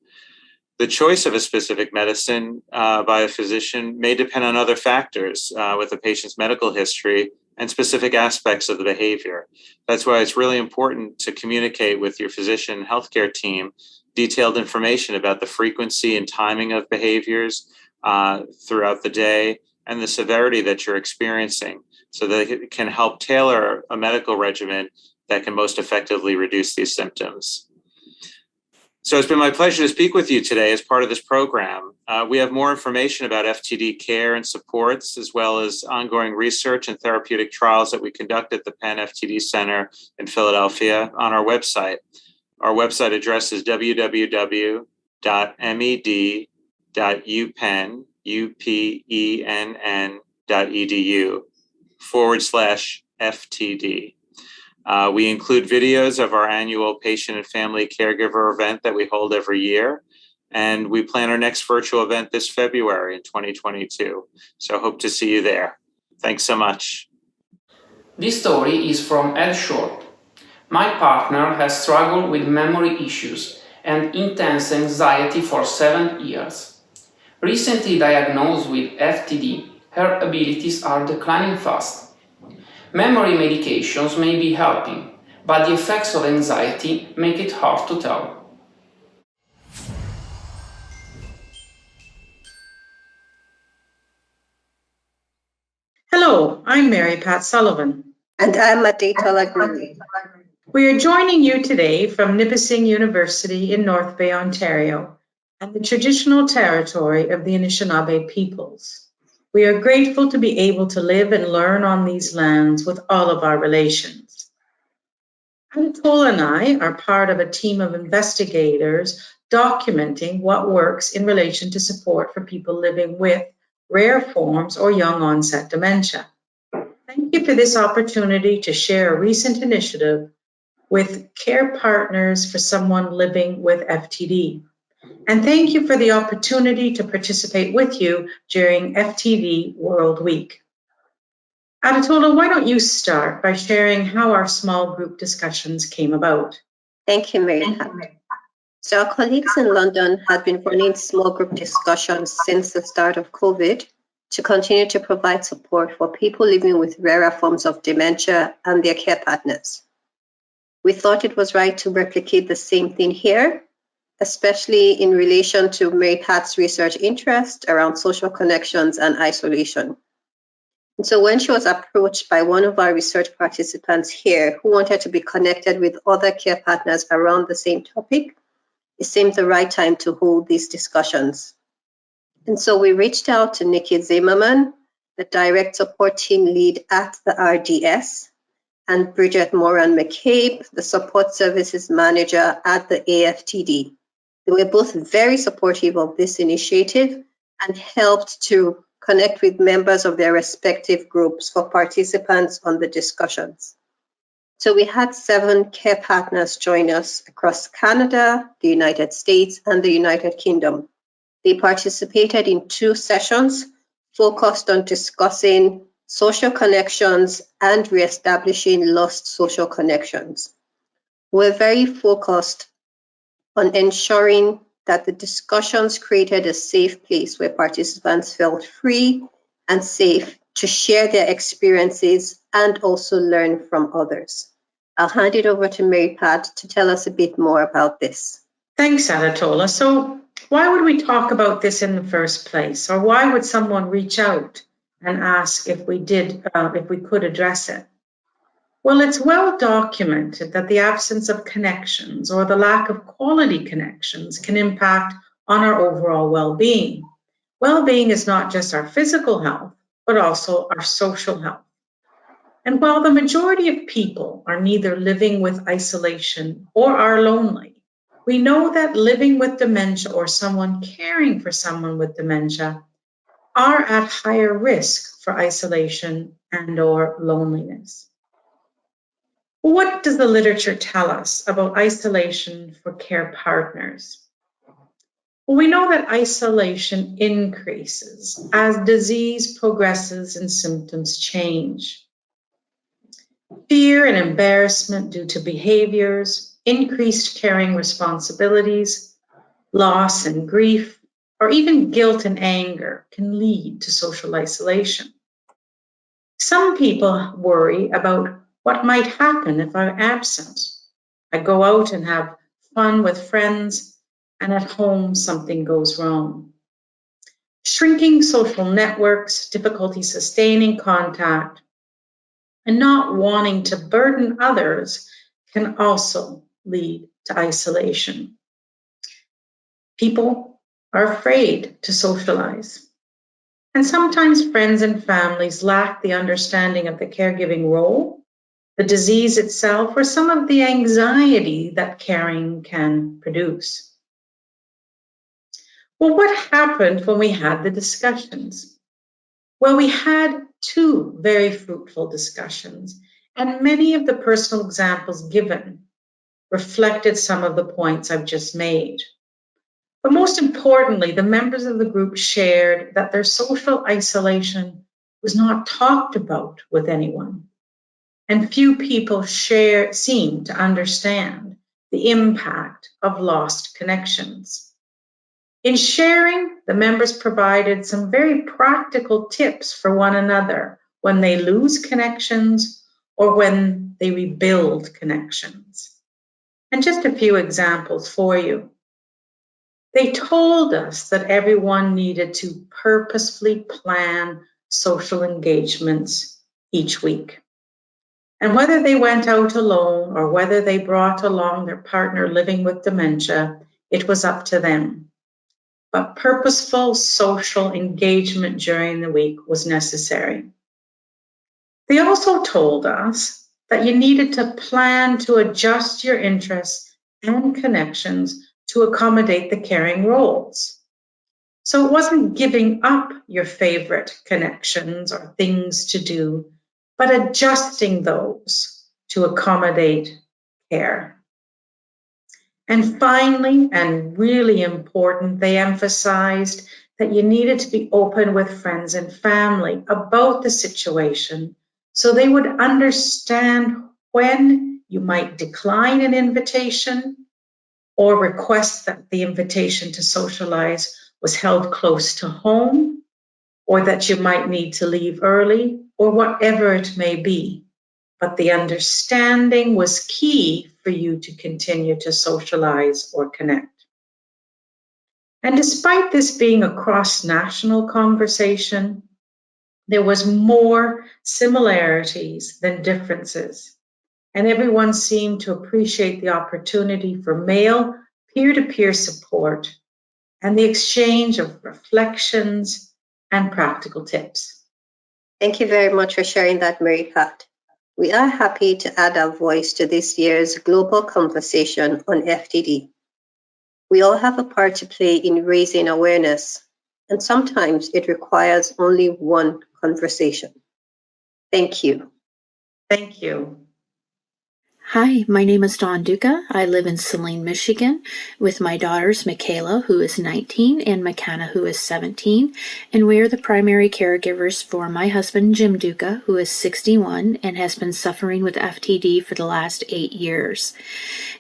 The choice of a specific medicine by a physician may depend on other factors with the patient's medical history and specific aspects of the behavior. That's why it's really important to communicate with your physician and healthcare team detailed information about the frequency and timing of behaviors throughout the day and the severity that you're experiencing, so that it can help tailor a medical regimen that can most effectively reduce these symptoms. So it's been my pleasure to speak with you today as part of this program. We have more information about FTD care and supports, as well as ongoing research and therapeutic trials that we conduct at the Penn FTD Center in Philadelphia on our website. Our website address is www.med.upenn.edu/FTD. We include videos of our annual patient and family caregiver event that we hold every year. And we plan our next virtual event this February in 2022. So hope to see you there. Thanks so much. This story is from Ed Short. My partner has struggled with memory issues and intense anxiety for 7 years. Recently diagnosed with FTD, her abilities are declining fast. Memory medications may be helping, but the effects of anxiety make it hard to tell. Hello, I'm Mary Pat Sullivan. And I'm Adetola Grillo. We are joining you today from Nipissing University in North Bay, Ontario, and the traditional territory of the Anishinaabe peoples. We are grateful to be able to live and learn on these lands with all of our relations. Adetola and I are part of a team of investigators documenting what works in relation to support for people living with rare forms or young onset dementia. Thank you for this opportunity to share a recent initiative with Care Partners for someone living with FTD. And thank you for the opportunity to participate with you during FTD World Week. Adetola, why don't you start by sharing how our small group discussions came about? Thank you, Mary Pat. So our colleagues in London had been running small group discussions since the start of COVID to continue to provide support for people living with rarer forms of dementia and their care partners. We thought it was right to replicate the same thing here, especially in relation to Mary Pat's research interest around social connections and isolation. And so when she was approached by one of our research participants here who wanted to be connected with other care partners around the same topic, it seemed the right time to hold these discussions. And so we reached out to Nikki Zimmerman, the direct support team lead at the RDS, and Bridget Moran McCabe, the support services manager at the AFTD. They were both very supportive of this initiative and helped to connect with members of their respective groups for participants on the discussions. So we had 7 care partners join us across Canada, the United States, and the United Kingdom. They participated in 2 sessions focused on discussing social connections and reestablishing lost social connections. We're very focused on ensuring that the discussions created a safe place where participants felt free and safe to share their experiences and also learn from others. I'll hand it over to Mary Pat to tell us a bit more about this. Thanks, Adetola. So why would we talk about this in the first place? Or why would someone reach out and ask if we could address it? Well, it's well documented that the absence of connections or the lack of quality connections can impact on our overall well-being. Well-being is not just our physical health, but also our social health. And while the majority of people are neither living with isolation or are lonely, we know that living with dementia or someone caring for someone with dementia are at higher risk for isolation and or loneliness. What does the literature tell us about isolation for care partners? Well, we know that isolation increases as disease progresses and symptoms change. Fear and embarrassment due to behaviors, increased caring responsibilities, loss and grief, or even guilt and anger can lead to social isolation. Some people worry about what might happen if I'm absent. I go out and have fun with friends, and at home something goes wrong. Shrinking social networks, difficulty sustaining contact, and not wanting to burden others can also lead to isolation. People are afraid to socialize. And sometimes friends and families lack the understanding of the caregiving role, the disease itself, or some of the anxiety that caring can produce. Well, what happened when we had the discussions? Well, we had 2 very fruitful discussions, and many of the personal examples given reflected some of the points I've just made. But most importantly, the members of the group shared that their social isolation was not talked about with anyone, and few people seemed to understand the impact of lost connections. In sharing, the members provided some very practical tips for one another when they lose connections or when they rebuild connections. And just a few examples for you. They told us that everyone needed to purposefully plan social engagements each week. And whether they went out alone or whether they brought along their partner living with dementia, it was up to them. but purposeful social engagement during the week was necessary. They also told us that you needed to plan to adjust your interests and connections to accommodate the caring roles. So it wasn't giving up your favorite connections or things to do, but adjusting those to accommodate care. And finally, and really important, they emphasized that you needed to be open with friends and family about the situation so they would understand when you might decline an invitation or request that the invitation to socialize was held close to home, or that you might need to leave early, or whatever it may be. But the understanding was key for you to continue to socialize or connect. And despite this being a cross-national conversation, there was more similarities than differences. And everyone seemed to appreciate the opportunity for male peer-to-peer support and the exchange of reflections and practical tips. Thank you very much for sharing that, Mary Pat. We are happy to add our voice to this year's global conversation on FTD. We all have a part to play in raising awareness, and sometimes it requires only one conversation. Thank you. Thank you. Hi, my name is Dawn Duca. I live in Saline, Michigan, with my daughters Michaela, who is 19, and McKenna, who is 17, and we are the primary caregivers for my husband, Jim Duca, who is 61 and has been suffering with FTD for the last 8 years.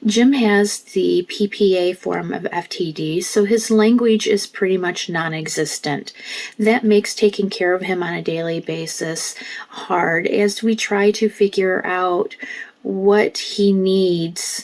Jim has the PPA form of FTD, so his language is pretty much non-existent. That makes taking care of him on a daily basis hard as we try to figure out what he needs.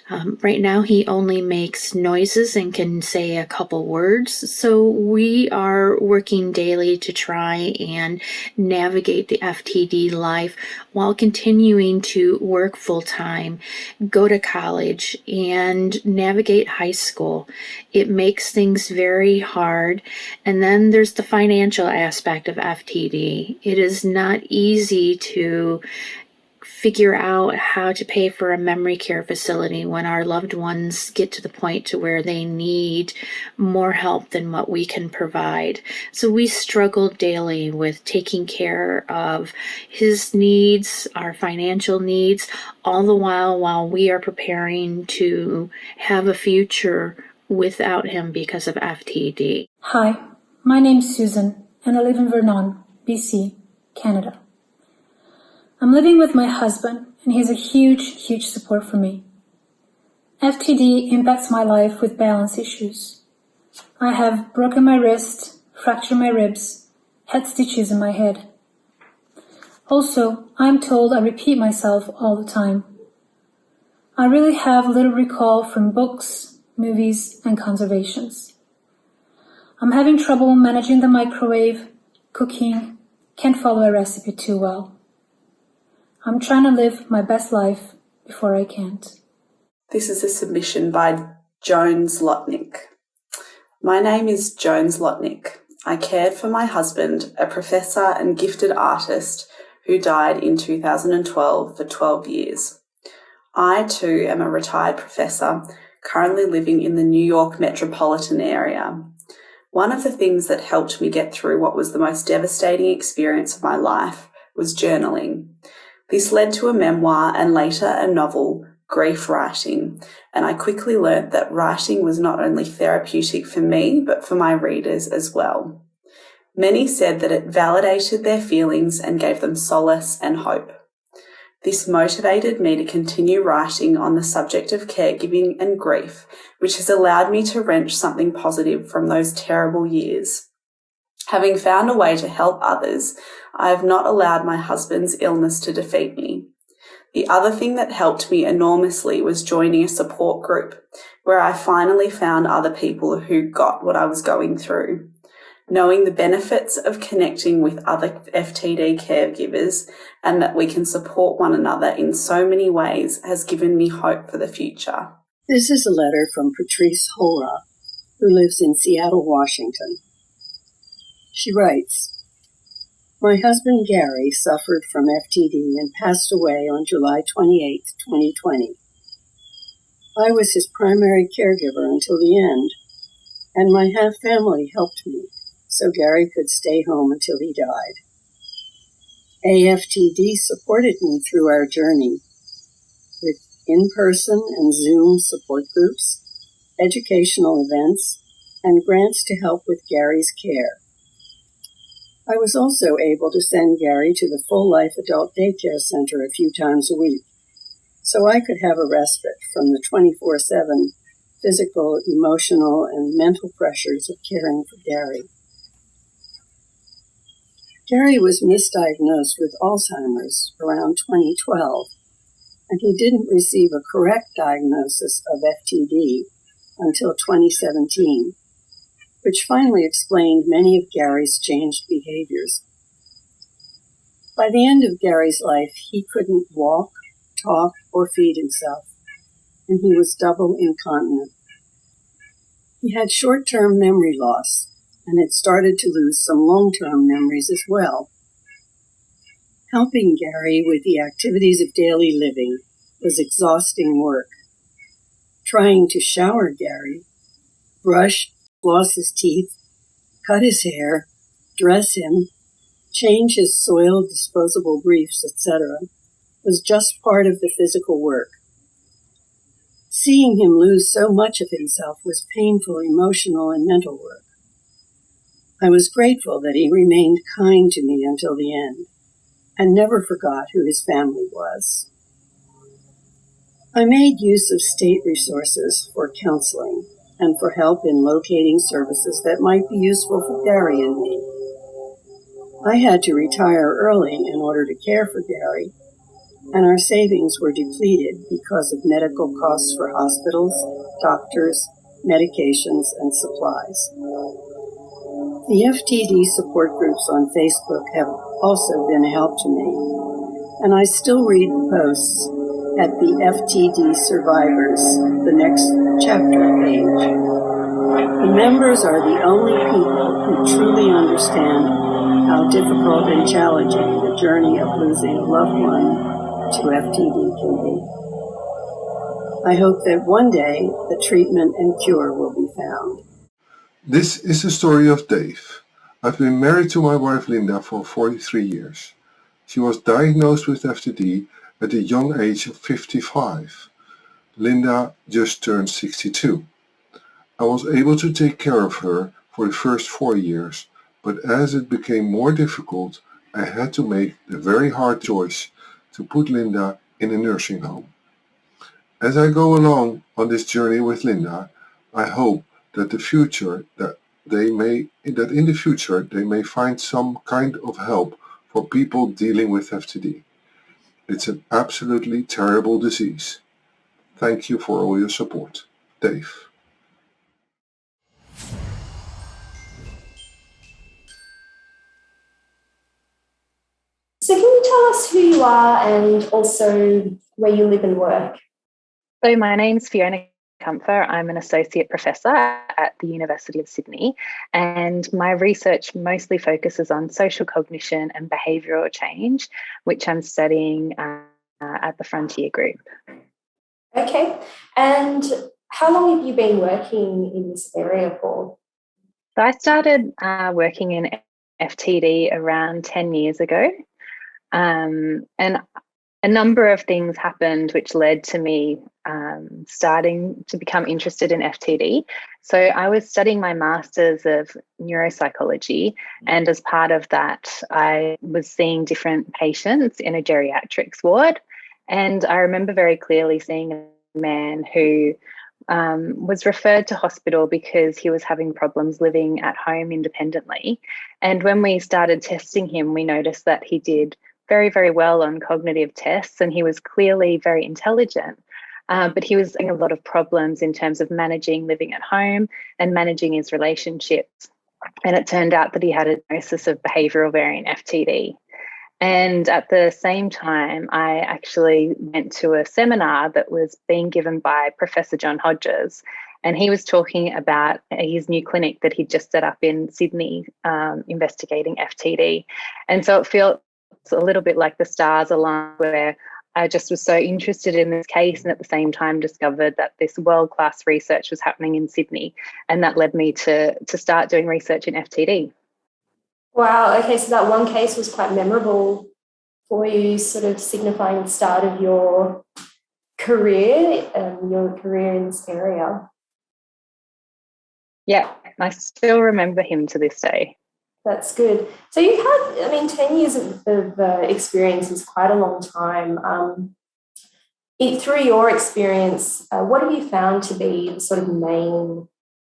Right now he only makes noises and can say a couple words, so we are working daily to try and navigate the FTD life while continuing to work full-time, go to college, and navigate high school. It makes things very hard. And then there's the financial aspect of FTD. It is not easy to figure out how to pay for a memory care facility when our loved ones get to the point to where they need more help than what we can provide. So we struggle daily with taking care of his needs, our financial needs, all the while we are preparing to have a future without him because of FTD. Hi, my name's Susan, and I live in Vernon, BC, Canada. I'm living with my husband, and he's a huge support for me. FTD impacts my life with balance issues. I have broken my wrist, fractured my ribs, had stitches in my head. Also, I'm told I repeat myself all the time. I really have little recall from books, movies, and conservations. I'm having trouble managing the microwave, cooking, can't follow a recipe too well. I'm trying to live my best life before I can't. This is a submission by Jones Lotnick. My name is Jones Lotnick. I cared for my husband, a professor and gifted artist who died in 2012 for 12 years. I too am a retired professor, currently living in the New York metropolitan area. One of the things that helped me get through what was the most devastating experience of my life was journaling. This led to a memoir and later a novel, Grief Writing, and I quickly learnt that writing was not only therapeutic for me, but for my readers as well. Many said that it validated their feelings and gave them solace and hope. This motivated me to continue writing on the subject of caregiving and grief, which has allowed me to wrench something positive from those terrible years. Having found a way to help others, I have not allowed my husband's illness to defeat me. The other thing that helped me enormously was joining a support group, where I finally found other people who got what I was going through. Knowing the benefits of connecting with other FTD caregivers and that we can support one another in so many ways has given me hope for the future. This is a letter from Patrice Hola, who lives in Seattle, Washington. She writes, "My husband Garry suffered from FTD and passed away on July 28, 2020. I was his primary caregiver until the end, and my half family helped me so Garry could stay home until he died. AFTD supported me through our journey with in-person and Zoom support groups, educational events, and grants to help with Garry's care. I was also able to send Garry to the Full Life Adult Daycare Center a few times a week, so I could have a respite from the 24/7 physical, emotional, and mental pressures of caring for Garry. Garry was misdiagnosed with Alzheimer's around 2012, and he didn't receive a correct diagnosis of FTD until 2017, which finally explained many of Garry's changed behaviors. By the end of Garry's life, he couldn't walk, talk, or feed himself, and he was double incontinent. He had short-term memory loss and had started to lose some long-term memories as well. Helping Garry with the activities of daily living was exhausting work. Trying to shower Garry, brush, floss his teeth, cut his hair, dress him, change his soiled disposable briefs, etc., was just part of the physical work. Seeing him lose so much of himself was painful emotional and mental work. I was grateful that he remained kind to me until the end and never forgot who his family was. I made use of state resources for counseling and for help in locating services that might be useful for Garry and me. I had to retire early in order to care for Garry, and our savings were depleted because of medical costs for hospitals, doctors, medications, and supplies. The FTD support groups on Facebook have also been a help to me, and I still read the posts at the FTD Survivors, the Next Chapter page. The members are the only people who truly understand how difficult and challenging the journey of losing a loved one to FTD can be. I hope that one day the treatment and cure will be found." This is the story of Dave. I've been married to my wife Linda for 43 years. She was diagnosed with FTD at the young age of 55. Linda just turned 62. I was able to take care of her for the first 4 years, but as it became more difficult, I had to make the very hard choice to put Linda in a nursing home. As I go along on this journey with Linda, I hope that in the future they may find some kind of help for people dealing with FTD. It's an absolutely terrible disease. Thank you for all your support. Dave. So can you tell us who you are and also where you live and work? So my name's Fiona Kumfor. I'm an associate professor at the University of Sydney, and my research mostly focuses on social cognition and behavioural change, which I'm studying at the Frontier Group. Okay, and how long have you been working in this area for? So I started working in FTD around 10 years ago, and a number of things happened which led to me starting to become interested in FTD. So I was studying my Masters of Neuropsychology, and as part of that, I was seeing different patients in a geriatrics ward. And I remember very clearly seeing a man who was referred to hospital because he was having problems living at home independently. And when we started testing him, we noticed that he did very, very well on cognitive tests, and he was clearly very intelligent. But he was having a lot of problems in terms of managing living at home and managing his relationships. And it turned out that he had a diagnosis of behavioural variant FTD. And at the same time, I actually went to a seminar that was being given by Professor John Hodges. And he was talking about his new clinic that he'd just set up in Sydney, investigating FTD. And so it feels a little bit like the stars aligned, where I just was so interested in this case, and at the same time discovered that this world-class research was happening in Sydney. And that led me to start doing research in FTD. Wow, okay, so that one case was quite memorable for you, sort of signifying the start of your career in this area. Yeah, I still remember him to this day. That's good. So you had, 10 years of experience is quite a long time. Through your experience, what have you found to be the sort of main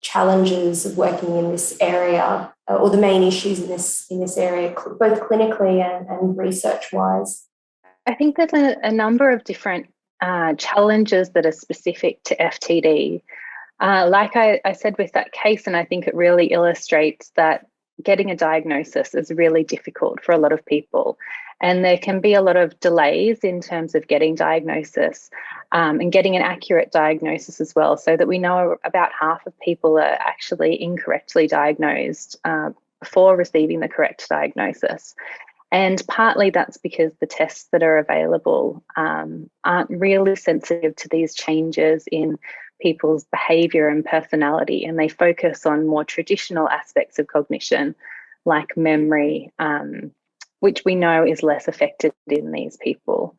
challenges of working in this area, or the main issues in this area, both clinically and research-wise? I think there's a number of different challenges that are specific to FTD. Like I said with that case, and I think it really illustrates that getting a diagnosis is really difficult for a lot of people. And there can be a lot of delays in terms of getting diagnosis and getting an accurate diagnosis as well, so that we know about half of people are actually incorrectly diagnosed before receiving the correct diagnosis. And partly that's because the tests that are available aren't really sensitive to these changes in people's behaviour and personality, and they focus on more traditional aspects of cognition, like memory, which we know is less affected in these people.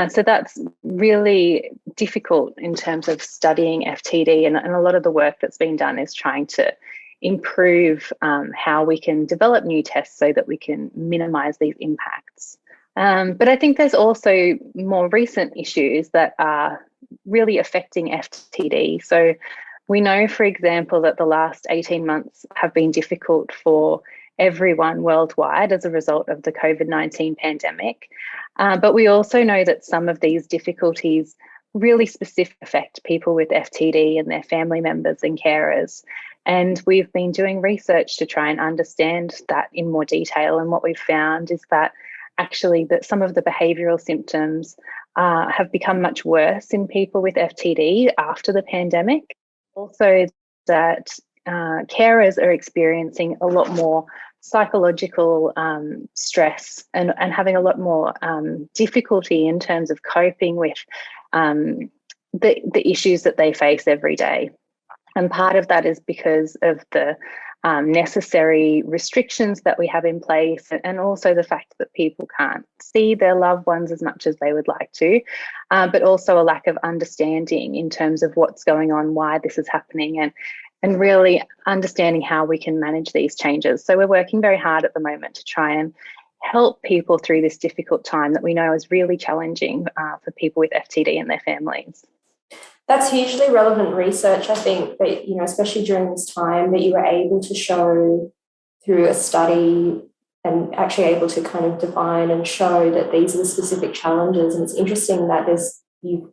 So that's really difficult in terms of studying FTD, and a lot of the work that's been done is trying to improve how we can develop new tests so that we can minimise these impacts. But I think there's also more recent issues that are really affecting FTD. So we know, for example, that the last 18 months have been difficult for everyone worldwide as a result of the COVID-19 pandemic. But we also know that some of these difficulties really specifically affect people with FTD and their family members and carers. And we've been doing research to try and understand that in more detail. And what we've found is that actually that some of the behavioural symptoms have become much worse in people with FTD after the pandemic. Also that carers are experiencing a lot more psychological stress and having a lot more difficulty in terms of coping with the issues that they face every day. And part of that is because of the necessary restrictions that we have in place, and also the fact that people can't see their loved ones as much as they would like to, but also a lack of understanding in terms of what's going on, why this is happening, and really understanding how we can manage these changes. So we're working very hard at the moment to try and help people through this difficult time that we know is really challenging for people with FTD and their families. That's hugely relevant research, I think, that, especially during this time, that you were able to show through a study and actually able to kind of define and show that these are the specific challenges. And it's interesting that you've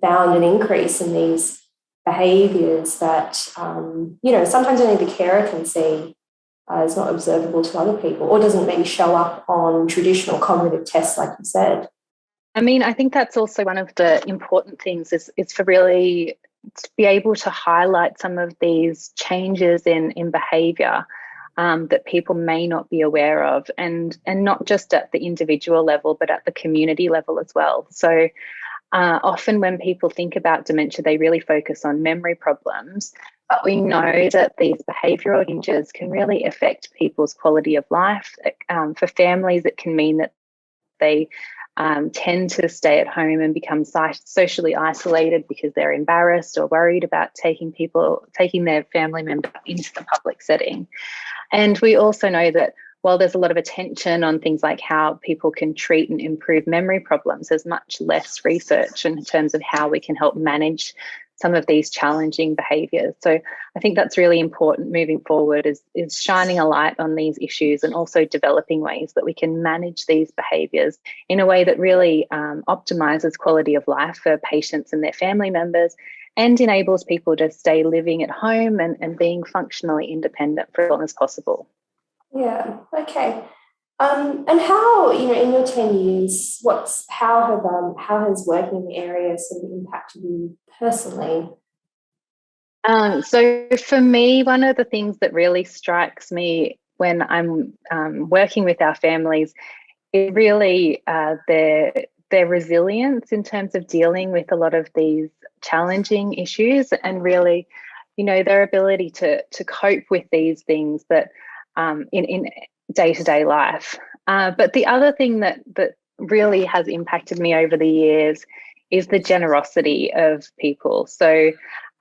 found an increase in these behaviours that, sometimes only the carer can see, is not observable to other people, or doesn't maybe show up on traditional cognitive tests, like you said. I think that's also one of the important things is for really to be able to highlight some of these changes in behaviour that people may not be aware of, and not just at the individual level, but at the community level as well. So often when people think about dementia, they really focus on memory problems, but we know that these behavioural changes can really affect people's quality of life. For families, it can mean that they tend to stay at home and become socially isolated because they're embarrassed or worried about taking their family member into the public setting. And we also know that while there's a lot of attention on things like how people can treat and improve memory problems, there's much less research in terms of how we can help manage some of these challenging behaviours. So I think that's really important moving forward, is shining a light on these issues and also developing ways that we can manage these behaviours in a way that really optimises quality of life for patients and their family members, and enables people to stay living at home and being functionally independent for as long as possible. Yeah, okay. And how, in your 10 years, how has working in the area sort of impacted you personally? So for me, one of the things that really strikes me when I'm working with our families is really their resilience in terms of dealing with a lot of these challenging issues, and really, their ability to cope with these things that in day-to-day life. But the other thing that really has impacted me over the years is the generosity of people. So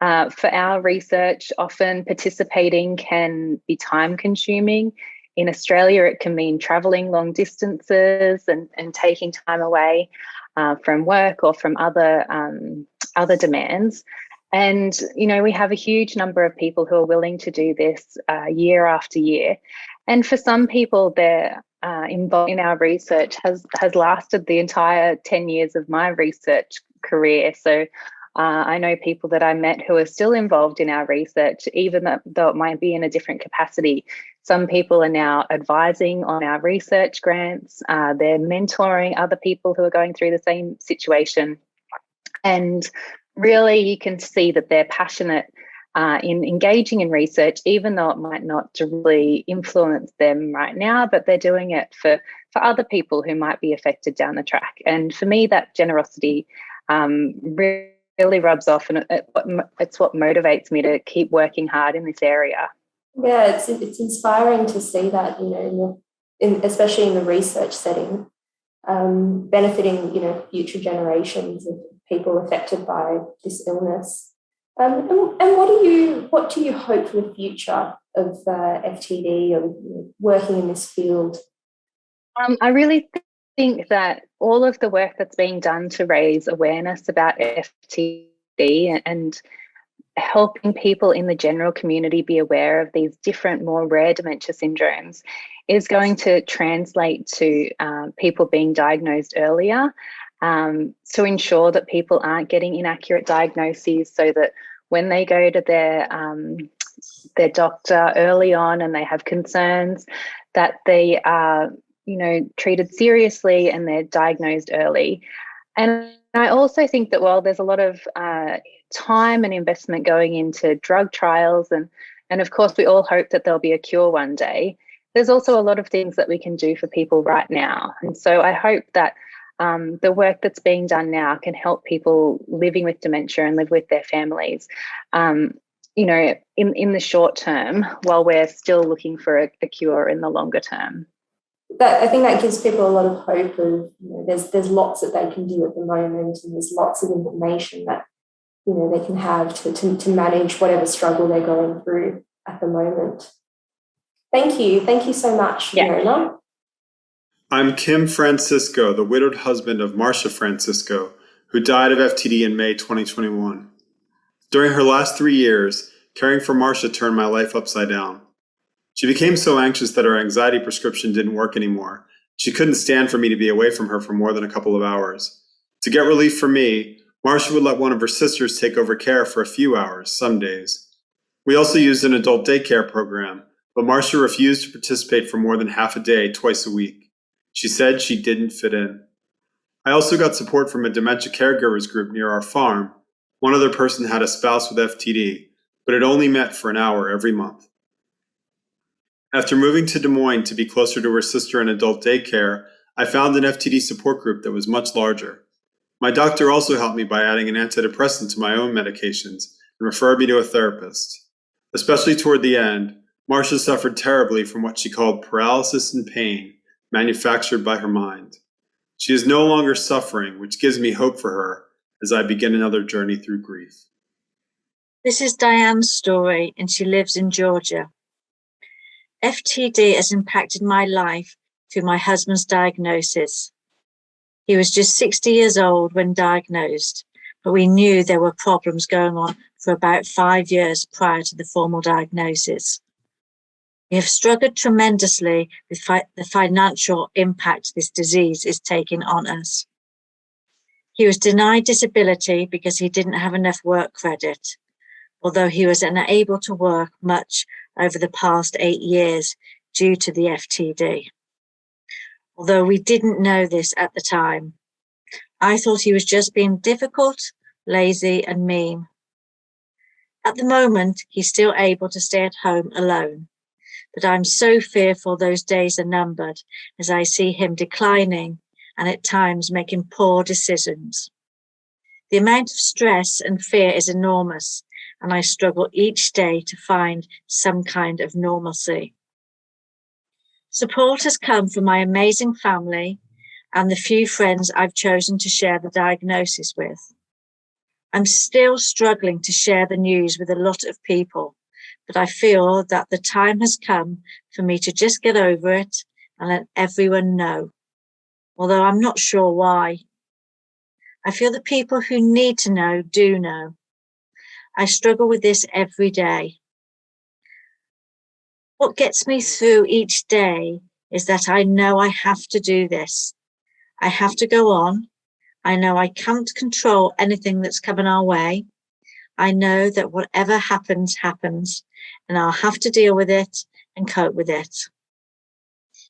for our research, often participating can be time consuming. In Australia, it can mean travelling long distances and taking time away from work or from other demands. And, we have a huge number of people who are willing to do this year after year. And for some people, their involved in our research has lasted the entire 10 years of my research career. So I know people that I met who are still involved in our research, even though it might be in a different capacity. Some people are now advising on our research grants. They're mentoring other people who are going through the same situation. And really, you can see that they're passionate in engaging in research, even though it might not directly influence them right now, but they're doing it for other people who might be affected down the track. And for me, that generosity really rubs off, and it's what motivates me to keep working hard in this area. Yeah, it's inspiring to see that, especially in the research setting, benefiting, future generations of people affected by this illness. And what do you hope for the future of FTD or working in this field? I really think that all of the work that's being done to raise awareness about FTD and helping people in the general community be aware of these different, more rare dementia syndromes is going to translate to people being diagnosed earlier, to ensure that people aren't getting inaccurate diagnoses, so that when they go to their doctor early on and they have concerns, that they are treated seriously and they're diagnosed early. And I also think that while there's a lot of time and investment going into drug trials, and of course we all hope that there'll be a cure one day, there's also a lot of things that we can do for people right now. And so I hope that the work that's being done now can help people living with dementia and live with their families, in the short term, while we're still looking for a cure in the longer term. I think that gives people a lot of hope of, there's lots that they can do at the moment, and there's lots of information that, they can have to manage whatever struggle they're going through at the moment. Thank you. Thank you so much, Fiona. I'm Kim Francisco, the widowed husband of Marcia Francisco, who died of FTD in May 2021. During her last 3 years, caring for Marcia turned my life upside down. She became so anxious that her anxiety prescription didn't work anymore. She couldn't stand for me to be away from her for more than a couple of hours. To get relief from me, Marcia would let one of her sisters take over care for a few hours, some days. We also used an adult daycare program, but Marcia refused to participate for more than half a day, twice a week. She said she didn't fit in. I also got support from a dementia caregivers group near our farm. One other person had a spouse with FTD, but it only met for an hour every month. After moving to Des Moines to be closer to her sister in adult daycare, I found an FTD support group that was much larger. My doctor also helped me by adding an antidepressant to my own medications and referred me to a therapist. Especially toward the end, Marcia suffered terribly from what she called paralysis and pain, manufactured by her mind. She is no longer suffering, which gives me hope for her as I begin another journey through grief. This is Diane's story, and she lives in Georgia. FTD has impacted my life through my husband's diagnosis. He was just 60 years old when diagnosed, but we knew there were problems going on for about 5 years prior to the formal diagnosis. We have struggled tremendously with the financial impact this disease is taking on us. He was denied disability because he didn't have enough work credit, although he was unable to work much over the past 8 years due to the FTD. Although we didn't know this at the time, I thought he was just being difficult, lazy, and mean. At the moment, he's still able to stay at home alone, but I'm so fearful those days are numbered as I see him declining and at times making poor decisions. The amount of stress and fear is enormous, and I struggle each day to find some kind of normalcy. Support has come from my amazing family and the few friends I've chosen to share the diagnosis with. I'm still struggling to share the news with a lot of people, but I feel that the time has come for me to just get over it and let everyone know, although I'm not sure why. I feel the people who need to know do know. I struggle with this every day. What gets me through each day is that I know I have to do this. I have to go on. I know I can't control anything that's coming our way. I know that whatever happens, happens, and I'll have to deal with it and cope with it.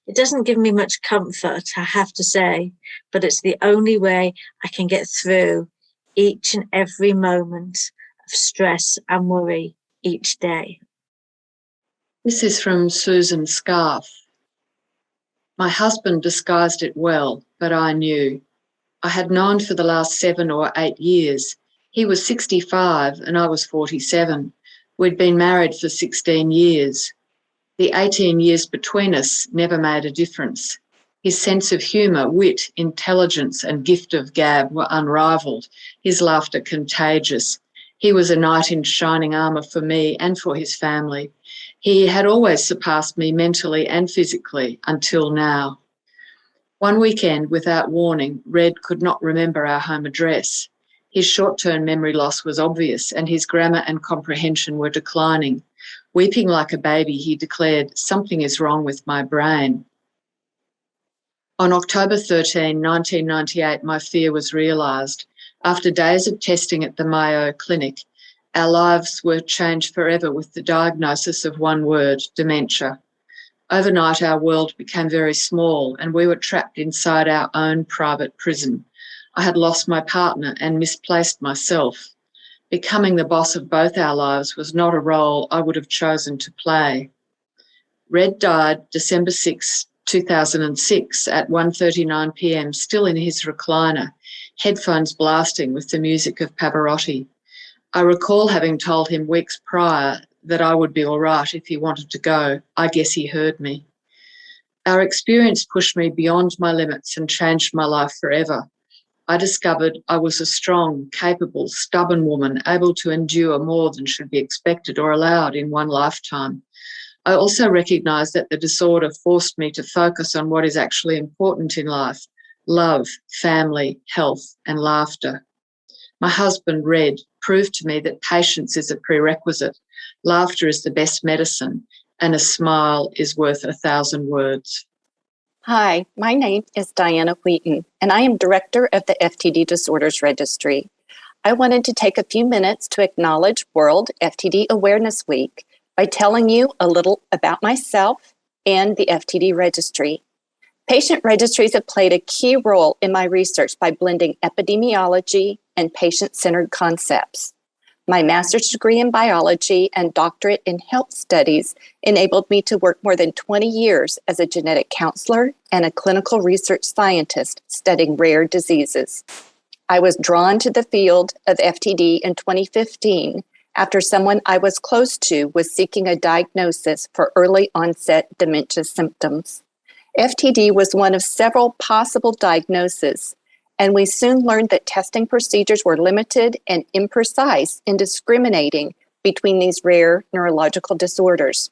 It doesn't give me much comfort, I have to say, but it's the only way I can get through each and every moment of stress and worry each day. This is from Susan Scarf. My husband disguised it well, but I knew. I had known for the last 7 or 8 years. He was 65 and I was 47. We'd been married for 16 years. The 18 years between us never made a difference. His sense of humour, wit, intelligence and gift of gab were unrivalled, his laughter contagious. He was a knight in shining armour for me and for his family. He had always surpassed me mentally and physically until now. One weekend, without warning, Red could not remember our home address. His short-term memory loss was obvious and his grammar and comprehension were declining. Weeping like a baby, he declared, "Something is wrong with my brain." On October 13, 1998, my fear was realised. After days of testing at the Mayo Clinic, our lives were changed forever with the diagnosis of one word, dementia. Overnight, our world became very small and we were trapped inside our own private prison. I had lost my partner and misplaced myself. Becoming the boss of both our lives was not a role I would have chosen to play. Red died December 6, 2006 at 1:39 p.m, still in his recliner, headphones blasting with the music of Pavarotti. I recall having told him weeks prior that I would be all right if he wanted to go. I guess he heard me. Our experience pushed me beyond my limits and changed my life forever. I discovered I was a strong, capable, stubborn woman, able to endure more than should be expected or allowed in one lifetime. I also recognised that the disorder forced me to focus on what is actually important in life: love, family, health, and laughter. My husband, Red, proved to me that patience is a prerequisite, laughter is the best medicine, and a smile is worth 1,000 words. Hi, my name is Diana Wheaton, and I am Director of the FTD Disorders Registry. I wanted to take a few minutes to acknowledge World FTD Awareness Week by telling you a little about myself and the FTD Registry. Patient registries have played a key role in my research by blending epidemiology and patient-centered concepts. My master's degree in biology and doctorate in health studies enabled me to work more than 20 years as a genetic counselor and a clinical research scientist studying rare diseases. I was drawn to the field of FTD in 2015 after someone I was close to was seeking a diagnosis for early onset dementia symptoms. FTD was one of several possible diagnoses, and we soon learned that testing procedures were limited and imprecise in discriminating between these rare neurological disorders.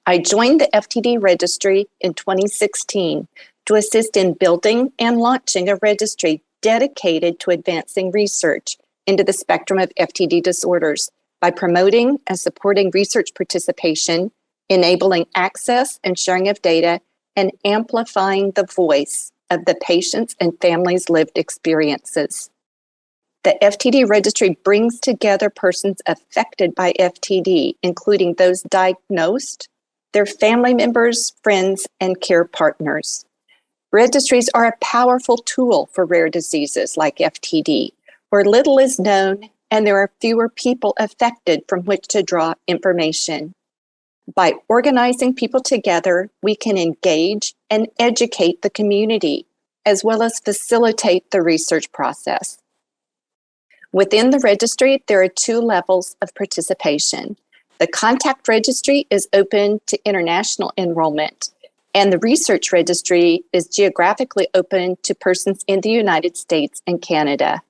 I joined the FTD registry in 2016 to assist in building and launching a registry dedicated to advancing research into the spectrum of FTD disorders by promoting and supporting research participation, enabling access and sharing of data, and amplifying the voice of the patients' and families' lived experiences. The FTD registry brings together persons affected by FTD, including those diagnosed, their family members, friends, and care partners. Registries are a powerful tool for rare diseases like FTD, where little is known and there are fewer people affected from which to draw information. By organizing people together, we can engage and educate the community, as well as facilitate the research process. Within the registry, there are 2 levels of participation. The contact registry is open to international enrollment, and the research registry is geographically open to persons in the United States and Canada.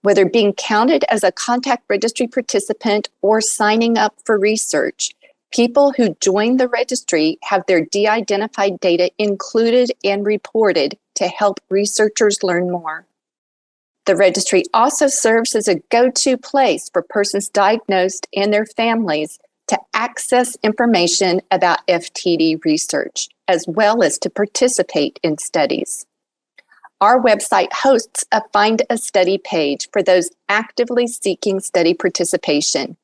Whether being counted as a contact registry participant or signing up for research, people who join the registry have their de-identified data included and reported to help researchers learn more. The registry also serves as a go-to place for persons diagnosed and their families to access information about FTD research, as well as to participate in studies. Our website hosts a Find a Study page for those actively seeking study participation.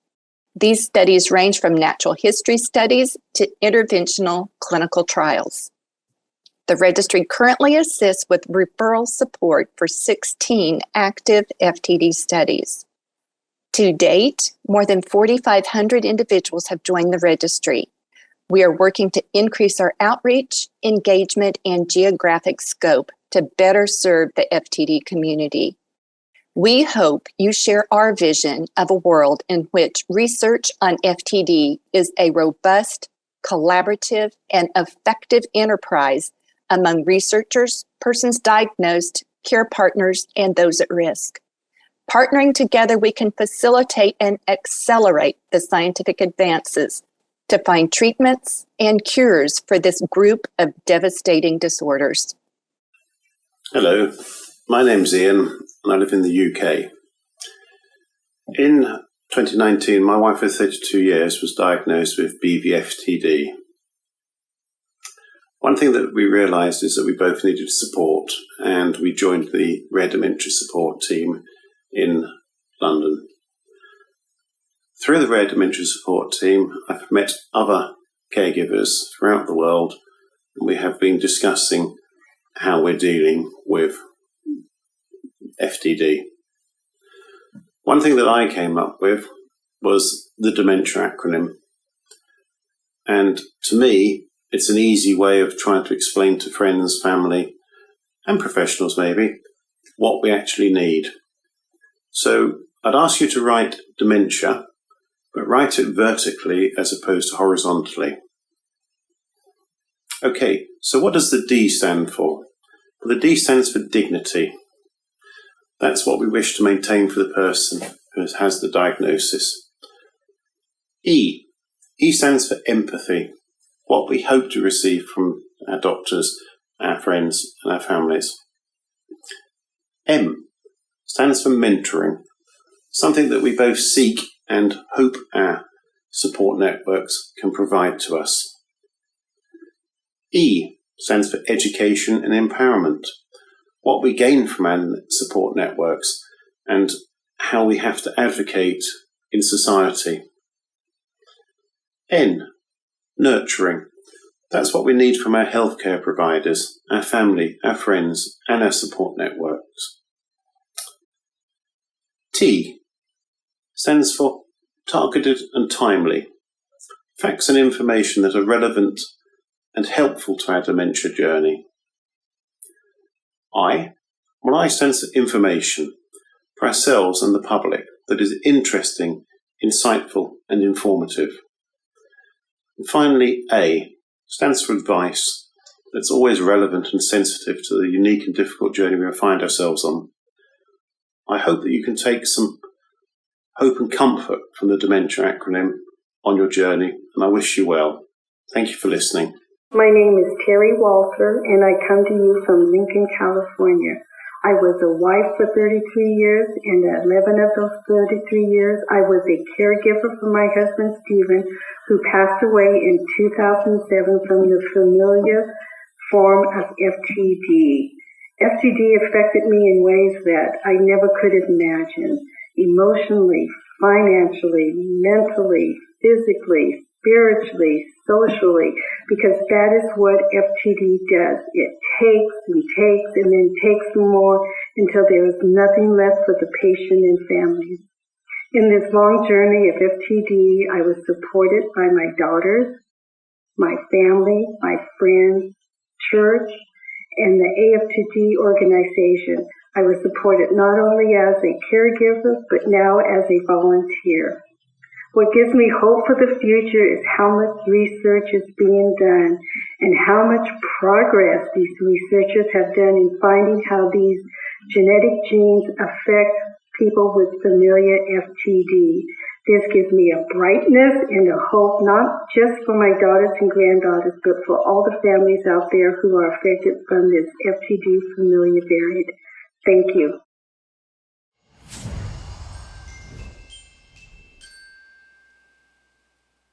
These studies range from natural history studies to interventional clinical trials. The registry currently assists with referral support for 16 active FTD studies. To date, more than 4,500 individuals have joined the registry. We are working to increase our outreach, engagement, and geographic scope to better serve the FTD community. We hope you share our vision of a world in which research on FTD is a robust, collaborative, and effective enterprise among researchers, persons diagnosed, care partners, and those at risk. Partnering together, we can facilitate and accelerate the scientific advances to find treatments and cures for this group of devastating disorders. Hello, my name's Ian and I live in the UK. In 2019, my wife of 32 years was diagnosed with BVFTD. One thing that we realised is that we both needed support, and we joined the Rare Dementia Support team in London. Through the Rare Dementia Support team, I've met other caregivers throughout the world, and we have been discussing how we're dealing with FTD. One thing that I came up with was the dementia acronym. And to me, it's an easy way of trying to explain to friends, family, and professionals maybe, what we actually need. So I'd ask you to write dementia, but write it vertically as opposed to horizontally. Okay, so what does the D stand for? Well, the D stands for dignity. That's what we wish to maintain for the person who has the diagnosis. E stands for empathy. What we hope to receive from our doctors, our friends, and our families. M stands for mentoring, something that we both seek and hope our support networks can provide to us. E stands for education and empowerment, what we gain from our support networks and how we have to advocate in society. N, nurturing. That's what we need from our healthcare providers, our family, our friends, and our support networks. T stands for targeted and timely. Facts and information that are relevant and helpful to our dementia journey. I stands for information for ourselves and the public that is interesting, insightful, and informative. And finally, A stands for advice that's always relevant and sensitive to the unique and difficult journey we find ourselves on. I hope that you can take some hope and comfort from the dementia acronym on your journey, and I wish you well. Thank you for listening. My name is Terry Walter, and I come to you from Lincoln, California. I was a wife for 33 years, and 11 of those 33 years, I was a caregiver for my husband, Stephen, who passed away in 2007 from the familiar form of FTD. FTD affected me in ways that I never could have imagined, emotionally, financially, mentally, physically, spiritually, socially, because that is what FTD does. It takes and takes and then takes more until there is nothing left for the patient and family. In this long journey of FTD, I was supported by my daughters, my family, my friends, church, and the AFTD organization. I was supported not only as a caregiver, but now as a volunteer. What gives me hope for the future is how much research is being done and how much progress these researchers have done in finding how these genetic genes affect people with familiar FTD. This gives me a brightness and a hope, not just for my daughters and granddaughters, but for all the families out there who are affected from this FTD familiar variant. Thank you.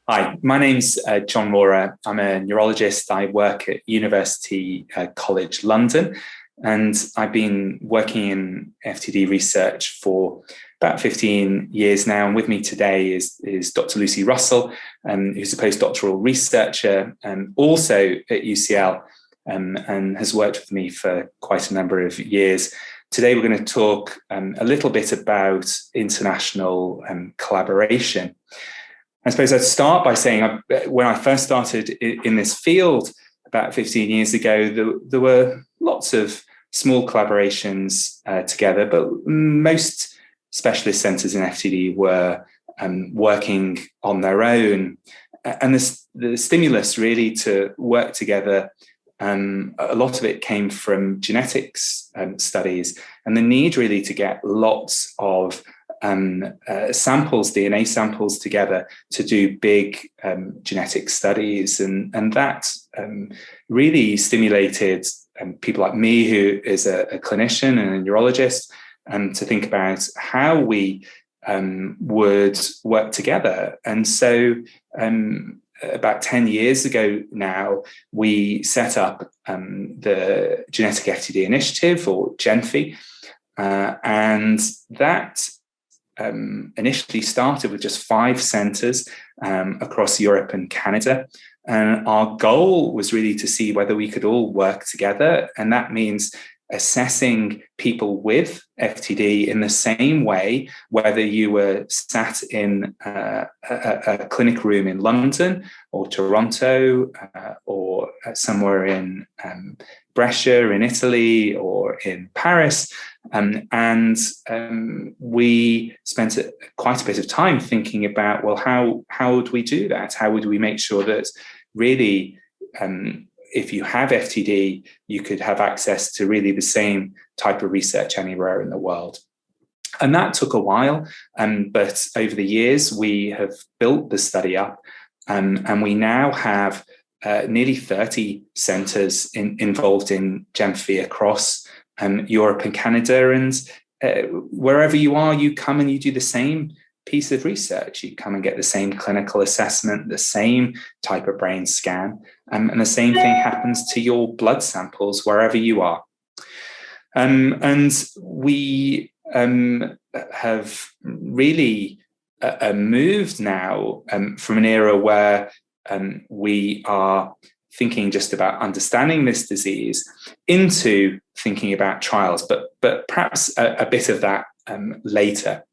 Hi, my name's John Rohrer. I'm a neurologist. I work at University College London, and I've been working in FTD research for about 15 years now. And with me today is Dr. Lucy Russell, who's a postdoctoral researcher, also at UCL, and has worked with me for quite a number of years. Today, we're going to talk a little bit about international collaboration. I suppose I'd start by saying when I first started in this field about 15 years ago, there were lots of small collaborations together, but most specialist centres in FTD were working on their own. And the stimulus really to work together, a lot of it came from genetics studies, and the need really to get lots of samples, DNA samples together to do big genetic studies. And that really stimulated people like me, who is a clinician and a neurologist, to think about how we would work together. And so about 10 years ago now, we set up the Genetic FTD Initiative, or GENFI, and that initially started with just 5 centres across Europe and Canada. And our goal was really to see whether we could all work together. And that means assessing people with FTD in the same way, whether you were sat in a clinic room in London or Toronto or somewhere in Brescia in Italy or in Paris. And we spent quite a bit of time thinking about, well, how would we do that? How would we make sure that really, if you have FTD, you could have access to really the same type of research anywhere in the world? And that took a while, but over the years, we have built the study up, and we now have nearly 30 centres involved in GENFI across Europe and Canada. And wherever you are, you come and you do the same piece of research. You come and get the same clinical assessment, the same type of brain scan, and the same thing happens to your blood samples wherever you are. And we have really moved now from an era where we are thinking just about understanding this disease into thinking about trials, but perhaps a bit of that later.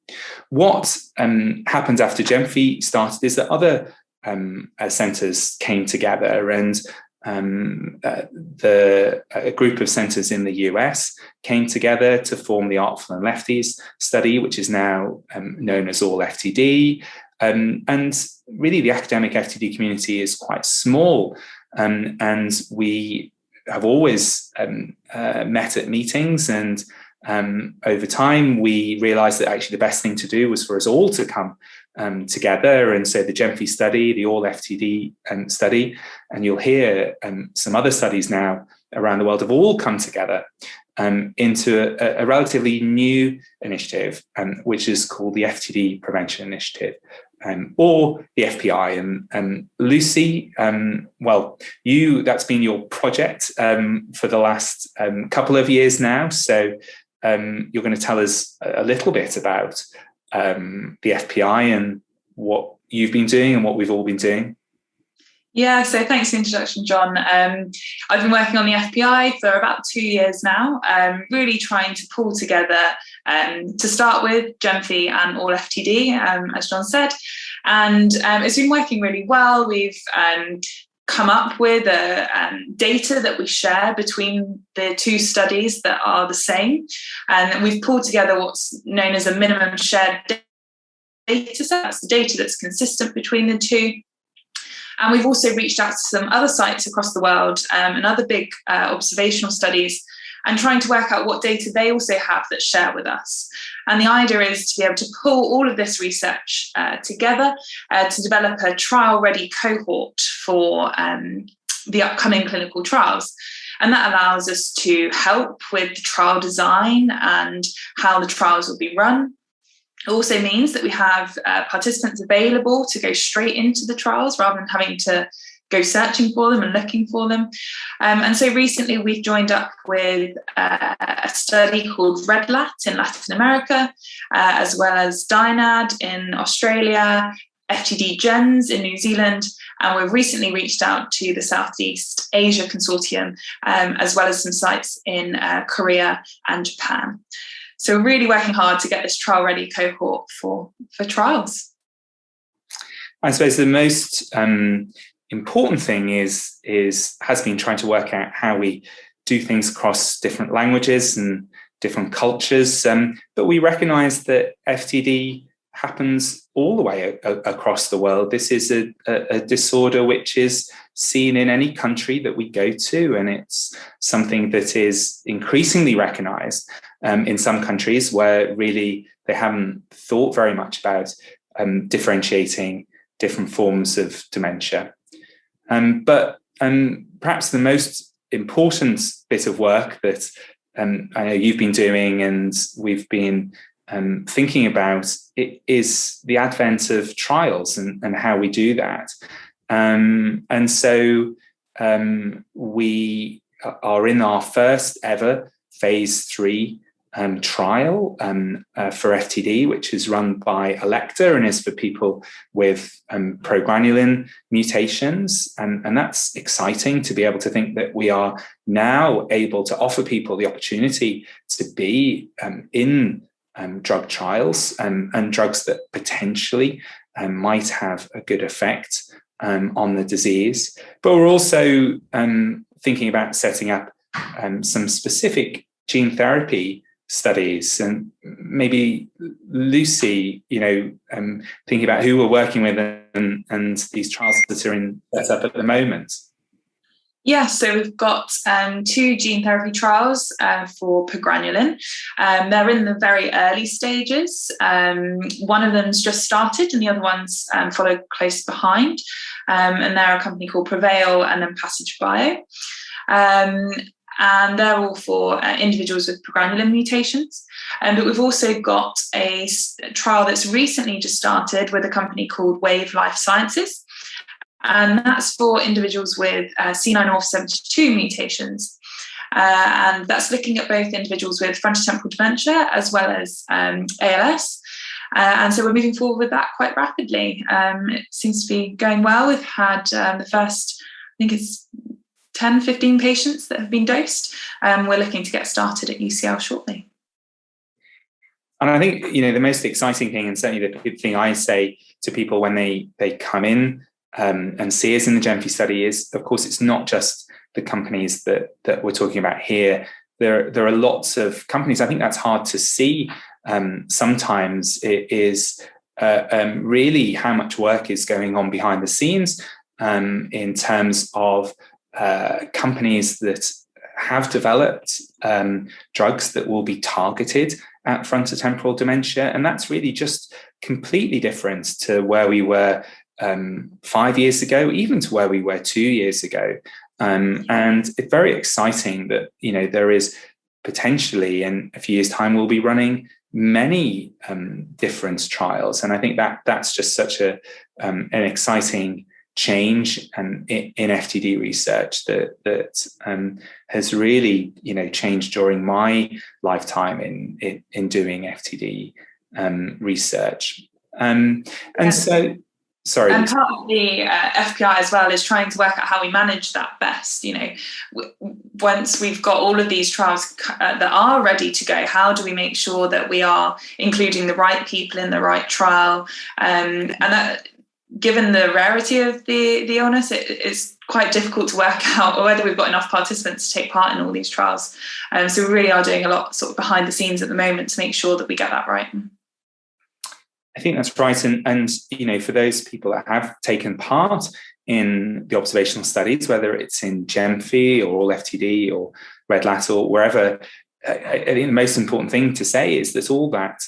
What happened after GENFI started is that other centres came together, and a group of centres in the US came together to form the Artful and Lefties study, which is now known as All FTD. And really, the academic FTD community is quite small, and we have always met at meetings, and over time we realised that actually the best thing to do was for us all to come together. And so the GENFI study, the All FTD study, and you'll hear some other studies now around the world have all come together into a relatively new initiative, which is called the FTD Prevention Initiative, or the FPI. And Lucy, well, that's been your project for the last couple of years now. So you're going to tell us a little bit about the FPI and what you've been doing and what we've all been doing. Yeah, so thanks for the introduction, John. I've been working on the FPI for about 2 years now, really trying to pull together, to start with, GEMFI and all FTD, as John said. And it's been working really well. We've come up with data that we share between the two studies that are the same. And we've pulled together what's known as a minimum shared data set. That's the data that's consistent between the two. And we've also reached out to some other sites across the world and other big observational studies, and trying to work out what data they also have that share with us. And the idea is to be able to pull all of this research together to develop a trial-ready cohort for the upcoming clinical trials. And that allows us to help with the trial design and how the trials will be run. It also means that we have participants available to go straight into the trials rather than having to go searching for them and looking for them. And so recently we've joined up with a study called REDLAT in Latin America, as well as DINAD in Australia, FTD Gens in New Zealand, and we've recently reached out to the Southeast Asia Consortium, as well as some sites in Korea and Japan. So we're really working hard to get this trial-ready cohort for trials. I suppose the most important thing has been trying to work out how we do things across different languages and different cultures. But we recognise that FTD happens all the way across the world. This is a disorder which is seen in any country that we go to, and it's something that is increasingly recognised in some countries where really they haven't thought very much about differentiating different forms of dementia. But perhaps the most important bit of work that I know you've been doing and we've been thinking about it is the advent of trials and how we do that. And so we are in our first ever phase 3 trial for FTD, which is run by Electa and is for people with progranulin mutations. And that's exciting to be able to think that we are now able to offer people the opportunity to be in drug trials and drugs that potentially might have a good effect on the disease. But we're also thinking about setting up some specific gene therapy studies, and maybe Lucy, thinking about who we're working with and these trials that are set up at the moment. Yeah, so we've got 2 gene therapy trials for progranulin. They're in the very early stages. One of them's just started and the other ones follow close behind. And they're a company called Prevail and then Passage Bio. And they're all for individuals with progranulin mutations. But we've also got a trial that's recently just started with a company called Wave Life Sciences. And that's for individuals with C9orf72 mutations. And that's looking at both individuals with frontotemporal dementia as well as ALS. And so we're moving forward with that quite rapidly. It seems to be going well. We've had the first, I think it's 10, 15 patients that have been dosed. We're looking to get started at UCL shortly. And I think, the most exciting thing, and certainly the thing I say to people when they come in and see us in the GEMFI study is, of course, it's not just the companies that we're talking about here. There are lots of companies. I think that's hard to see. Sometimes it is really how much work is going on behind the scenes in terms of companies that have developed drugs that will be targeted at frontotemporal dementia. And that's really just completely different to where we were 5 years ago, even to where we were 2 years ago. And it's very exciting that, there is potentially in a few years' time, we'll be running many different trials. And I think that's just such an exciting change in FTD research that has really, changed during my lifetime in doing FTD research. And so Sorry. And part of the FPI as well is trying to work out how we manage that best. You know, once we've got all of these trials that are ready to go, how do we make sure that we are including the right people in the right trial? And that, given the rarity of the illness, it's quite difficult to work out whether we've got enough participants to take part in all these trials. So we really are doing a lot sort of behind the scenes at the moment to make sure that we get that right. I think that's right. And you know, for those people that have taken part in the observational studies, whether it's in GEMFI or All FTD or Red Lat or wherever, I think the most important thing to say is that all that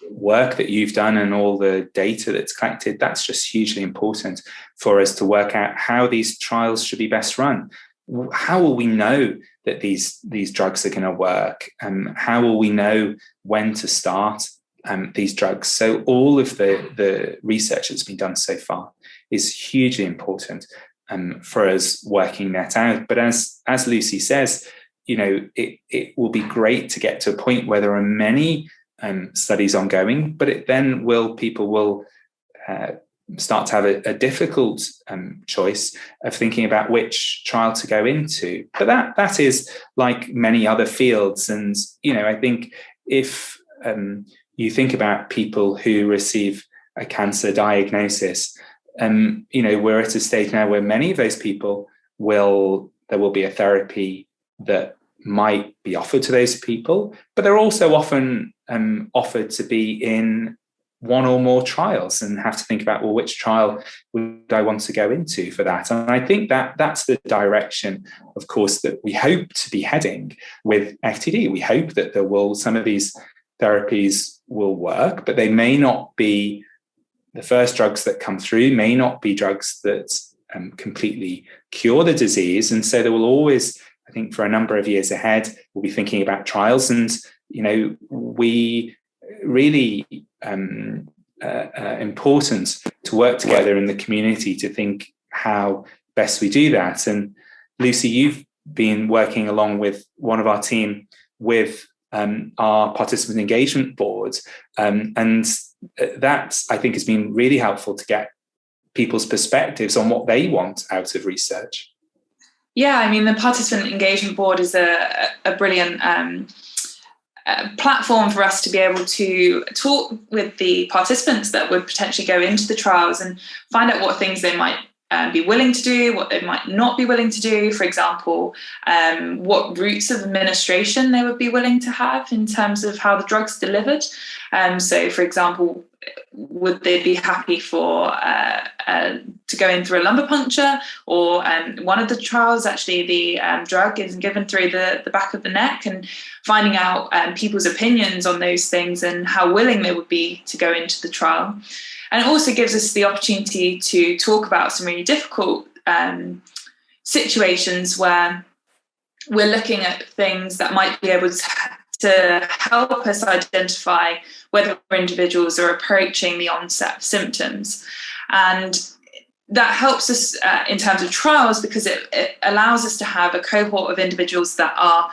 work that you've done and all the data that's collected, that's just hugely important for us to work out how these trials should be best run. How will we know that these drugs are going to work? How will we know when to start these drugs? So all of the research that's been done so far is hugely important for us working that out. But as Lucy says, you know, it will be great to get to a point where there are many studies ongoing, but people will start to have a difficult choice of thinking about which trial to go into. But that is like many other fields. And, you know, I think if you think about people who receive a cancer diagnosis, you know, we're at a stage now where many of those people there will be a therapy that might be offered to those people, but they're also often offered to be in one or more trials and have to think about, well, which trial would I want to go into for that? And I think that's the direction, of course, that we hope to be heading with FTD. We hope that some of these therapies will work, but they may not be the first drugs that come through, may not be drugs that completely cure the disease. And so there will always, I think, for a number of years ahead, we'll be thinking about trials. And, you know, we really important to work together in the community to think how best we do that. And Lucy, you've been working along with one of our team with our participant engagement board, and that, I think, has been really helpful to get people's perspectives on what they want out of research. Yeah, I mean, the participant engagement board is a brilliant platform for us to be able to talk with the participants that would potentially go into the trials and find out what things they might be willing to do, what they might not be willing to do. For example, what routes of administration they would be willing to have in terms of how the drug's delivered. So, for example, would they be happy to go in through a lumbar puncture, or one of the trials, actually, the drug is given through the back of the neck, and finding out people's opinions on those things and how willing they would be to go into the trial. And it also gives us the opportunity to talk about some really difficult situations where we're looking at things that might be able to help us identify whether individuals are approaching the onset of symptoms. And that helps us in terms of trials, because it allows us to have a cohort of individuals that are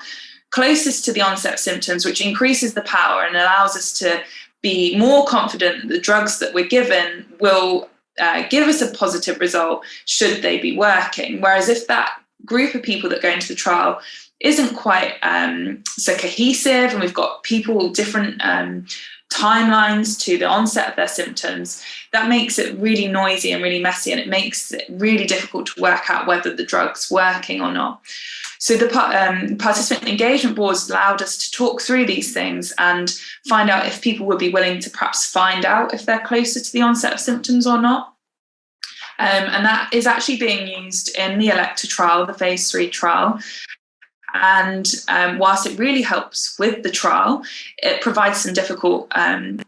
closest to the onset of symptoms, which increases the power and allows us to be more confident that the drugs that we're given will give us a positive result should they be working. Whereas if that group of people that go into the trial isn't quite so cohesive, and we've got people different timelines to the onset of their symptoms, that makes it really noisy and really messy, and it makes it really difficult to work out whether the drug's working or not. So the participant engagement boards allowed us to talk through these things and find out if people would be willing to perhaps find out if they're closer to the onset of symptoms or not. And that is actually being used in the Electa trial, the phase 3 trial. And whilst it really helps with the trial, it provides some difficult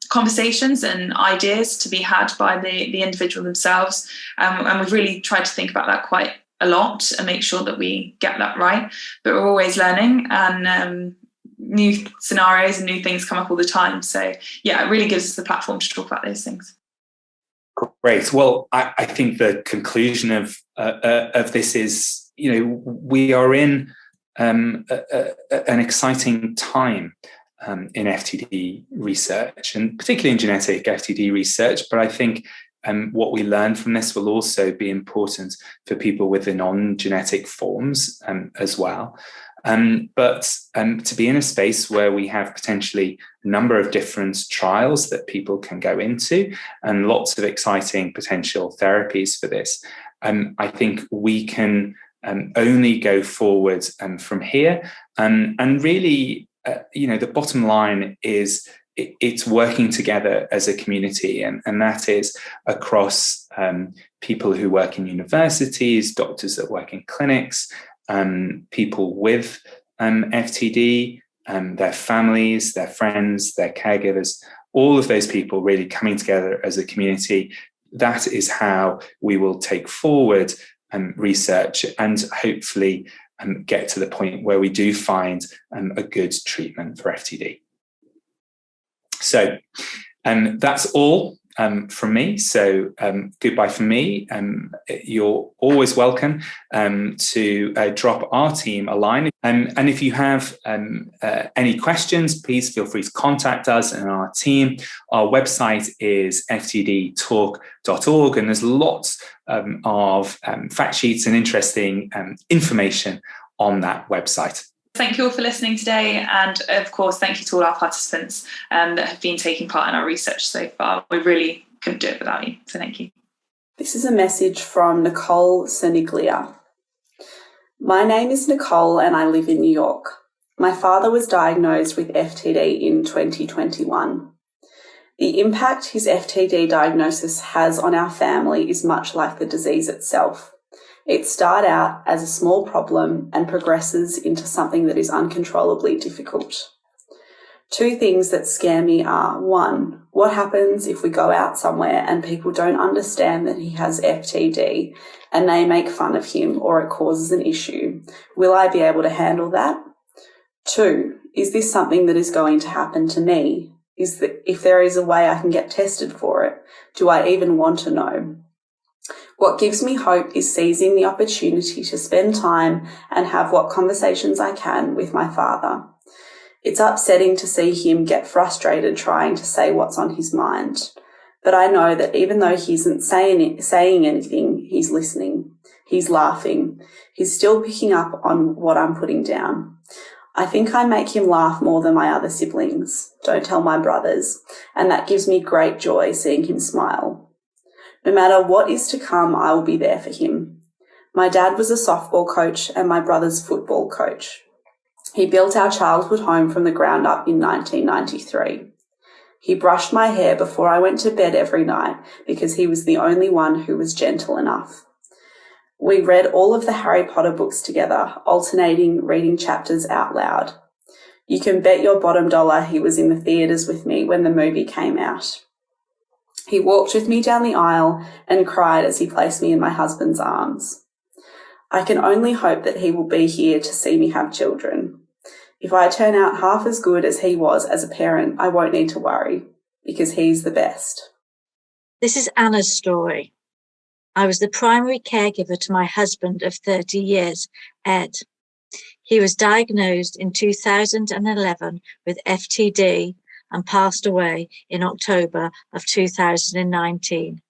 conversations and ideas to be had by the individual themselves. And we've really tried to think about that quite a lot and make sure that we get that right. But we're always learning, and new scenarios and new things come up all the time. So yeah, it really gives us the platform to talk about those things. Great. Well, I think the conclusion of this is, you know, we are in an exciting time in FTD research, and particularly in genetic FTD research. But I think what we learn from this will also be important for people with the non-genetic forms as well. But to be in a space where we have potentially a number of different trials that people can go into and lots of exciting potential therapies for this, I think we can only go forward from here. And really, the bottom line is it's working together as a community, and that is across people who work in universities, doctors that work in clinics, people with FTD, their families, their friends, their caregivers, all of those people really coming together as a community. That is how we will take forward research and hopefully get to the point where we do find a good treatment for FTD. So that's all from me. So goodbye from me. You're always welcome to drop our team a line. And if you have any questions, please feel free to contact us and our team. Our website is ftdtalk.org, and there's lots of fact sheets and interesting information on that website. Thank you all for listening today, and of course thank you to all our participants that have been taking part in our research so far. We really couldn't do it without you, so thank you. This is a message from Nicole Seniglia. My name is Nicole and I live in New York. My father was diagnosed with FTD in 2021. The impact his FTD diagnosis has on our family is much like the disease itself. It starts out as a small problem and progresses into something that is uncontrollably difficult. Two things that scare me are, one, what happens if we go out somewhere and people don't understand that he has FTD and they make fun of him or it causes an issue? Will I be able to handle that? Two, is this something that is going to happen to me? If there is a way I can get tested for it, do I even want to know? What gives me hope is seizing the opportunity to spend time and have what conversations I can with my father. It's upsetting to see him get frustrated trying to say what's on his mind. But I know that even though he isn't saying anything, he's listening. He's laughing. He's still picking up on what I'm putting down. I think I make him laugh more than my other siblings. Don't tell my brothers. And that gives me great joy seeing him smile. No matter what is to come, I will be there for him. My dad was a softball coach and my brother's football coach. He built our childhood home from the ground up in 1993. He brushed my hair before I went to bed every night because he was the only one who was gentle enough. We read all of the Harry Potter books together, alternating reading chapters out loud. You can bet your bottom dollar he was in the theatres with me when the movie came out. He walked with me down the aisle and cried as he placed me in my husband's arms. I can only hope that he will be here to see me have children. If I turn out half as good as he was as a parent, I won't need to worry, because he's the best. This is Anna's story. I was the primary caregiver to my husband of 30 years, Ed. He was diagnosed in 2011 with FTD and passed away in October of 2019.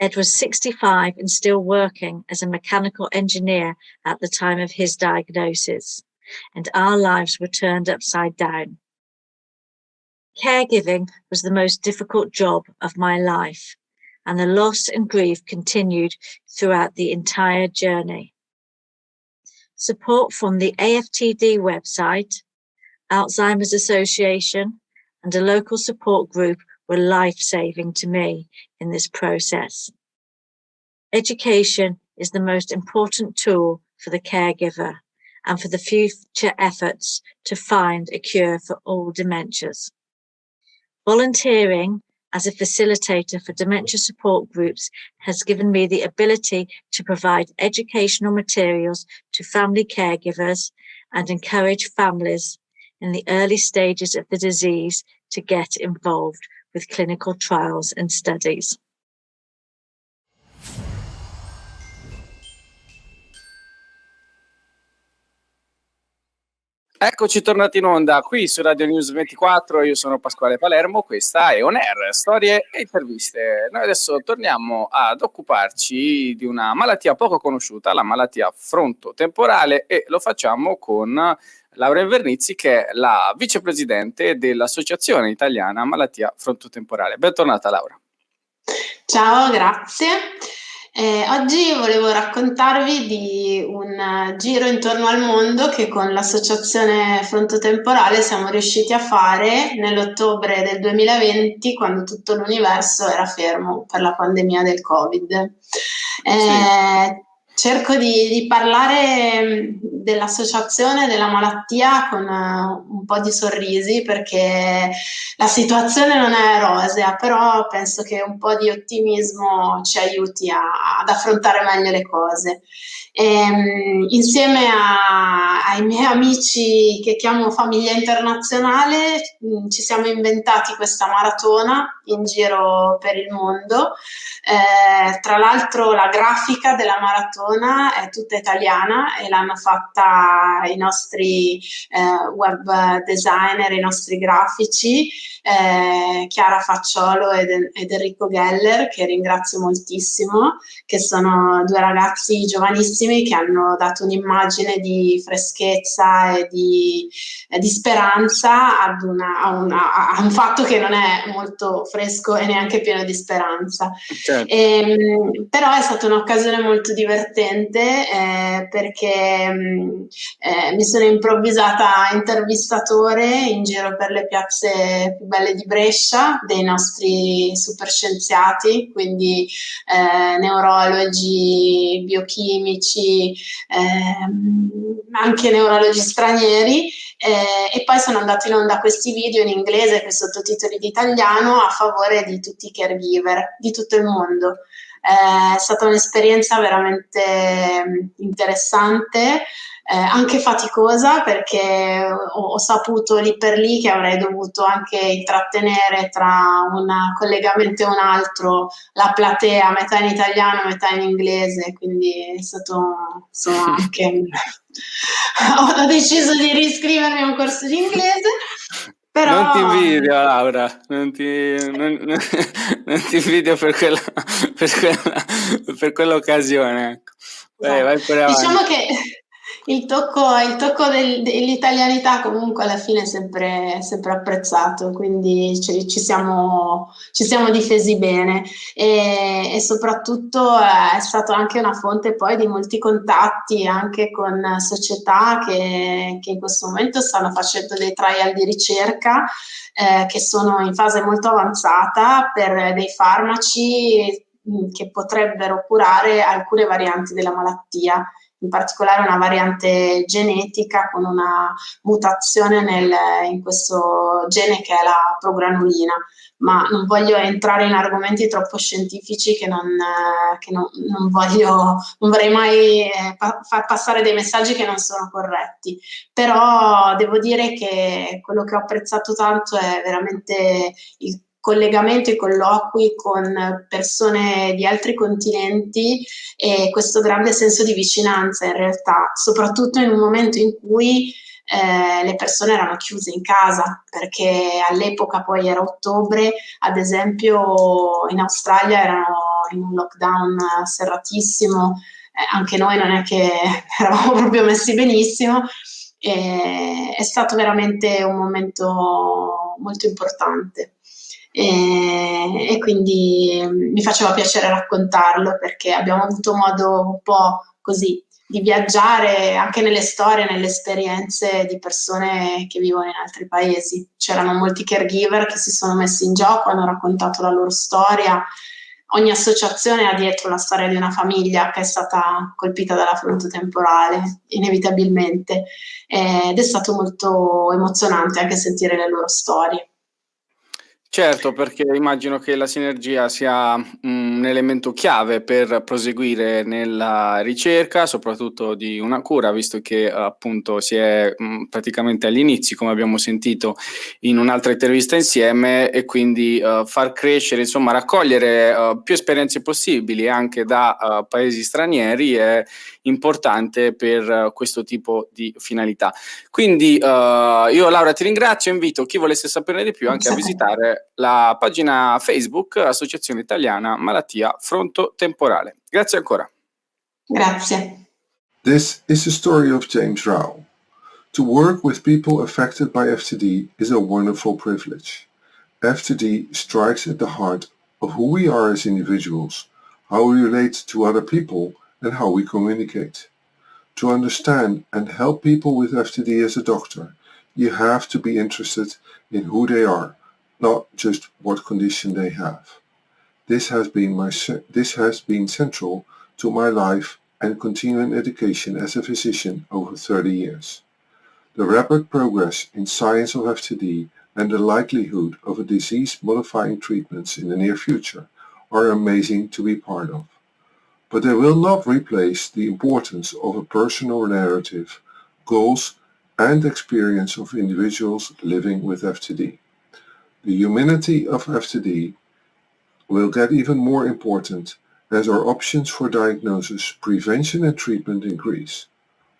Ed was 65 and still working as a mechanical engineer at the time of his diagnosis, and our lives were turned upside down. Caregiving was the most difficult job of my life, and the loss and grief continued throughout the entire journey. Support from the AFTD website, Alzheimer's Association, and a local support group were life-saving to me in this process. Education is the most important tool for the caregiver and for the future efforts to find a cure for all dementias. Volunteering as a facilitator for dementia support groups has given me the ability to provide educational materials to family caregivers and encourage families in the early stages of the disease to get involved with clinical trials and studies. Eccoci tornati in onda qui su Radio News 24, io sono Pasquale Palermo, questa è On Air, storie e interviste. Noi adesso torniamo ad occuparci di una malattia poco conosciuta, la malattia frontotemporale, e lo facciamo con Laura Invernizzi, che è la vicepresidente dell'Associazione Italiana Malattia Frontotemporale. Bentornata Laura. Ciao, grazie. Oggi volevo raccontarvi di un giro intorno al mondo che con l'associazione frontotemporale siamo riusciti a fare nell'ottobre del 2020, quando tutto l'universo era fermo per la pandemia del Covid. Cerco di parlare dell'associazione, della malattia con un po' di sorrisi, perché la situazione non è rosea, però penso che un po' di ottimismo ci aiuti ad affrontare meglio le cose. Insieme ai miei amici che chiamo Famiglia Internazionale ci siamo inventati questa maratona in giro per il mondo. Tra l'altro la grafica della maratona è tutta italiana e l'hanno fatta i nostri web designer, i nostri grafici, Chiara Facciolo ed Enrico Geller, che ringrazio moltissimo, che sono due ragazzi giovanissimi che hanno dato un'immagine di freschezza e di speranza a un fatto che non è molto fresco e neanche pieno di speranza. Certo. Però è stata un'occasione molto divertente perché mi sono improvvisata intervistatore in giro per le piazze più belle di Brescia dei nostri super scienziati, quindi neurologi, biochimici, anche neurologi stranieri, e poi sono andati in onda questi video in inglese con i sottotitoli in italiano a favore di tutti i caregiver di tutto il mondo. È stata un'esperienza veramente interessante, anche faticosa, perché ho saputo lì per lì che avrei dovuto anche intrattenere tra un collegamento e un altro la platea, metà in italiano, metà in inglese, quindi è stato insomma anche ho deciso di riscrivermi a un corso di inglese. Però... Non ti invidio Laura, non ti invidio per quell'occasione. Vai pure avanti. Diciamo che il tocco dell'italianità comunque alla fine è sempre apprezzato, quindi ci siamo difesi bene e soprattutto è stato anche una fonte poi di molti contatti anche con società che in questo momento stanno facendo dei trial di ricerca che sono in fase molto avanzata per dei farmaci che potrebbero curare alcune varianti della malattia, in particolare una variante genetica con una mutazione in questo gene che è la progranulina, ma non voglio entrare in argomenti troppo scientifici che non vorrei mai far passare dei messaggi che non sono corretti, però devo dire che quello che ho apprezzato tanto è veramente il collegamento, i colloqui con persone di altri continenti e questo grande senso di vicinanza in realtà, soprattutto in un momento in cui le persone erano chiuse in casa, perché all'epoca poi era ottobre, ad esempio in Australia erano in un lockdown serratissimo, anche noi non è che eravamo proprio messi benissimo, è stato veramente un momento molto importante. E quindi mi faceva piacere raccontarlo, perché abbiamo avuto modo un po' così di viaggiare anche nelle storie, nelle esperienze di persone che vivono in altri paesi. C'erano molti caregiver che si sono messi in gioco, hanno raccontato la loro storia. Ogni associazione ha dietro la storia di una famiglia che è stata colpita dalla frontotemporale, inevitabilmente, ed è stato molto emozionante anche sentire le loro storie. Certo, perché immagino che la sinergia sia un elemento chiave per proseguire nella ricerca, soprattutto di una cura, visto che appunto si è praticamente agli inizi, come abbiamo sentito in un'altra intervista insieme, e quindi far crescere, insomma, raccogliere più esperienze possibili anche da paesi stranieri è importante per questo tipo di finalità. Quindi io Laura ti ringrazio e invito chi volesse saperne di più anche a visitare la pagina Facebook Associazione Italiana Malattia Frontotemporale. Grazie ancora. Grazie. This is the story of James Rao. To work with people affected by FTD is a wonderful privilege. FTD strikes at the heart of who we are as individuals, how we relate to other people, and how we communicate. To understand and help people with FTD as a doctor, you have to be interested in who they are, not just what condition they have. This has been central to my life and continuing education as a physician over 30 years. The rapid progress in science of FTD and the likelihood of a disease-modifying treatments in the near future are amazing to be part of. But they will not replace the importance of a personal narrative, goals, and experience of individuals living with FTD. The humanity of FTD will get even more important as our options for diagnosis, prevention, and treatment increase.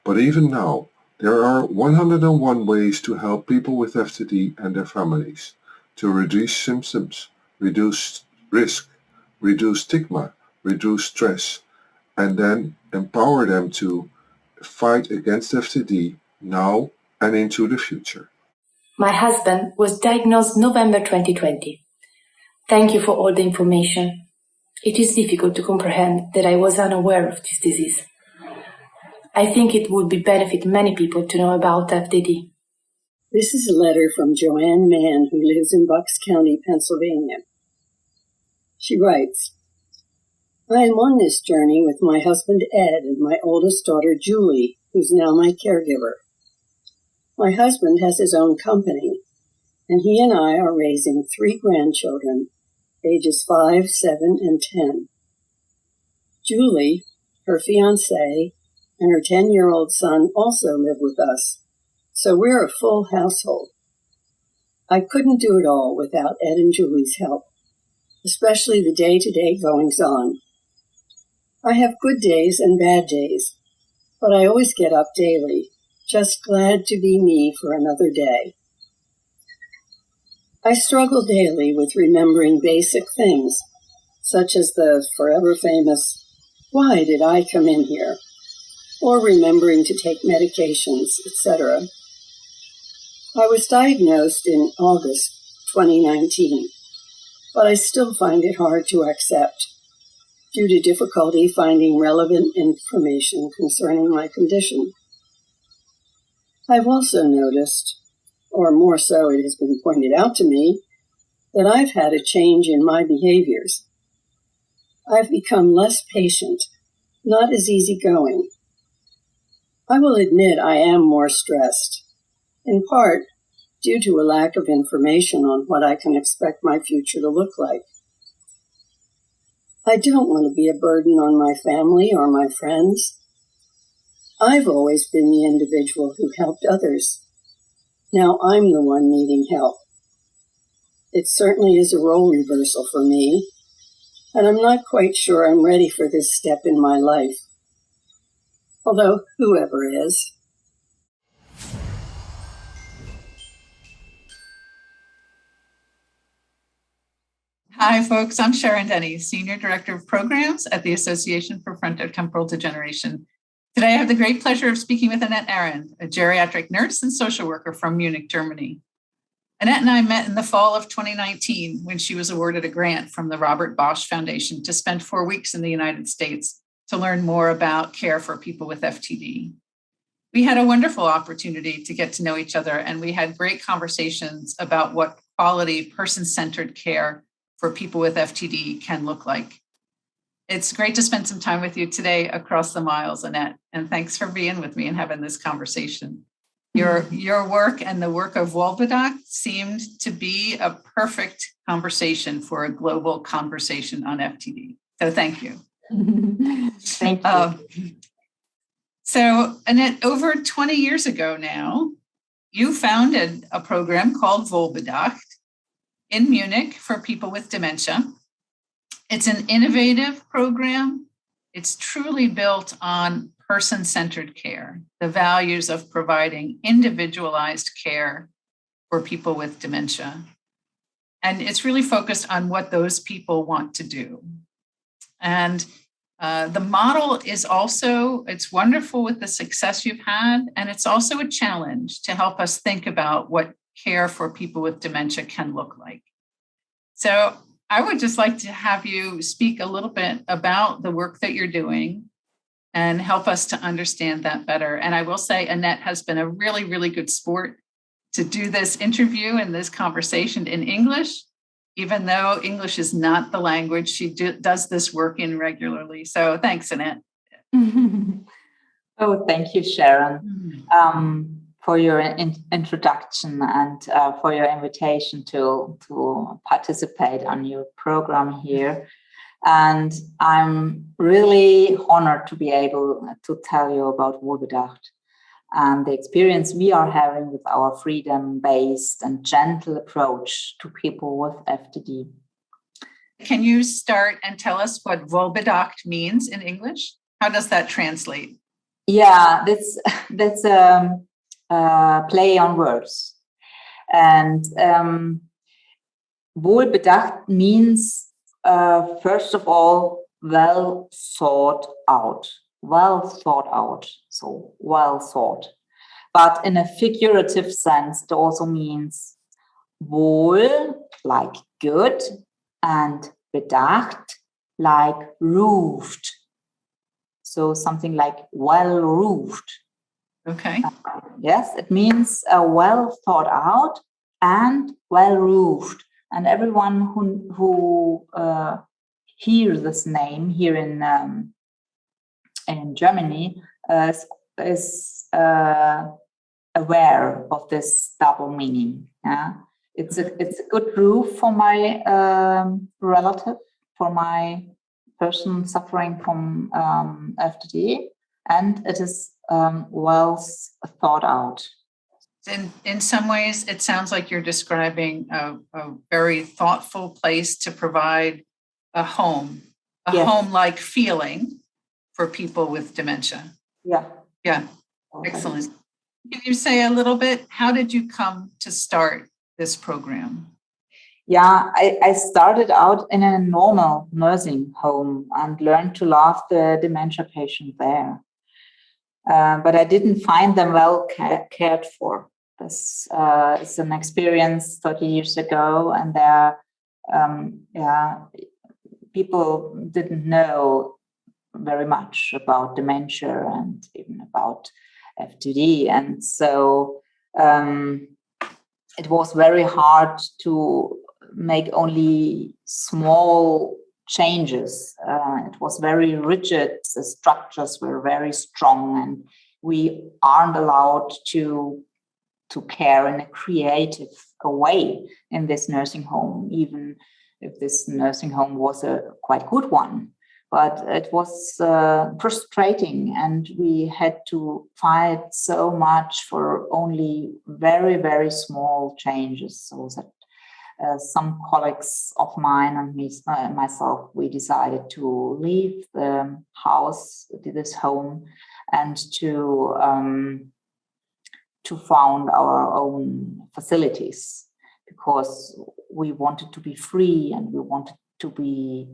But even now, there are 101 ways to help people with FTD and their families, to reduce symptoms, reduce risk, reduce stigma, reduce stress, and then empower them to fight against FTD now and into the future. My husband was diagnosed November 2020. Thank you for all the information. It is difficult to comprehend that I was unaware of this disease. I think it would benefit many people to know about FTD. This is a letter from Joanne Mann, who lives in Bucks County, Pennsylvania. She writes, I am on this journey with my husband Ed and my oldest daughter Julie, who's now my caregiver. My husband has his own company, and he and I are raising 3 grandchildren, ages 5, 7, and 10. Julie, her fiancé, and her 10-year-old son also live with us, so we're a full household. I couldn't do it all without Ed and Julie's help, especially the day-to-day goings-on. I have good days and bad days, but I always get up daily, just glad to be me for another day. I struggle daily with remembering basic things, such as the forever famous, why did I come in here? Or remembering to take medications, etc. I was diagnosed in August 2019, but I still find it hard to accept due to difficulty finding relevant information concerning my condition. I've also noticed, or more so it has been pointed out to me, that I've had a change in my behaviors. I've become less patient, not as easygoing. I will admit I am more stressed, in part due to a lack of information on what I can expect my future to look like. I don't want to be a burden on my family or my friends. I've always been the individual who helped others. Now I'm the one needing help. It certainly is a role reversal for me, and I'm not quite sure I'm ready for this step in my life. Although, whoever is. Hi, folks. I'm Sharon Denny, Senior Director of Programs at the Association for Frontotemporal Degeneration. Today, I have the great pleasure of speaking with Annette Arand, a geriatric nurse and social worker from Munich, Germany. Annette and I met in the fall of 2019 when she was awarded a grant from the Robert Bosch Foundation to spend 4 weeks in the United States to learn more about care for people with FTD. We had a wonderful opportunity to get to know each other, and we had great conversations about what quality person-centered care for people with FTD can look like. It's great to spend some time with you today across the miles, Annette, and thanks for being with me and having this conversation. Your work and the work of Walbedoc seemed to be a perfect conversation for a global conversation on FTD. So thank you. Thank you. So Annette, over 20 years ago now, you founded a program called Walbedoc in Munich for people with dementia. It's an innovative program. It's truly built on person-centered care, the values of providing individualized care for people with dementia. And it's really focused on what those people want to do. And the model is also, it's wonderful with the success you've had, and it's also a challenge to help us think about what care for people with dementia can look like. So I would just like to have you speak a little bit about the work that you're doing and help us to understand that better. And I will say Annette has been a really, really good sport to do this interview and this conversation in English, even though English is not the language she does this work in regularly. So thanks, Annette. Oh, thank you, Sharon, for your introduction and for your invitation to participate on your program here. And I'm really honored to be able to tell you about Wohlbedacht and the experience we are having with our freedom-based and gentle approach to people with FTD. Can you start and tell us what Wohlbedacht means in English? How does that translate? Yeah, that's a play on words. And Wohlbedacht means, first of all, well thought out. So well thought. But in a figurative sense, it also means wohl, like good, and bedacht, like roofed. So something like well roofed. Okay. Yes, it means well thought out and well roofed. And everyone who hears this name here in Germany is aware of this double meaning. Yeah, it's a good roof for my relative, for my person suffering from FTD, and it is well thought out. In some ways, it sounds like you're describing a very thoughtful place to provide a home, Yes. home-like feeling for people with dementia. Yeah. Yeah. Excellent. Can you say a little bit, how did you come to start this program? Yeah, I started out in a normal nursing home and learned to love the dementia patient there. But I didn't find them well cared for. This is an experience 30 years ago, and there, people didn't know very much about dementia and even about FTD, and so it was very hard to make only small changes. It was very rigid. The structures were very strong, and we aren't allowed to care in a creative way in this nursing home, even if this nursing home was a quite good one. But it was frustrating, and we had to fight so much for only very, very small changes, so that some colleagues of mine and myself, we decided to leave the house, this home, and to found our own facilities, because we wanted to be free and we wanted to be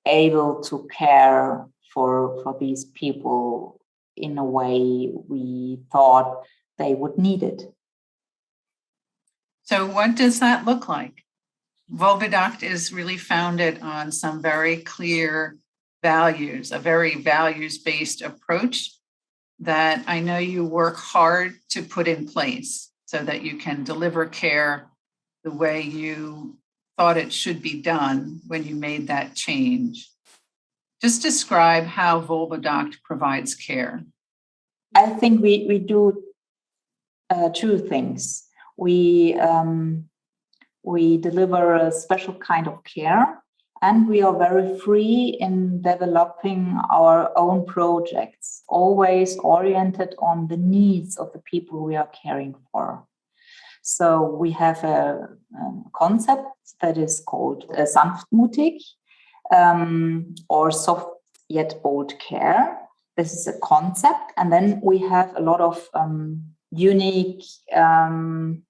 able to care for these people in a way we thought they would need it. So what does that look like? Wohlbedacht is really founded on some very clear values, a very values-based approach that I know you work hard to put in place so that you can deliver care the way you thought it should be done when you made that change. Just describe how Wohlbedacht provides care. I think we do two things. We deliver a special kind of care, and we are very free in developing our own projects, always oriented on the needs of the people we are caring for. So we have a concept that is called sanftmutig, or soft yet bold care. This is a concept. And then we have a lot of unique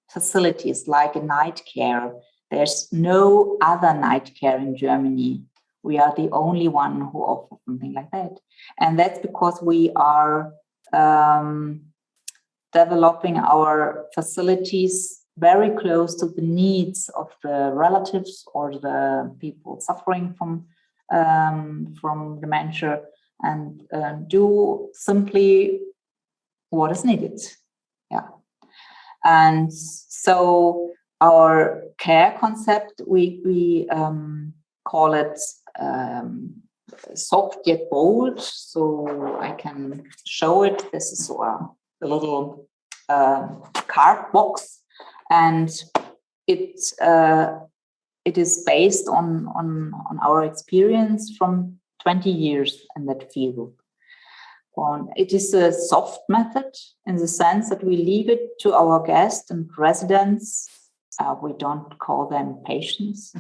facilities like a night care. There's no other night care in Germany. We are the only one who offers something like that. And that's because we are developing our facilities very close to the needs of the relatives or the people suffering from dementia, and do simply what is needed. Yeah. And so our care concept, we call it soft yet bold. So I can show it. This is a little card box, and it is based on our experience from 20 years in that field. It is a soft method in the sense that we leave it to our guests and residents, we don't call them patients,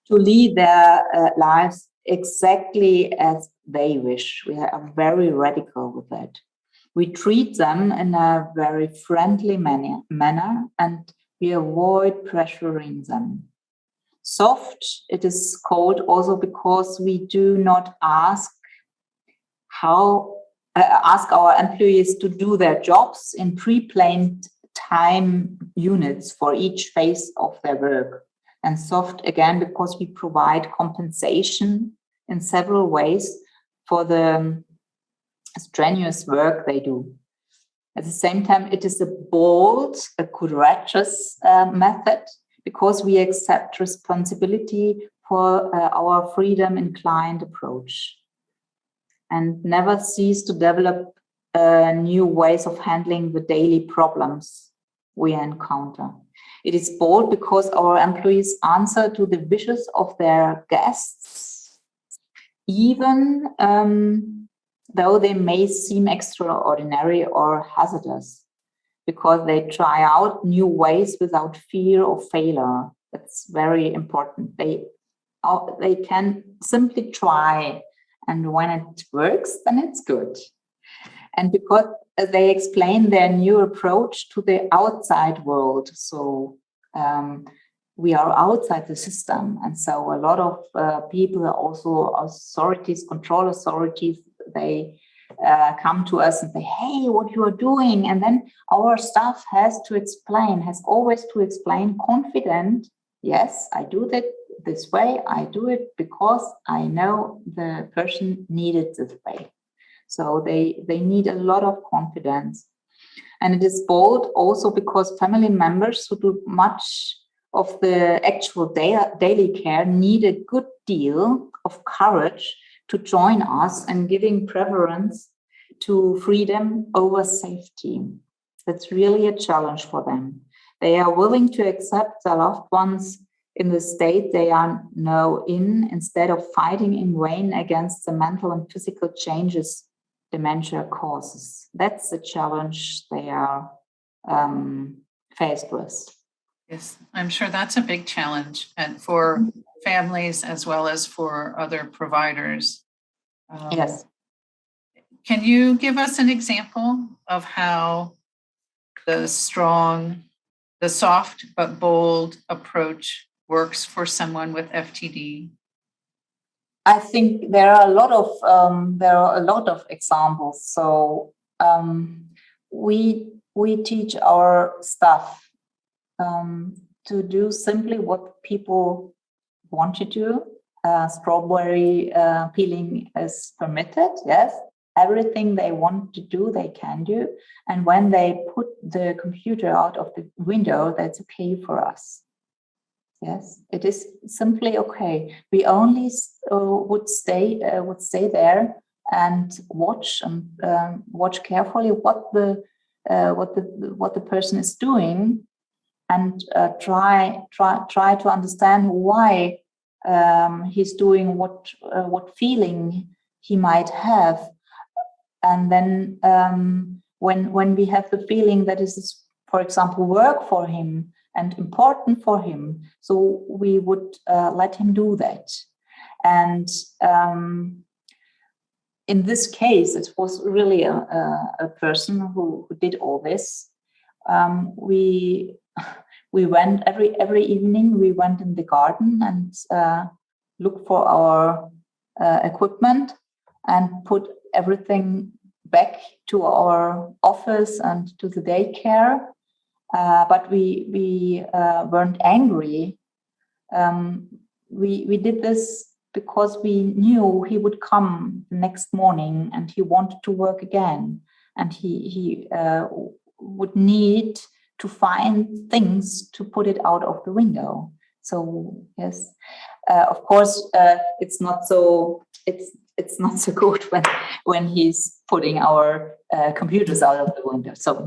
to lead their lives exactly as they wish. We are very radical with that. We treat them in a very friendly manner, and we avoid pressuring them. Soft, it is called also because we do not ask our employees to do their jobs in pre-planned time units for each phase of their work. And soft, again, because we provide compensation in several ways for the strenuous work they do. At the same time, it is a bold, a courageous method, because we accept responsibility for our freedom-inclined approach and never cease to develop new ways of handling the daily problems we encounter. It is bold because our employees answer to the wishes of their guests, even though they may seem extraordinary or hazardous, because they try out new ways without fear of failure. That's very important. They can simply try, and when it works, then it's good. And because they explain their new approach to the outside world, so we are outside the system, and so a lot of people, also authorities, control authorities, they come to us and say, hey, what you are doing? And then our staff has always to explain confident, yes, I do that this way, I do it because I know the person needed this way. So they need a lot of confidence. And it is bold also because family members who do much of the actual daily care need a good deal of courage to join us and giving preference to freedom over safety. That's really a challenge for them. They are willing to accept their loved ones in the state they are now in, instead of fighting in vain against the mental and physical changes dementia causes. That's the challenge they are faced with. Yes, I'm sure that's a big challenge, and for families as well as for other providers. Yes. Can you give us an example of how the soft but bold approach works for someone with FTD? I think there are a lot of examples. So we teach our staff to do simply what people want to do. Strawberry peeling is permitted, yes. Everything they want to do, they can do. And when they put the computer out of the window, that's okay for us. Yes, it is simply okay. We only would stay there and watch carefully what the person is doing, and try to understand why he's doing what feeling he might have. And then when we have the feeling that this is, for example, work for him and important for him, so we would let him do that. And in this case, it was really a person who did all this. We went every evening. We went in the garden and looked for our equipment and put everything back to our office and to the daycare. But we weren't angry. We did this because we knew he would come the next morning and he wanted to work again, and he would need to find things to put it out of the window. So yes, of course, it's not so good when he's putting our computers out of the window. So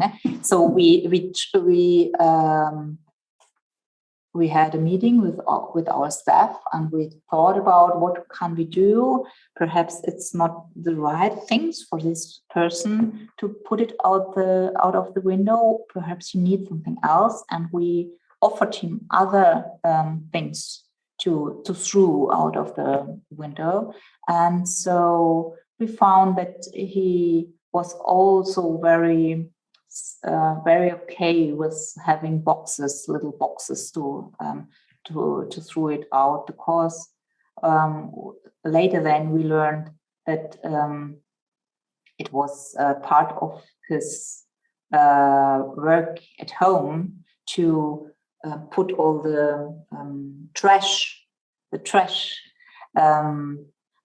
we had a meeting with our staff, and we thought about what can we do. Perhaps it's not the right things for this person to put it out of the window. Perhaps you need something else, and we offered him other things to throw out of the window. And so we found that he was also very okay with having little boxes to throw it out, because later then we learned that it was part of his work at home to put all the trash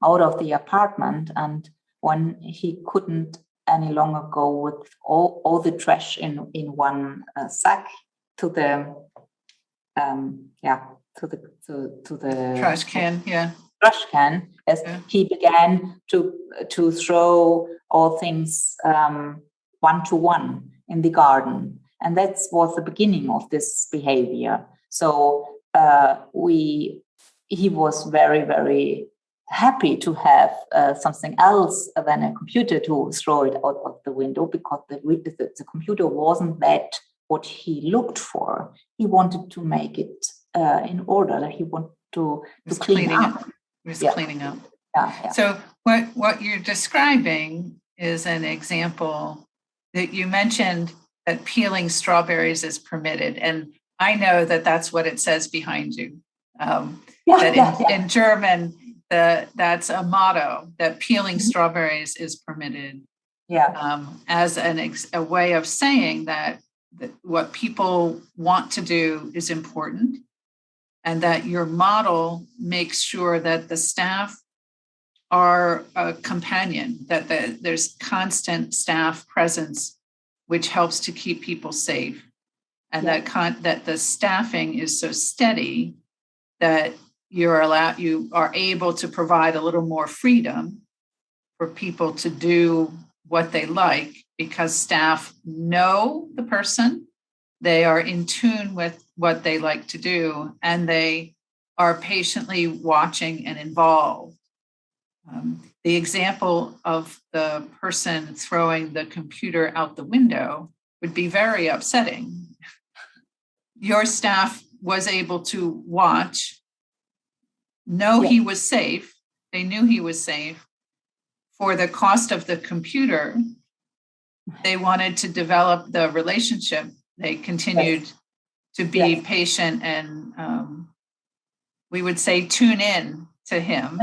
out of the apartment, and when he couldn't any longer go with all the trash in one sack to the trash can, trash can, yes, he began to throw all things one to one in the garden, and that was the beginning of this behavior. So he was very, very happy to have something else than a computer to throw it out of the window, because the computer wasn't that what he looked for. He wanted to make it in order. He wanted to clean up. He was cleaning up. Yeah. So what you're describing is an example that you mentioned, that peeling strawberries is permitted, and I know that that's what it says behind you. In German, that's a motto, that peeling strawberries is permitted. As a way of saying that what people want to do is important, and that your model makes sure that the staff are a companion, that there's constant staff presence, which helps to keep people safe, and that the staffing is so steady that you are able to provide a little more freedom for people to do what they like, because staff know the person, they are in tune with what they like to do, and they are patiently watching and involved. The example of the person throwing the computer out the window would be very upsetting. Your staff was able to watch, know he was safe. They knew he was safe. For the cost of the computer, they wanted to develop the relationship. They continued to be patient and we would say tune in to him.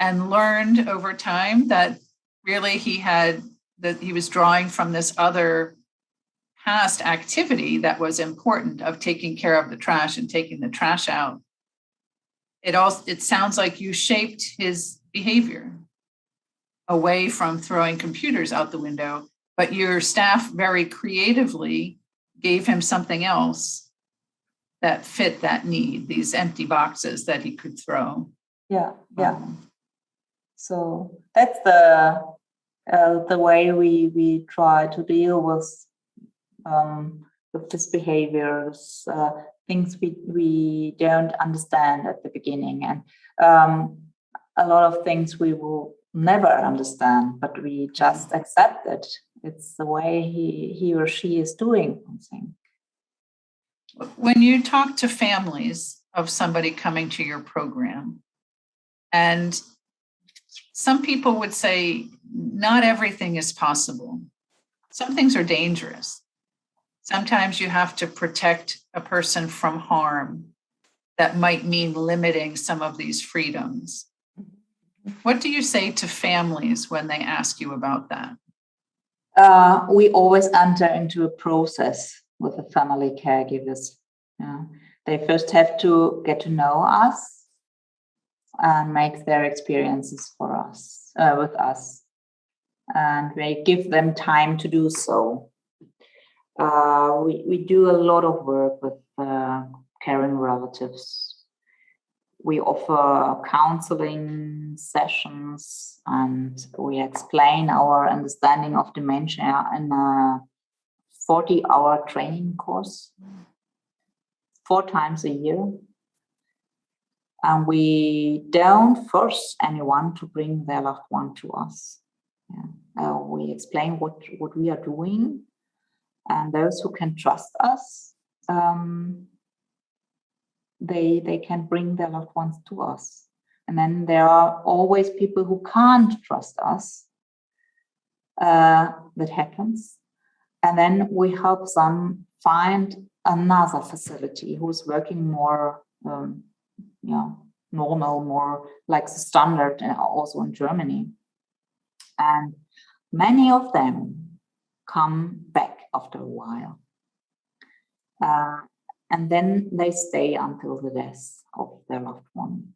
And learned over time that really he was drawing from this other past activity that was important, of taking care of the trash and taking the trash out. It sounds like you shaped his behavior away from throwing computers out the window, but your staff very creatively gave him something else that fit that need, these empty boxes that he could throw. So that's the way we try to deal with this behavior, things we don't understand at the beginning, and a lot of things we will never understand, but we just accept it. It's the way he or she is doing something. When you talk to families of somebody coming to your program, and some people would say not everything is possible. Some things are dangerous. Sometimes you have to protect a person from harm that might mean limiting some of these freedoms. What do you say to families when they ask you about that? We always enter into a process with the family caregivers. They first have to get to know us and make their experiences for us, with us. And we give them time to do so. We do a lot of work with caring relatives. We offer counseling sessions and we explain our understanding of dementia in a 40-hour training course, 4 times a year. And we don't force anyone to bring their loved one to us. We explain what we are doing, and those who can trust us, they can bring their loved ones to us. And then there are always people who can't trust us. That happens. And then we help them find another facility who's working more normal, more like the standard, also in Germany. And many of them come back after a while. And then they stay until the death of their loved one,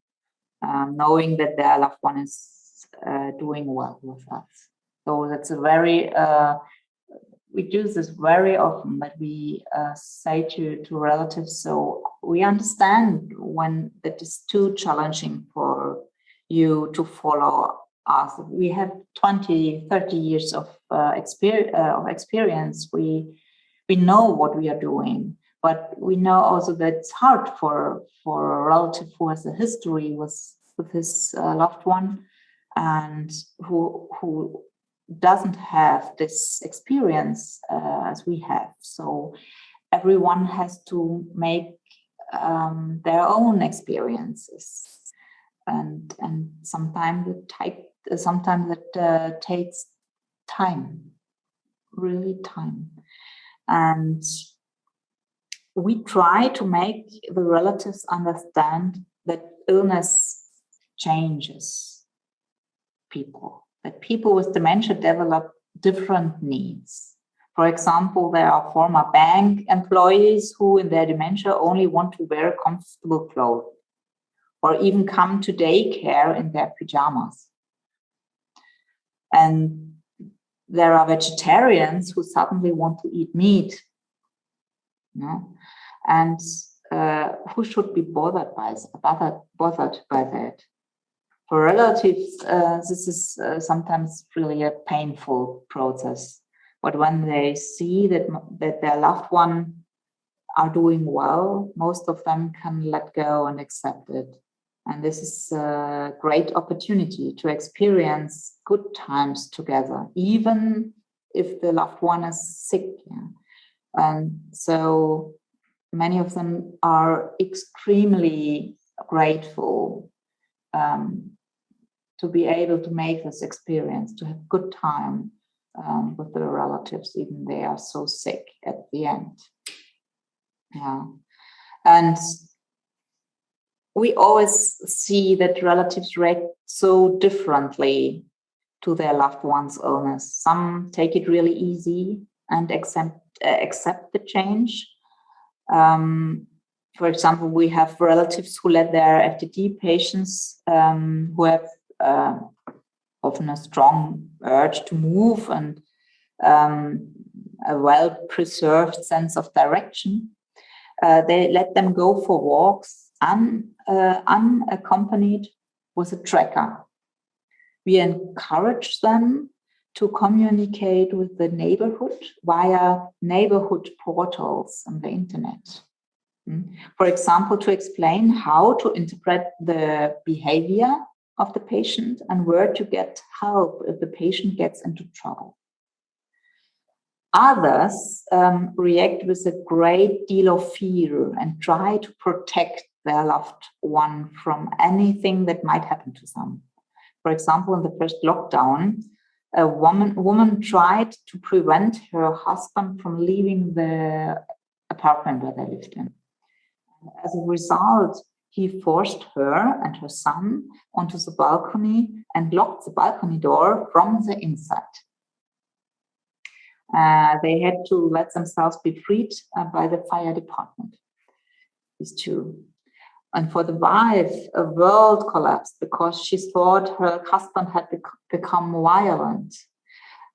knowing that their loved one is doing well with us. So that's a very, we do this very often, but we say to relatives, so we understand when that is too challenging for you to follow us. We have 20, 30 years of experience. We know what we are doing, but we know also that it's hard for a relative who has a history with his loved one and who doesn't have this experience as we have. So everyone has to make their own experiences, and sometimes it takes time, really time. And we try to make the relatives understand that illness changes people, that people with dementia develop different needs. For example, there are former bank employees who in their dementia only want to wear comfortable clothes or even come to daycare in their pajamas. And there are vegetarians who suddenly want to eat meat. And who should be bothered by that? For relatives, this is sometimes really a painful process. But when they see that their loved one are doing well, most of them can let go and accept it. And this is a great opportunity to experience good times together, even if the loved one is sick. And so many of them are extremely grateful to be able to make this experience, to have good time with their relatives, even they are so sick at the end. And we always see that relatives react so differently to their loved one's illness. Some take it really easy and accept the change. For example, we have relatives who let their FTD patients who have often a strong urge to move and a well-preserved sense of direction. They let them go for walks unaccompanied with a tracker. We encourage them to communicate with the neighborhood via neighborhood portals on the internet. For example, to explain how to interpret the behavior of the patient and where to get help if the patient gets into trouble. Others react with a great deal of fear and try to protect their loved one from anything that might happen to them. For example, in the first lockdown, a woman tried to prevent her husband from leaving the apartment where they lived in. As a result, he forced her and her son onto the balcony and locked the balcony door from the inside. They had to let themselves be freed by the fire department, these two. And for the wife, a world collapsed because she thought her husband had become violent.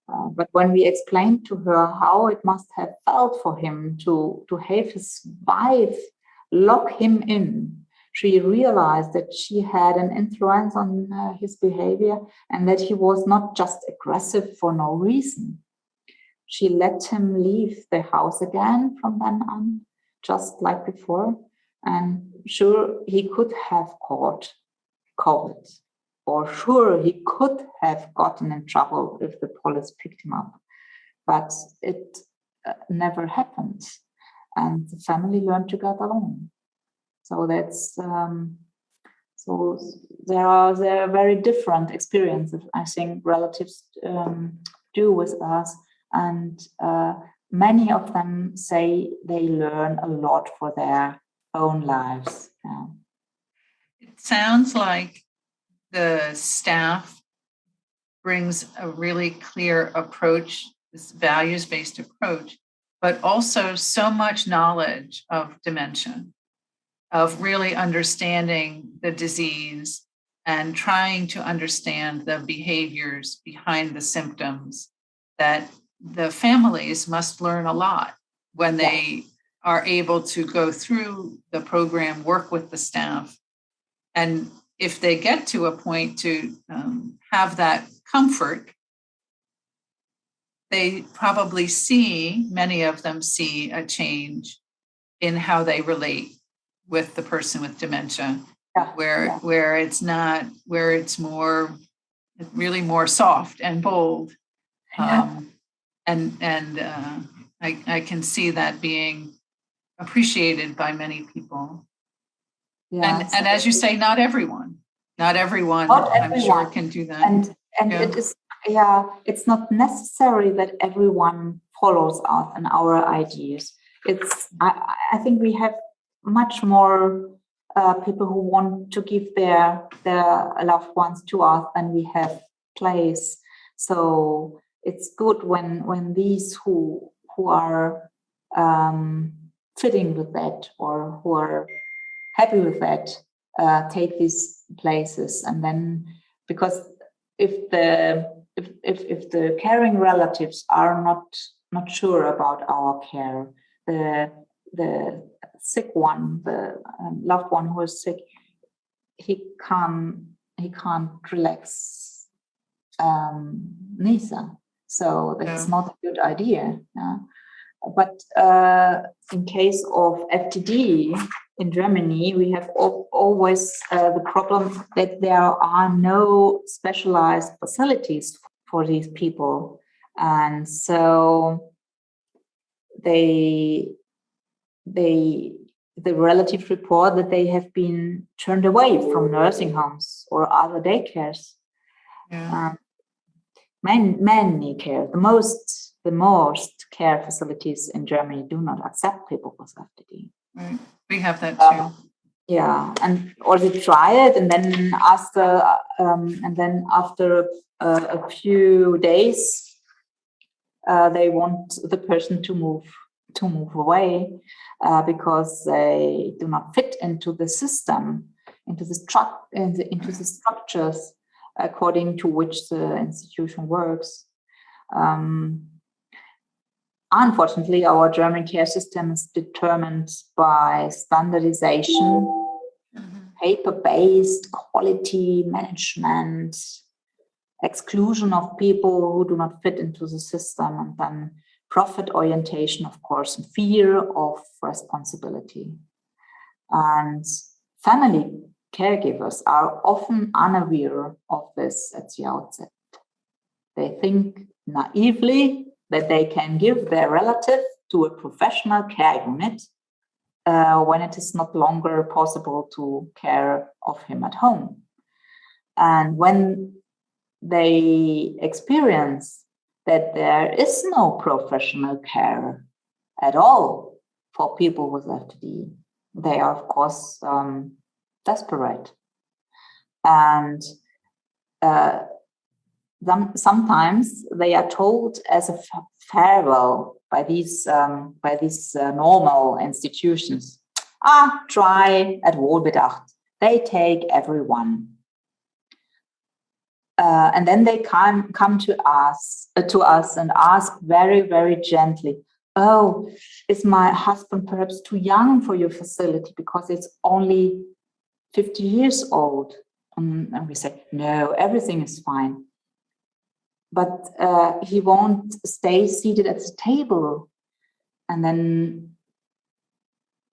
But when we explained to her how it must have felt for him to have his wife lock him in, she realized that she had an influence on his behavior and that he was not just aggressive for no reason. She let him leave the house again from then on, just like before. And sure, he could have caught COVID, or sure, he could have gotten in trouble if the police picked him up. But it never happened. And the family learned to get along. So that's so there are very different experiences, I think, relatives do with us, and many of them say they learn a lot for their own lives. Yeah. It sounds like the staff brings a really clear approach, this values-based approach, but also so much knowledge of dementia, of really understanding the disease and trying to understand the behaviors behind the symptoms, that the families must learn a lot when they are able to go through the program, work with the staff. And if they get to a point to have that comfort, they probably many of them see a change in how they relate with the person with dementia, where it's really more soft and bold. I can see that being appreciated by many people. Yeah, and as you say, not everyone, I'm sure can do that. And it is, it's not necessary that everyone follows us and our ideas. I think we have much more people who want to give their loved ones to us than we have place. So it's good when these who are fitting with that or who are happy with that take these places. And then, because if the caring relatives are not sure about our care, the sick one, the loved one who is sick, he can't relax neither. So that's not a good idea. But in case of FTD in Germany, we have always the problem that there are no specialized facilities for these people, and so the relatives report that they have been turned away from nursing homes or other daycares. Many care. The most care facilities in Germany do not accept people with FTD. Right. We have that too. Or they try it, and then after a few days, they want the person to move away because they do not fit into the system, into the structures according to which the institution works. Unfortunately, our German care system is determined by standardization, paper-based quality management, exclusion of people who do not fit into the system, and then profit orientation, of course, and fear of responsibility. And family caregivers are often unaware of this at the outset. They think naively that they can give their relative to a professional care unit when it is not longer possible to care of him at home. And when they experience that there is no professional care at all for people with FTD, they are, of course, desperate. And sometimes they are told as a farewell by these normal institutions. Try at Wohlbedacht. They take everyone. And then they come to us and ask very, very gently, oh, is my husband perhaps too young for your facility because it's only 50 years old? And we say, no, everything is fine. But he won't stay seated at the table. And then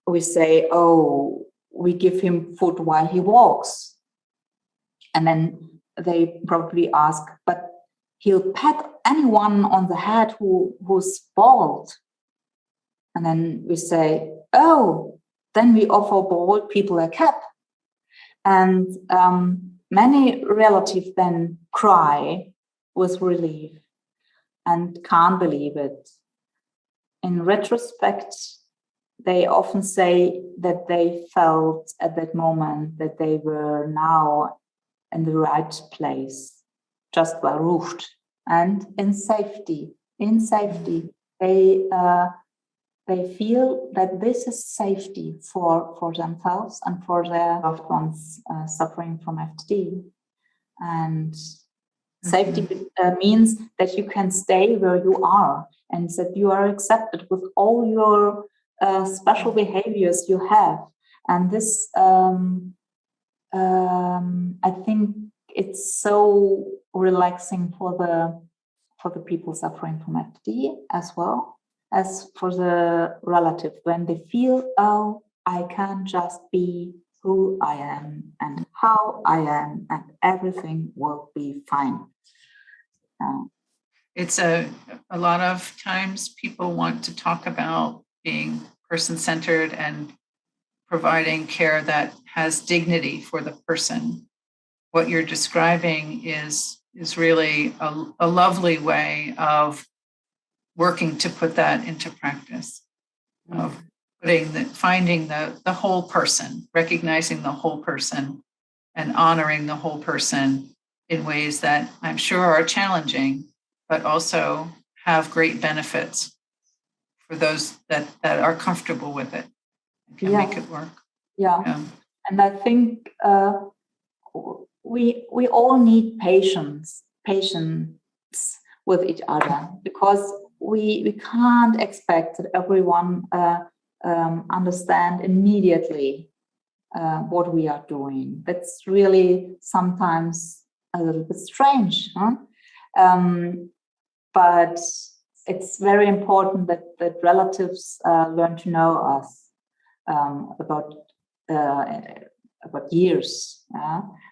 we say, oh, we give him food while he walks. And then they probably ask, but he'll pat anyone on the head who's bald. And then we say, oh, then we offer bald people a cap. And many relatives then cry with relief and can't believe it. In retrospect, they often say that they felt at that moment that they were now in the right place, just beruht, and in safety. In safety, they feel that this is safety for themselves and for their loved ones suffering from FTD. And safety means that you can stay where you are and that you are accepted with all your special behaviors you have. And this, I think it's so relaxing for the people suffering from FTD as well as for the relative when they feel, oh, I can just be who I am and how I am and everything will be fine. It's a lot of times people want to talk about being person-centered and providing care that has dignity for the person. What you're describing is really a lovely way of working to put that into practice, of finding the whole person, recognizing the whole person and honoring the whole person in ways that I'm sure are challenging, but also have great benefits for those that are comfortable with it and can make it work. Yeah. And I think we all need patience with each other, because we can't expect that everyone understand immediately what we are doing. That's really sometimes a little bit strange, huh? But it's very important that relatives learn to know us about years,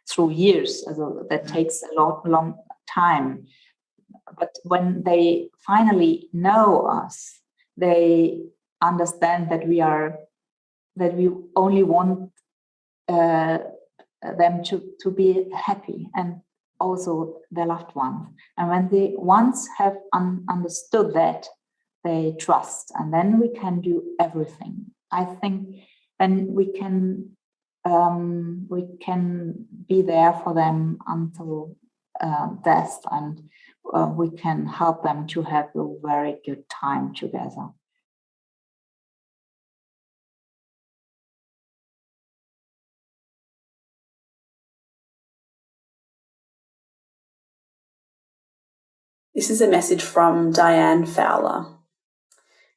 through years. That takes a long time. But when they finally know us, they understand that we only want them to be happy, and also their loved ones. And when they once have understood that, they trust, and then we can do everything. I think then we can be there for them until death, and we can help them to have a very good time together. This is a message from Diane Fowler.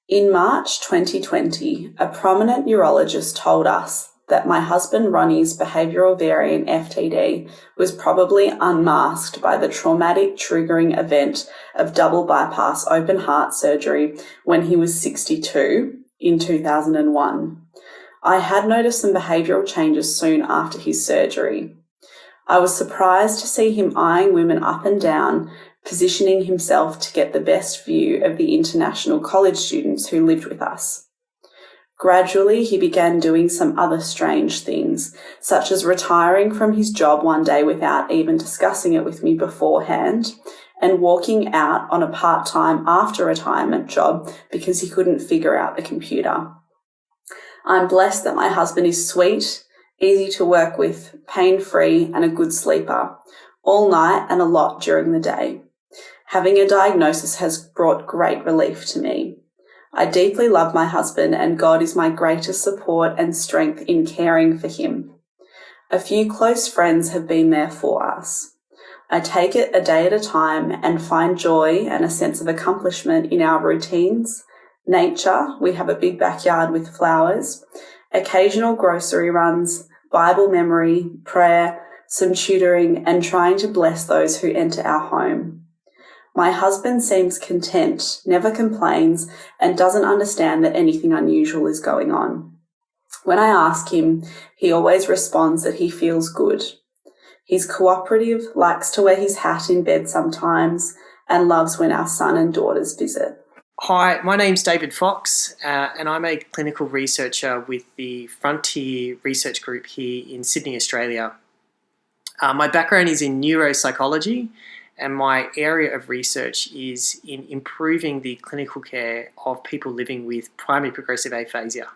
In March 2020, a prominent neurologist told us that my husband Ronnie's behavioural variant FTD was probably unmasked by the traumatic triggering event of double bypass open heart surgery when he was 62 in 2001. I had noticed some behavioural changes soon after his surgery. I was surprised to see him eyeing women up and down, positioning himself to get the best view of the international college students who lived with us. Gradually, he began doing some other strange things, such as retiring from his job one day without even discussing it with me beforehand, and walking out on a part-time after retirement job because he couldn't figure out the computer. I'm blessed that my husband is sweet, easy to work with, pain-free, and a good sleeper, all night and a lot during the day. Having a diagnosis has brought great relief to me. I deeply love my husband, and God is my greatest support and strength in caring for him. A few close friends have been there for us. I take it a day at a time and find joy and a sense of accomplishment in our routines, nature, we have a big backyard with flowers, occasional grocery runs, Bible memory, prayer, some tutoring, and trying to bless those who enter our home. My husband seems content, never complains, and doesn't understand that anything unusual is going on. When I ask him, he always responds that he feels good. He's cooperative, likes to wear his hat in bed sometimes, and loves when our son and daughters visit. Hi, my name's David Fox, and I'm a clinical researcher with the Frontier Research Group here in Sydney, Australia. My background is in neuropsychology, and my area of research is in improving the clinical care of people living with primary progressive aphasia.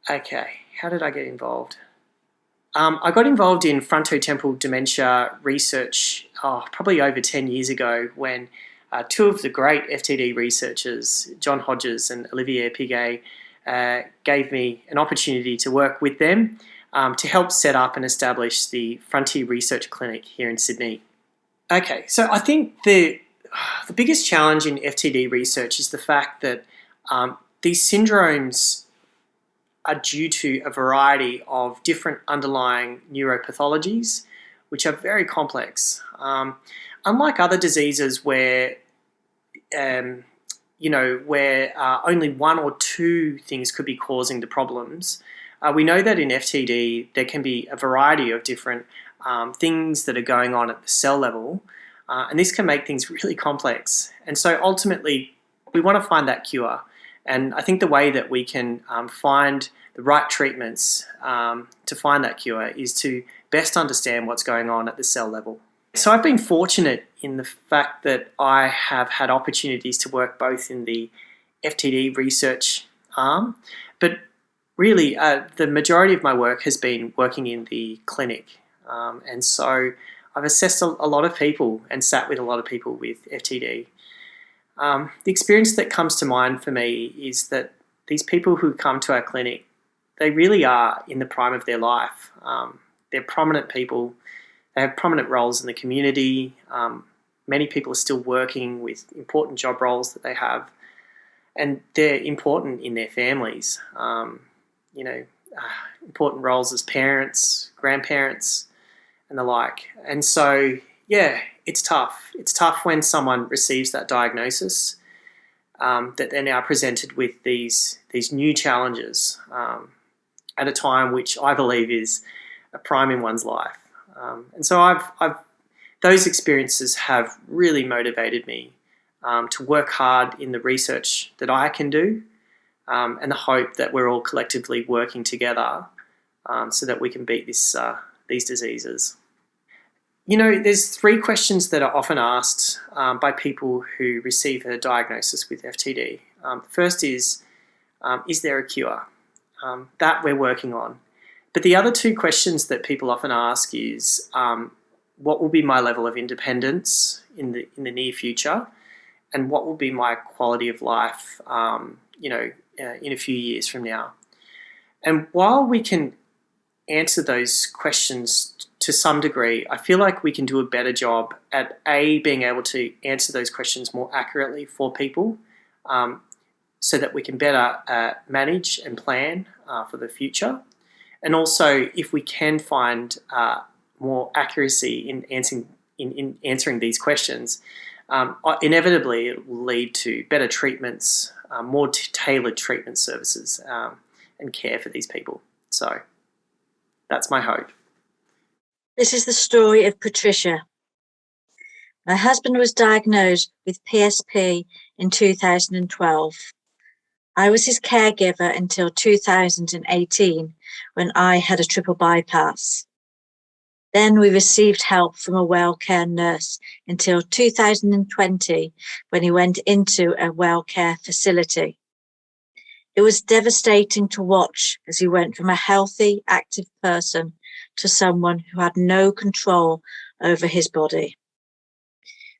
Okay, how did I get involved? I got involved in frontotemporal dementia research probably over 10 years ago when two of the great FTD researchers, John Hodges and Olivier Piguet, gave me an opportunity to work with them to help set up and establish the Frontier Research Clinic here in Sydney. Okay, so I think the biggest challenge in FTD research is the fact that these syndromes are due to a variety of different underlying neuropathologies, which are very complex. Unlike other diseases where only one or two things could be causing the problems, we know that in FTD there can be a variety of different things that are going on at the cell level, and this can make things really complex. And so ultimately, we want to find that cure. And I think the way that we can find the right treatments to find that cure is to best understand what's going on at the cell level. So I've been fortunate in the fact that I have had opportunities to work both in the FTD research arm, but really the majority of my work has been working in the clinic. And so I've assessed a lot of people and sat with a lot of people with FTD. The experience that comes to mind for me is that these people who come to our clinic, they really are in the prime of their life. They're prominent people. They have prominent roles in the community. Many people are still working with important job roles that they have, and they're important in their families. Important roles as parents, grandparents, and the like. And so, yeah, it's tough. It's tough when someone receives that diagnosis, that they're now presented with these new challenges at a time which I believe is a prime in one's life. And so those experiences have really motivated me to work hard in the research that I can do, and the hope that we're all collectively working together so that we can beat these diseases. There's three questions that are often asked by people who receive a diagnosis with FTD. The first is there a cure? That we're working on. But the other two questions that people often ask is, what will be my level of independence in the near future? And what will be my quality of life, in a few years from now? And while we can answer those questions to some degree, I feel like we can do a better job at being able to answer those questions more accurately for people, so that we can better manage and plan for the future. And also, if we can find more accuracy in answering these questions, inevitably it will lead to better treatments, more tailored treatment services, and care for these people. So that's my hope. This is the story of Patricia. My husband was diagnosed with PSP in 2012. I was his caregiver until 2018 when I had a triple bypass. Then we received help from a well care nurse until 2020 when he went into a well care facility. It was devastating to watch as he went from a healthy, active person to someone who had no control over his body.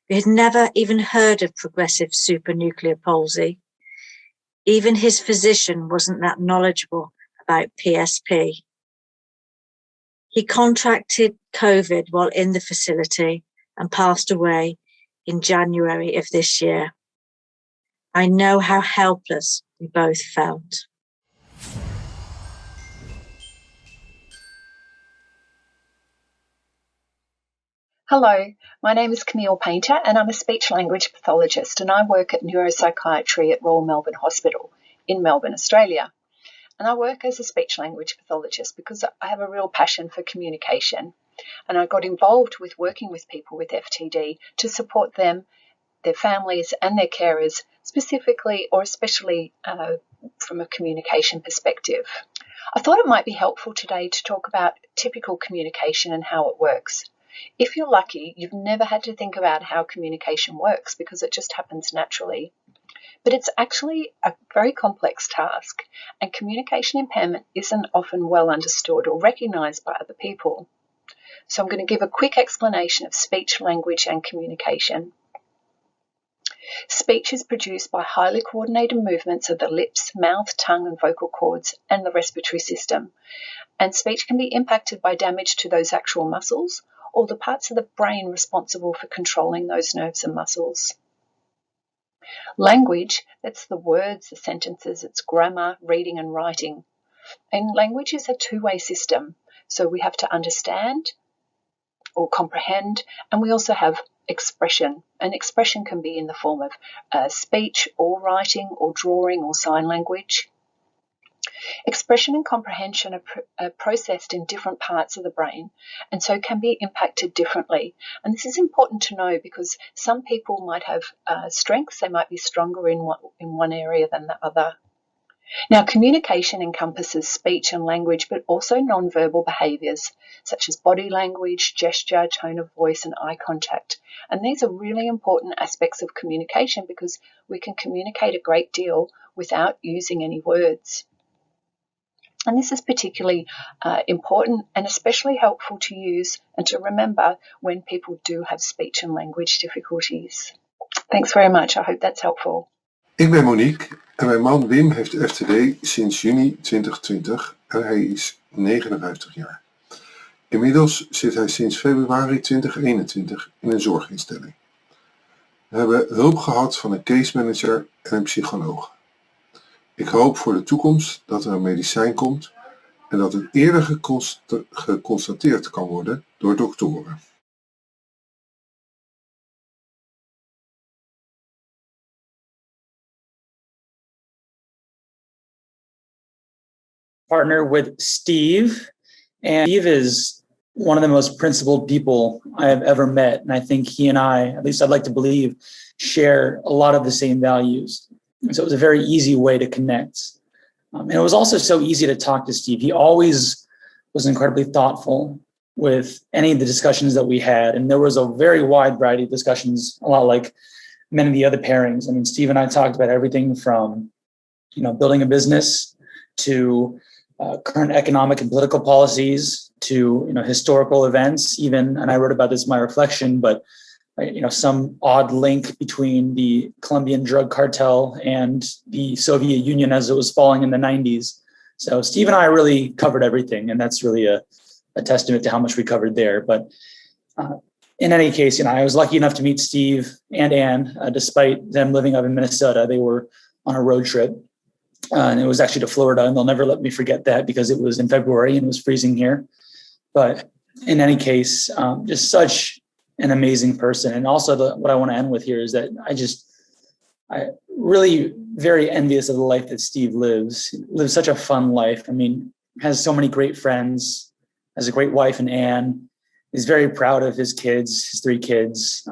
We had never even heard of progressive supranuclear palsy. Even his physician wasn't that knowledgeable about PSP. He contracted COVID while in the facility and passed away in January of this year. I know how helpless we both felt. Hello, my name is Camille Painter and I'm a speech-language pathologist and I work at neuropsychiatry at Royal Melbourne Hospital in Melbourne, Australia. And I work as a speech-language pathologist because I have a real passion for communication and I got involved with working with people with FTD to support them, their families and their carers, specifically or especially from a communication perspective. I thought it might be helpful today to talk about typical communication and how it works. If you're lucky, you've never had to think about how communication works because it just happens naturally. But it's actually a very complex task, and communication impairment isn't often well understood or recognised by other people. So I'm going to give a quick explanation of speech, language and communication. Speech is produced by highly coordinated movements of the lips, mouth, tongue and vocal cords and the respiratory system. And speech can be impacted by damage to those actual muscles or the parts of the brain responsible for controlling those nerves and muscles. Language, that's the words, the sentences, it's grammar, reading and writing. And language is a two-way system. So we have to understand or comprehend, and we also have expression. And expression can be in the form of speech or writing or drawing or sign language. Expression and comprehension are processed in different parts of the brain and so can be impacted differently. And this is important to know because some people might have strengths, they might be stronger in one area than the other. Now, communication encompasses speech and language, but also non-verbal behaviours such as body language, gesture, tone of voice and eye contact. And these are really important aspects of communication because we can communicate a great deal without using any words. And this is particularly important and especially helpful to use and to remember when people do have speech and language difficulties. Thanks very much. I hope that's helpful. Ik ben Monique en mijn man Wim heeft FTD sinds juni 2020 en hij is 59 jaar. Inmiddels zit hij sinds februari 2021 in een zorginstelling. We hebben hulp gehad van een case manager en een psycholoog. Ik hoop voor de toekomst dat er een medicijn komt en dat het eerder geconstateerd kan worden door doktoren. Partner with Steve, and Steve is one of the most principled people I have ever met, and I think he and I, at least I'd like to believe, share a lot of the same values. And so it was a very easy way to connect. And it was also so easy to talk to Steve. He always was incredibly thoughtful with any of the discussions that we had. And there was a very wide variety of discussions, a lot like many of the other pairings. I mean, Steve and I talked about everything from, building a business to current economic and political policies to, historical events even. And I wrote about this in my reflection, but some odd link between the Colombian drug cartel and the Soviet Union as it was falling in the 90s. So Steve and I really covered everything, and that's really a testament to how much we covered there. But in any case, I was lucky enough to meet Steve and Anne, despite them living up in Minnesota. They were on a road trip, and it was actually to Florida, and they'll never let me forget that because it was in February and it was freezing here. But in any case, just such an amazing person. And also what I want to end with here is that I really very envious of the life that Steve lives. He lives such a fun life. I mean, has so many great friends, has a great wife in Anne. He's very proud of his kids, his 3 kids,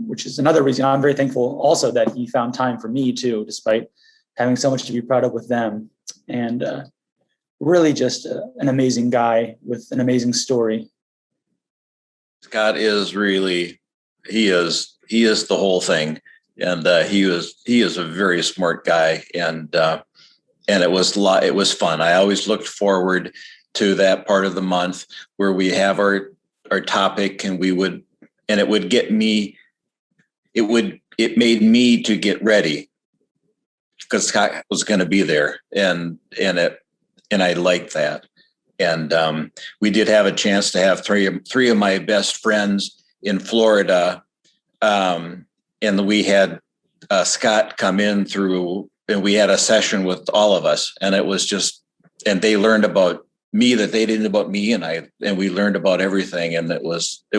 which is another reason I'm very thankful also that he found time for me too, despite having so much to be proud of with them. And really just an amazing guy with an amazing story. Scott is really, he is the whole thing. And he is a very smart guy. And it was fun. I always looked forward to that part of the month where we have our topic, and it would get me, it made me to get ready because Scott was going to be there, and I liked that. And we did have a chance to have three of my best friends in Florida, and we had Scott come in through, and we had a session with all of us, and it was just, and they learned about me that they didn't about me, and we learned about everything, and it was a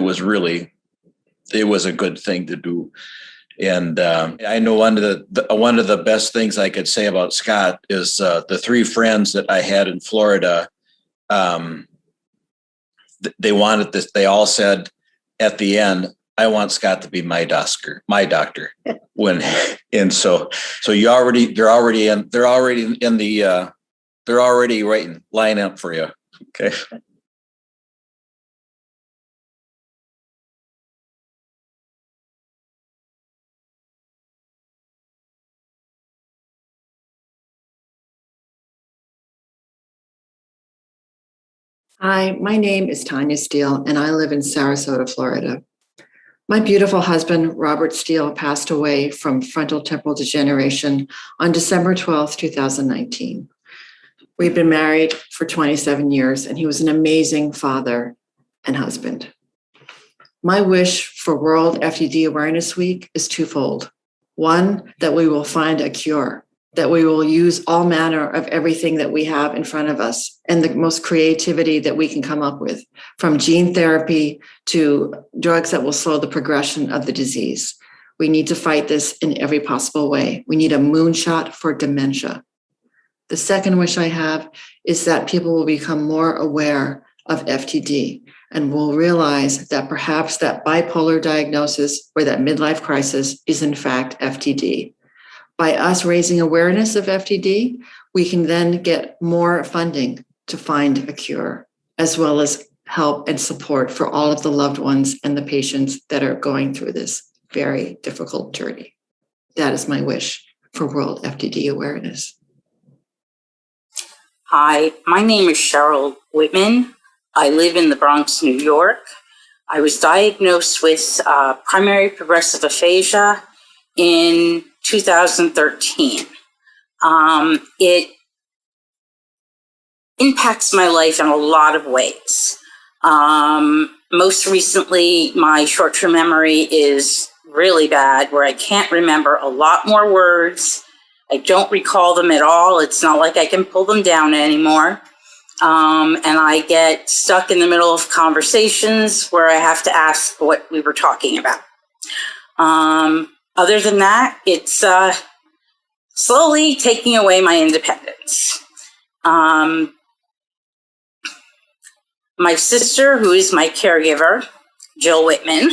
good thing to do. And I know one of the best things I could say about Scott is the three friends that I had in Florida. They wanted this. They all said at the end, "I want Scott to be my doctor." So they're already writing line up for you. Okay. Hi, my name is Tanya Steele, and I live in Sarasota, Florida. My beautiful husband, Robert Steele, passed away from frontotemporal degeneration on December 12th, 2019. We've been married for 27 years, and he was an amazing father and husband. My wish for World FTD Awareness Week is twofold. One, that we will find a cure, that we will use all manner of everything that we have in front of us and the most creativity that we can come up with, from gene therapy to drugs that will slow the progression of the disease. We need to fight this in every possible way. We need a moonshot for dementia. The second wish I have is that people will become more aware of FTD and will realize that perhaps that bipolar diagnosis or that midlife crisis is in fact FTD. By us raising awareness of FTD, we can then get more funding to find a cure, as well as help and support for all of the loved ones and the patients that are going through this very difficult journey. That is my wish for World FTD Awareness. Hi, my name is Cheryl Whitman. I live in the Bronx, New York. I was diagnosed with primary progressive aphasia in 2013. It impacts my life in a lot of ways. Most recently, my short-term memory is really bad, where I can't remember a lot more words. I don't recall them at all. It's not like I can pull them down anymore. And I get stuck in the middle of conversations where I have to ask what we were talking about. Other than that, it's slowly taking away my independence. My sister, who is my caregiver, Jill Whitman,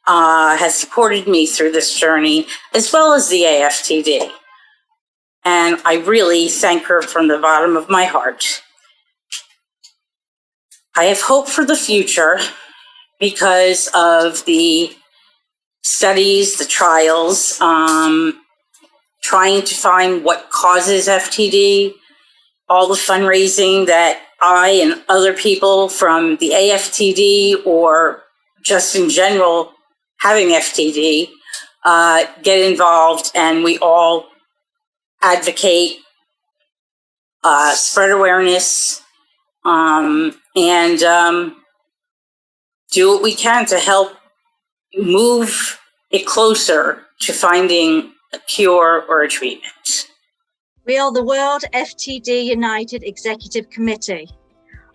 has supported me through this journey, as well as the AFTD. And I really thank her from the bottom of my heart. I have hope for the future because of the studies, the trials, trying to find what causes FTD, all the fundraising that I and other people from the AFTD or just in general having FTD get involved, and we all advocate, spread awareness, and do what we can to help move it closer to finding a cure or a treatment. We are the World FTD United Executive Committee.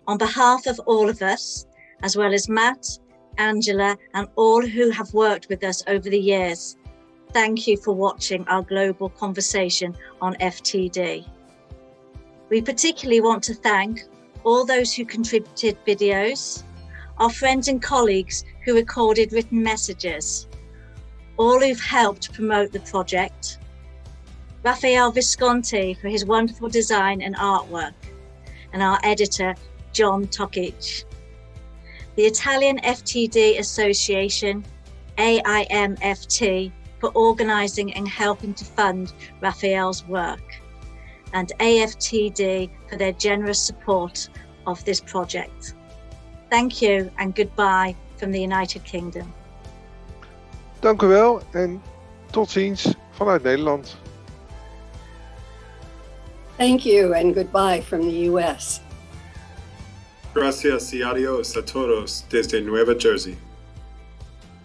On behalf of all of us, as well as Matt, Angela, and all who have worked with us over the years, thank you for watching our global conversation on FTD. We particularly want to thank all those who contributed videos, our friends and colleagues who recorded written messages, all who've helped promote the project, Raphael Visconti for his wonderful design and artwork, and our editor, John Tokic. The Italian FTD Association, AIMFT, for organising and helping to fund Raphael's work, and AFTD for their generous support of this project. Thank you and goodbye from the United Kingdom. Dank u wel en tot ziens vanuit Nederland. Thank you and goodbye from the US. Gracias y adios a todos desde Nueva Jersey.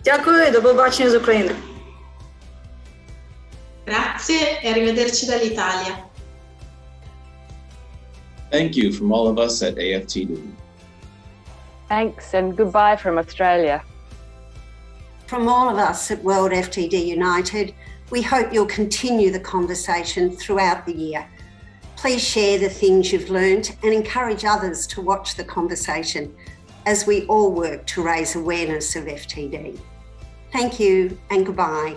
Дякую, до побачення з України. Grazie e arrivederci dall'Italia. Thank you from all of us at AFTD. Thanks and goodbye from Australia. From all of us at World FTD United, we hope you'll continue the conversation throughout the year. Please share the things you've learned and encourage others to watch the conversation as we all work to raise awareness of FTD. Thank you and goodbye.